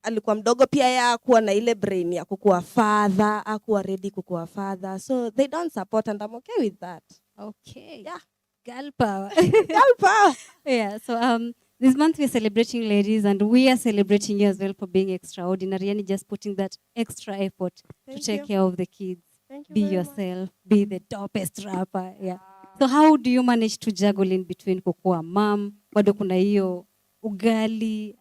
alikuwa mdogo pia, yeye hakuwa na ile brain ya kukuwa father, hakuwa ready kukuwa father. So they don't support and I'm okay with that. Okay. Yeah. Girl power. Girl power. Yeah, so this month we're celebrating ladies and we are celebrating you as well for being extraordinary and just putting that extra effort to take care of the kids. Thank you Be very yourself, be the topest rapper. Yeah. So how do you manage to juggle in between kukua mom, bado kuna hiyo ugali,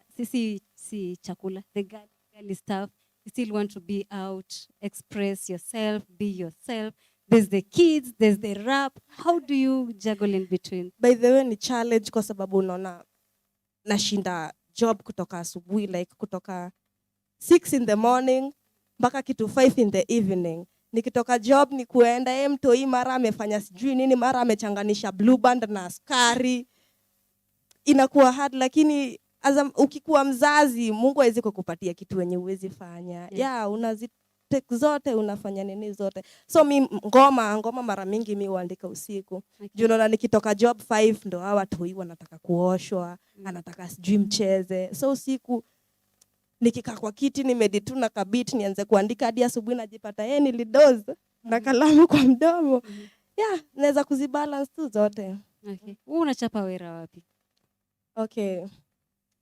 si chakula, the girly stuff. You still want to be out, express yourself, be yourself. There's the kids, there's the rap. How do you juggle in between? By the way, ni challenge kwa sababu unaona nashinda job kutoka asubuhi, like kutoka 6 in the morning mpaka kitu 5 in the evening. Nikitoka job ni kuenda mtoi mara amefanya sijui nini, mara amechanganisha blue band na askari. Inakuwa hard, lakini ukikuwa mzazi Mungu hawezi kukupatia kitu wenye uwezi fanya. Yeah, take zote, unafanya nini zote. So ngoma mara mingi mimi huandika usiku. Okay. Juu naona nikitoka job 5 ndo hawa toi wanataka kuoshwa, anataka sijui mcheze. So usiku nikikaa kwa kiti nimedituna kabit nianze kuandika hadi asubuhi najipata nilidoze na kalamu kwa mdomo. Yeah, naweza kuzibalance tu zote. Okay. Wewe unachapa wera wapi? Okay.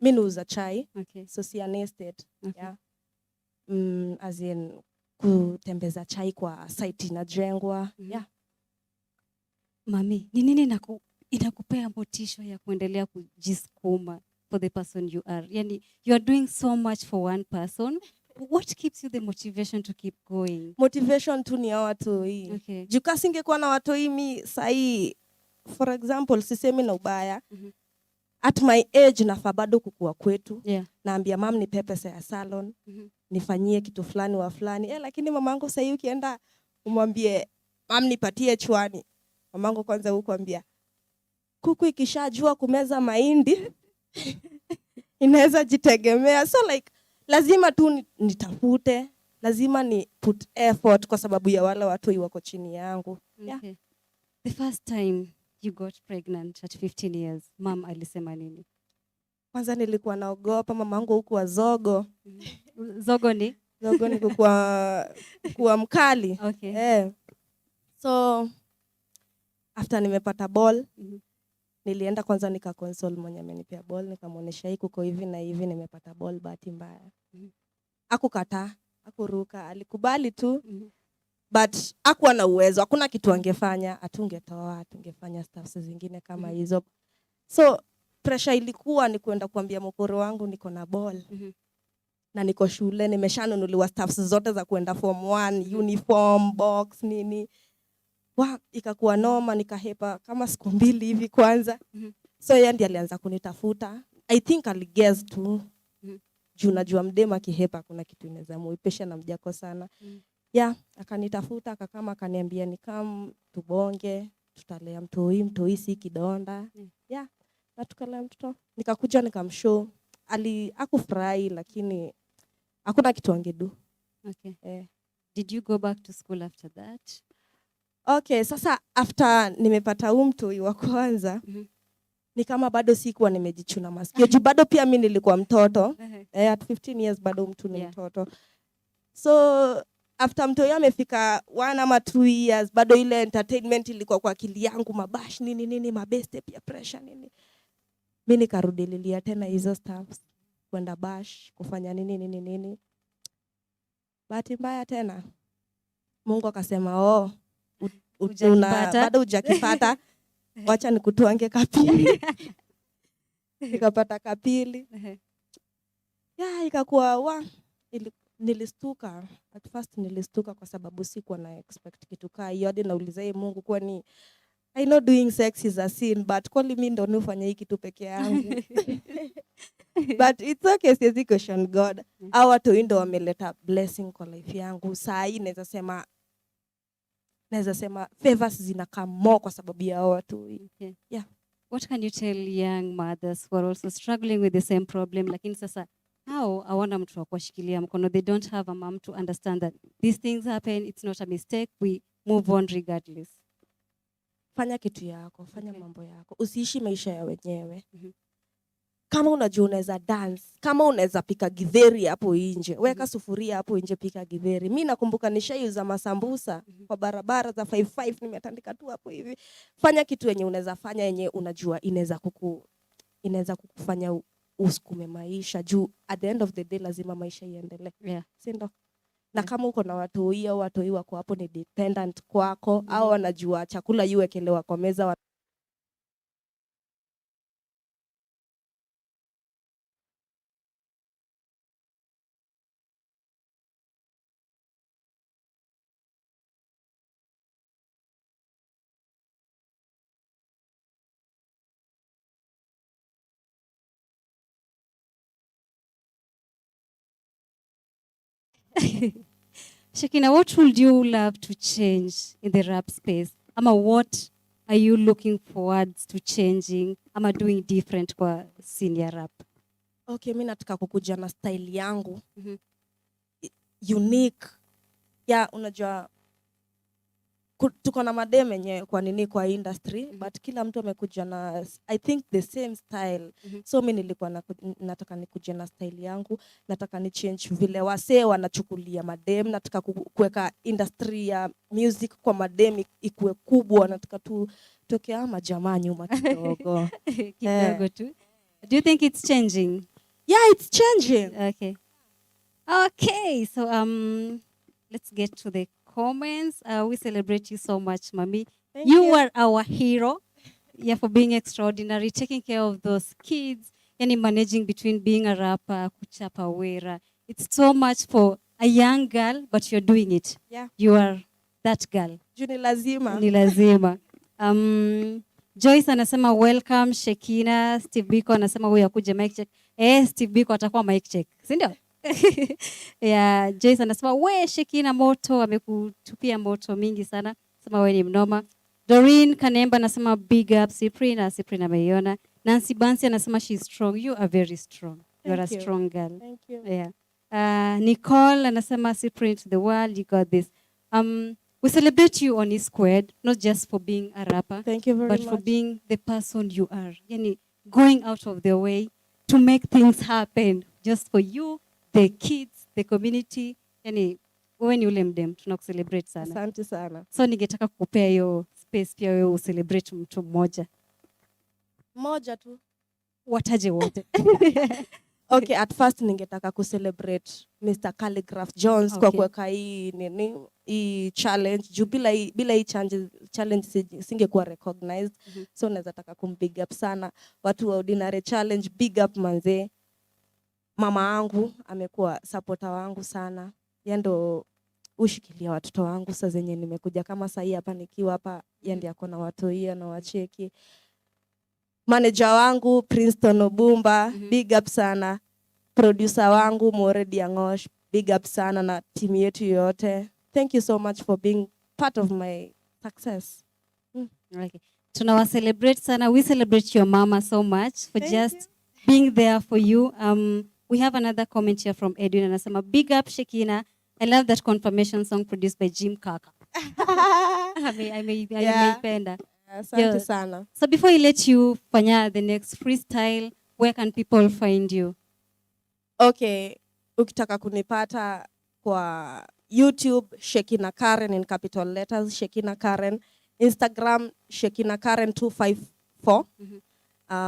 Mimi nauza chai. Okay. So si estate. Okay. Yeah. As in kutembeza chai kwa site inajengwa. Yeah. Mami, ni nini inakupea motisha ya kuendelea kujisukuma for the person you are? Yani, you are doing so much for one person. What keeps you the motivation to keep going? Motivation tu ni watu hii. Okay. Juka singekuwa na watu hii mi sahi, for example, sisemi na ubaya. At my age nafaa bado kukua kwetu. Yeah. Naambia mam nipe pesa ya salon. Nifanyie kitu fulani wa fulani. Lakini mamangu sahi ukienda umwambie mam nipatie chwani. Mamangu kwanza hukuambia kuku ikishajua kumeza mahindi inaweza jitegemea. So like lazima tu nitafute, lazima ni put effort kwa sababu ya wale watu wako chini yangu. Yeah. Okay. The first time you got pregnant at 15 years, mom alisema nini? Kwanza nilikuwa naogopa, mamangu huku wa zogo. Zogo ni? Zogo ni kuwa mkali. Okay. So after nimepata ball, nilienda kwanza nika-console mwenye amenipea ball, nikamuonesha hii kuko hivi na hivi nimepata ball bahati mbaya. Hakukataa, hakuruka, alikubali tu. But hakuwa na uwezo, hakuna kitu angefanya, atungefanya stuff zingine kama hizo. So pressure ilikuwa ni kwenda kuambia mkoro wangu niko na ball. Na niko shule, nimeshanunuliwa stuff zote za kwenda form 1, uniform, box, nini. Ikakuwa noma, nikahepa kama siku 2 hivi kwanza. So yeye ndiye alianza kunitafuta. I think aligess tu. Juu najua mdema kihepa kuna kitu inaweza muipesha na mjako sana. Yeah, akanitafuta akakama akaniambia nikam tubonge, tutalea mtoi si kidonda. Yeah, na tukalea mtoto. Nikakuja nikamshow. Hakufurahi lakini hakuna kitu angedu. Okay. Did you go back to school after that? Okay, sasa after nimepata mtoi wa kwanza, ni kama bado sikuwa nimejichuna masikio. Juu bado pia mimi nilikuwa mtoto. At 15 years bado mtu ni mtoto. So after mtoi amefika 1 ama 2 years, bado ile entertainment ilikuwa kwa akili yangu, mabash nini mabeste pia pressure nini. Mimi nikarudililia tena hizo stuffs, kwenda bash, kufanya nini. Bahati mbaya tena Mungu akasema bado hujakipata, wacha nikutuange kapili. Nikapata kapili. Yeah, ikakuwa nilistuka. At first nilistuka kwa sababu sikuwa na expect kitu kaa hiyo. Hadi nauliza yeye Mungu, kwani I know doing sex is a sin, but kwani mimi ndo nifanye hii kitu peke yangu? But it's okay, siwezi question God. Hao watu ndo wameleta blessing kwa life yangu. Saa hii naweza sema favors zinakaa more kwa sababu ya hao watu. Okay. Yeah. What can you tell young mothers who are also struggling with the same problem, lakini sasa hao hawana mtu wa kuwashikilia mkono, they don't have a mom to understand that these things happen, it's not a mistake, we move on regardless? Fanya kitu yako, fanya mambo yako. Usiishi maisha ya wenyewe. Kama unajua unaweza dance, kama unaweza pika githeri hapo nje, weka sufuria hapo nje, pika githeri. Mimi nakumbuka nishaiuza masambusa kwa barabara za 55, nimetandika tu hapo hivi. Fanya kitu yenye unaweza fanya, yenye unajua inaweza kukufanya usukume maisha juu at the end of the day lazima maisha iendelee. Yeah. Si ndio? Na kama uko na watu wako hapo ni dependent kwako, au wanajua chakula yuwekelewa kwa meza Shekina, what would you love to change in the rap space? Ama what are you looking forward to changing ama doing different kwa senior rap? Okay, mimi nataka kukuja na style yangu. Unique. Ya, unajua tuko na madem yenyewe kwa nini kwa industry, but kila mtu amekuja na I think the same style. So mimi nilikuwa nataka nikuje na style yangu, nataka ni change vile wasee wanachukulia madem, nataka kuweka industry ya music kwa madem ikuwe kubwa, nataka tutoke ama jamaa nyuma kidogo. Kidogo tu. Do you think it's changing? Yeah, it's changing. Okay. Okay, so let's get to the comments. We celebrate you so much, Mami. Thank you. You are our hero. Yeah, for being extraordinary, taking care of those kids, and managing between being a rapper, kuchapa wera. It's so much for a young girl, but you're doing it. Yeah. You are that girl. Juu ni lazima. Ni lazima. Joyce anasema welcome Shekina. Steve Biko anasema huyu akuje mic check. Steve Biko atakuwa mic check. Si ndio? Yeah, Joyce anasema we Shekina moto, amekutupia moto mingi sana. Sema wewe ni mnoma. Doreen Kanemba anasema big up Cyprine, Cyprine ameiona. Nancy Bansi anasema she's strong. You are very strong. You are a strong girl. Thank you. Yeah. Nicole anasema Cyprine to the world, you got this. We celebrate you on his squared, not just for being a rapper, Thank you very but much. for being the person you are. Yani, going out of their way to make things happen just for you, the kids, the community. Yani, wewe ni ule mdem, tunakucelebrate sana. Asante sana. So ningetaka kukupea hiyo space pia wewe ucelebrate mtu mmoja. Moja tu. Wataje wote. Okay, at first ningetaka kucelebrate Mr. Calligraph Jones kwa kuweka hii challenge. Juu bila hii challenge singekuwa recognized. So naweza taka kumbig up sana. Watu wa Ordinary Challenge, big up manze. Mama yangu amekuwa supporter wangu sana. Yeye ndo ushikilia watoto wangu saa zenye nimekuja kama saa hii hapa nikiwa hapa, yeye ndiye akona watu hiyo na wacheki. Manager wangu Princeton Obumba, big up sana. Producer wangu Moredi Angosh, big up sana, na timu yetu yote. Thank you so much for being part of my success. Okay. Tunawa celebrate sana. We celebrate your mama so much for being there for you. We have another comment here from Edwin anasema big up Shekina. I love that confirmation song produced by Jim Kaka. Ameipenda. Asante sana. So before I let you fanya the next freestyle, where can people find you? Okay, ukitaka kunipata kwa YouTube, Shekina Karen in capital letters, Shekina Karen. Instagram, Shekina Karen 254.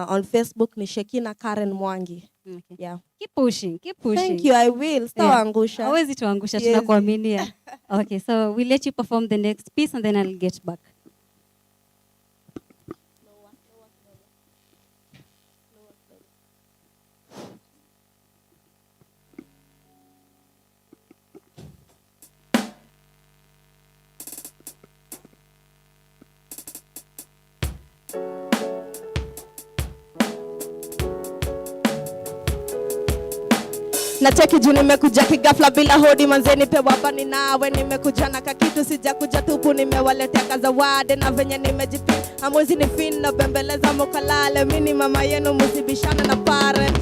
On Facebook ni Shekina Karen Mwangi. Okay. Yeah. Keep pushing. Thank you, I will. Sitawaangusha. Hawezi tuangusha, tunakuaminia. Okay, so we'll let you perform the next piece and then I'll get back. Na cheki juu nimekuja kigafla bila hodi manzeni pewa bani nawe nimekuja na kakitu sijakuja tupu nimewaletea kazawade na venye nimejipi amwezi ni fin na bembeleza mokalale mini mama yenu musibishana na parent.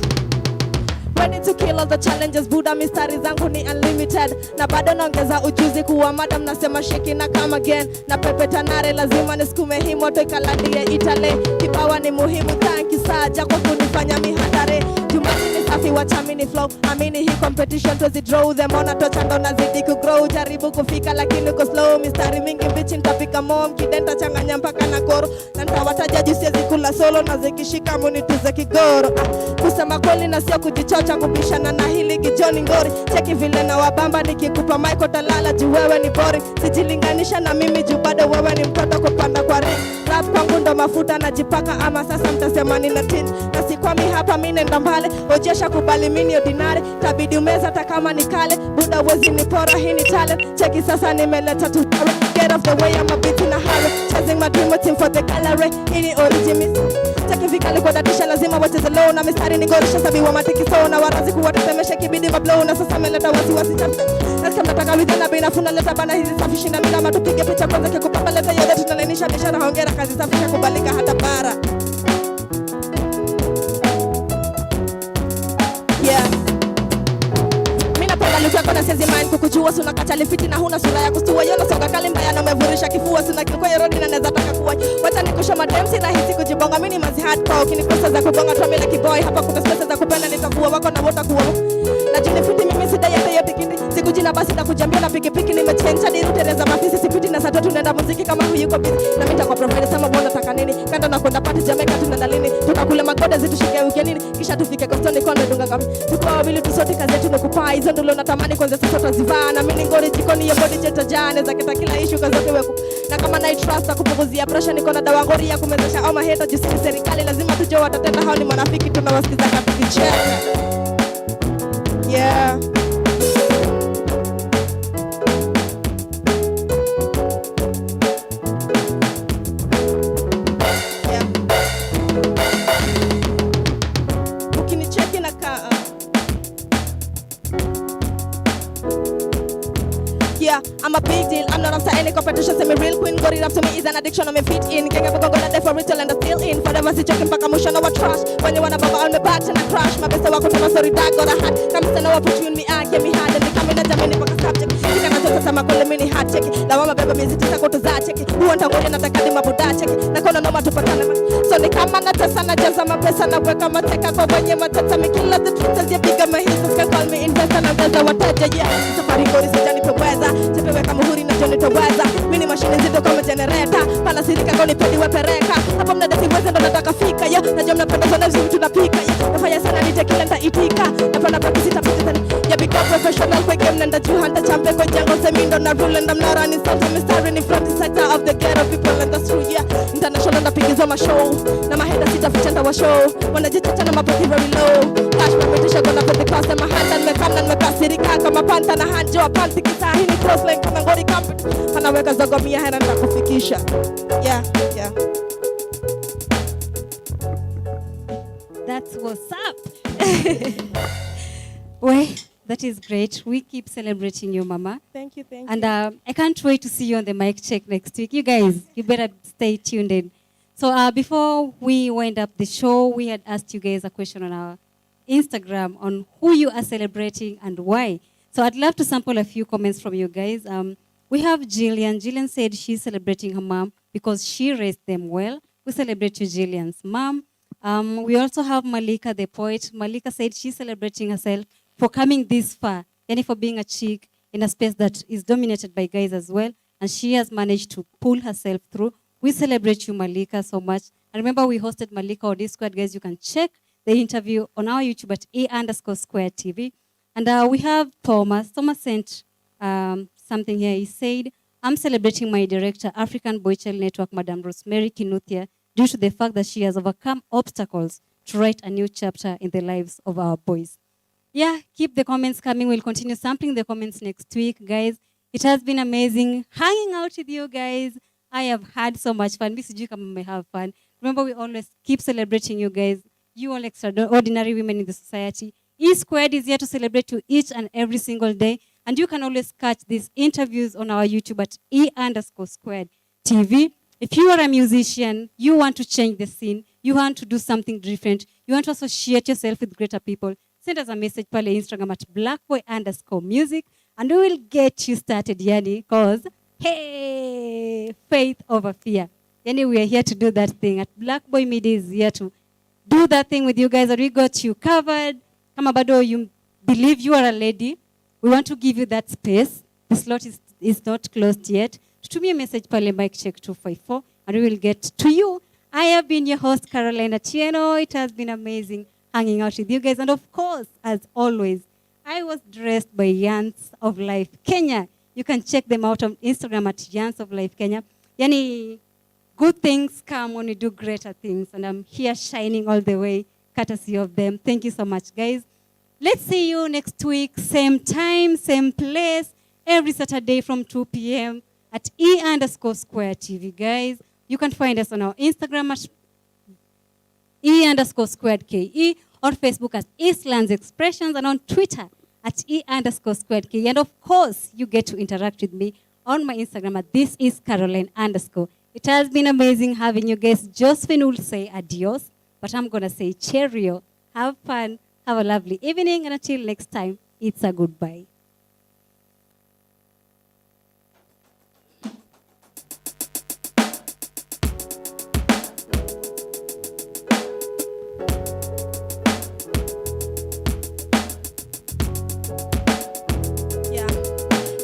Ready to kill all the challenges, Buddha mistari zangu ni unlimited. Na bado naongeza ujuzi kuwa madam nasema Shekina come again. Na pepe tanare lazima niskume hii moto ikalandie Italy. Kipawa ni muhimu thank you saja kwa kunifanya mihadare. Jumati ni safi wachamini flow, amini hii competition tozi draw. Them on touch and nazidi kugrow. Jaribu kufika lakini uko slow. Mistari mingi mbichi nitapika mom. Kidenta changanya mpaka na koro. Na nitawataja juu siwezi kula solo. Na zikishika munituze kigoro. Kusema kweli na sio kujichocha kubishana na hili kijoni ngori. Cheki vile na wabamba nikikupa Michael talala juu wewe ni boring. Sijilinganisha na mimi juu bado wewe ni mtoto kupanda kwa ring. Rap kwangu ndo mafuta najipaka ama sasa mtasema nina tin. Na sikwami hapa mimi nenda mbale. Ojesha kubali mimi ordinary. Tabidi umeza hata kama ni kale. Buda wezi ni pora hii ni talent. Cheki sasa nimeleta tu. Get off the way I'm a bit in a hurry. Chasing my dream team for the gallery. Hii ni origin. Cheki vikali kwa datisha lazima wacheze low. Na mistari ni gorisha sabi wa matikiso. Na warazi kuwatetemesha kibidi mablow. Na sasa meleta wasi chapta. Nasikia mnataka within na bina funa leta bana hizi safi shinda mina matupige picha kwanza kikupapa leta yote tunalainisha bishara hongera kazi safi ya kubalika hata bara. Yeah. Lukia kona sezi mind kukujua suna kachali fiti na huna sura ya kustua yona songa kali mbaya na umevurisha kifua suna kilikuwa yorodi na neza taka kuwa wacha nikusha madem sina hisi kujibonga mini mazi hardcore ukinikosa za kubonga tuwa mila kiboy hapa kuna spesa za kupenda nitakuwa wako na wota kuwa na jini fiti mimi sida yote kindi siku jina basi na kujambia na pikipiki nimechencha diru tereza mafisi sipiti na satotu nenda muziki kama huyuko busy na mita kwa profile sama bona taka nini kando na kwenda party Jamaica tunaenda lini tukakule magoda zitushike weekendini kisha tufike Kostoni konde dunga kami tuko wawili tusote kazi yetu nikupa hizo ndulo na tamani kwanza sasa tutazivana mimi ngori jikoni ya body cheta jana za kila issue kaza wewe na kama na trust kupunguzia pressure niko na dawa ngori ya kumezesha au maheta juu serikali lazima tujue watatenda hao ni marafiki tunawasikiza kabisa cheka. Yeah. Yeah, I'm a big deal. I'm not after any competition. Say me real queen. Got it up to me is an addiction. I'm a fit in. Can't ever go there for retail and I'm still in. Forever see joking back. I'm no trash. When you wanna bubble on my back and I crash. My best I walk with my sorry dad got a hat. Come stand over put you in me eye. Get me hard and become in a jamini back a subject. You can't talk to some call mini hard check. The one my baby music is a go to that check. Who want to go in at the academy buda check. Na kono no matu patana. So ni kama na tesa na jaza my pesa na weka mateka kwa wenye matata me kill the truth as you bigger my hits can call me investor na gaza wataja yeah. Safari gori sijani peweza. Tepeweka muhuri na joni toweza. Mini machine zito kama generator. Pala sirika goni pedi wepereka. Hapa mnada siweza ndo nataka fika ya. Najua mnapenda sana vitu tunapika ya. Nafanya sana nitekile nita itika. Napenda practice itapita tani. Ya big up professional kwa game nenda juu hanta champe kwa jango semindo na rule and I'm not running something me starring in front center of the ghetto people and that's true yeah. International napigizo ma show. Na mahenda sitafichanda wa show. Wanajitata na mabaki very low. Cash reputation gonna put the cost in my hand and me come and me kasirika kama panta na hand joa panti kisa hini crossline kama ngori company. Panaweka zogo mia hena nitakufikisha. Yeah, yeah. That's what's up. Well, that is great. We keep celebrating you, Mama. Thank you. And I can't wait to see you on the mic check next week. You guys, you better stay tuned in. So before we wind up the show, we had asked you guys a question on our Instagram on who you are celebrating and why. So I'd love to sample a few comments from you guys. We have Jillian. Jillian said she's celebrating her mom because she raised them well. We celebrate you, Jillian's mom. We also have Malika, the poet. Malika said she's celebrating herself for coming this far, and for being a chick in a space that is dominated by guys as well. And she has managed to pull herself through. We celebrate you, Malika, so much. And remember, we hosted Malika on Discord, guys. You can check the interview on our YouTube at A_Square TV. And we have Thomas. Thomas sent something here. He said, I'm celebrating my director, African Boy Child Network, Madam Rosemary Kinuthia, due to the fact that she has overcome obstacles to write a new chapter in the lives of our boys. Yeah, keep the comments coming. We'll continue sampling the comments next week, guys. It has been amazing hanging out with you guys. I have had so much fun. Miss Jika may have fun. Remember, we always keep celebrating you guys. You all extraordinary women in the society. E Squared is here to celebrate you each and every single day. And you can always catch these interviews on our YouTube at E_Squared TV. If you are a musician, you want to change the scene, you want to do something different, you want to associate yourself with greater people, send us a message pale Instagram at blackboy_music and we will get you started, yani, because, hey, faith over fear. Yani, we are here to do that thing. At Black Boy Media is here to do that thing with you guys, and we got you covered. Kama bado you believe you are a lady, we want to give you that space. The slot is not closed yet. Tutumie message pale mic check 254 and we will get to you. I have been your host, Carolina Chieno. It has been amazing hanging out with you guys. And of course, as always, I was dressed by Yans of Life Kenya. You can check them out on Instagram at Yans of Life Kenya. Yani, good things come when we do greater things. And I'm here shining all the way, courtesy of them. Thank you so much, guys. Let's see you next week, same time, same place, every Saturday from 2 p.m. at E_Square TV, guys. You can find us on our Instagram at E_Squared KE, on Facebook at Eastlands Expressions, and on Twitter at E_Squared KE. And of course, you get to interact with me on my Instagram at This Is Caroline_. It has been amazing having you guys. Josephine will say adios, but I'm going to say cheerio. Have fun. Have a lovely evening. And until next time, it's a goodbye.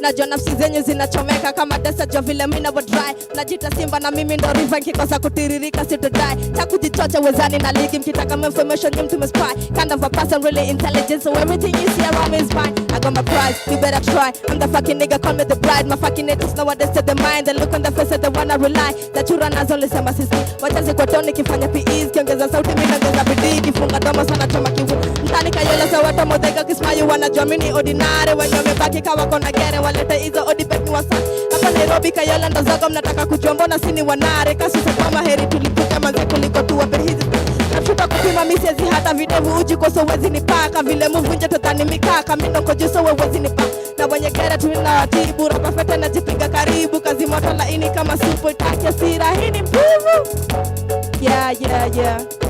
Najua nafsi zenyu zinachomeka kama desa jua vile mimi na dry. Najita simba na mimi ndo river nikikosa kutiririka sitodai. Cha kujichocha wezani na ligi mkitaka information you to spy. Kind of a person really intelligent so everything you see around me is fine. I got my prize, you better try. I'm the fucking nigga, call me the bride. My fucking haters nowadays set the mind. They look on the face of the one I rely. That you run as only sema sisi. Wachazi kwa toni kifanya PEs. Kiongeza sauti mimi naongeza bidii. Kifunga domo sana choma kivu. Mtani kayola sa watu modega kismayu wanajua mimi ordinary. Wenye wamebaki kawa kona gere waleta hizo odibet ni wasa. Hapa Nairobi kayola ndo zogo mnataka kujua mbona sini wanare. Kasusa kwa maheri tulipuka manze kuliko tuwa perhizi. Nafuta kupima misezi hata videvu uji kwa so wezi nipaka. Vile muvunja totani mikaka mino kojuso wezi nipaka. Na wenye kera tuina watibu rapa fete na jipiga karibu. Kazi moto laini kama supo itaki asira hini mpuvu. Yeah.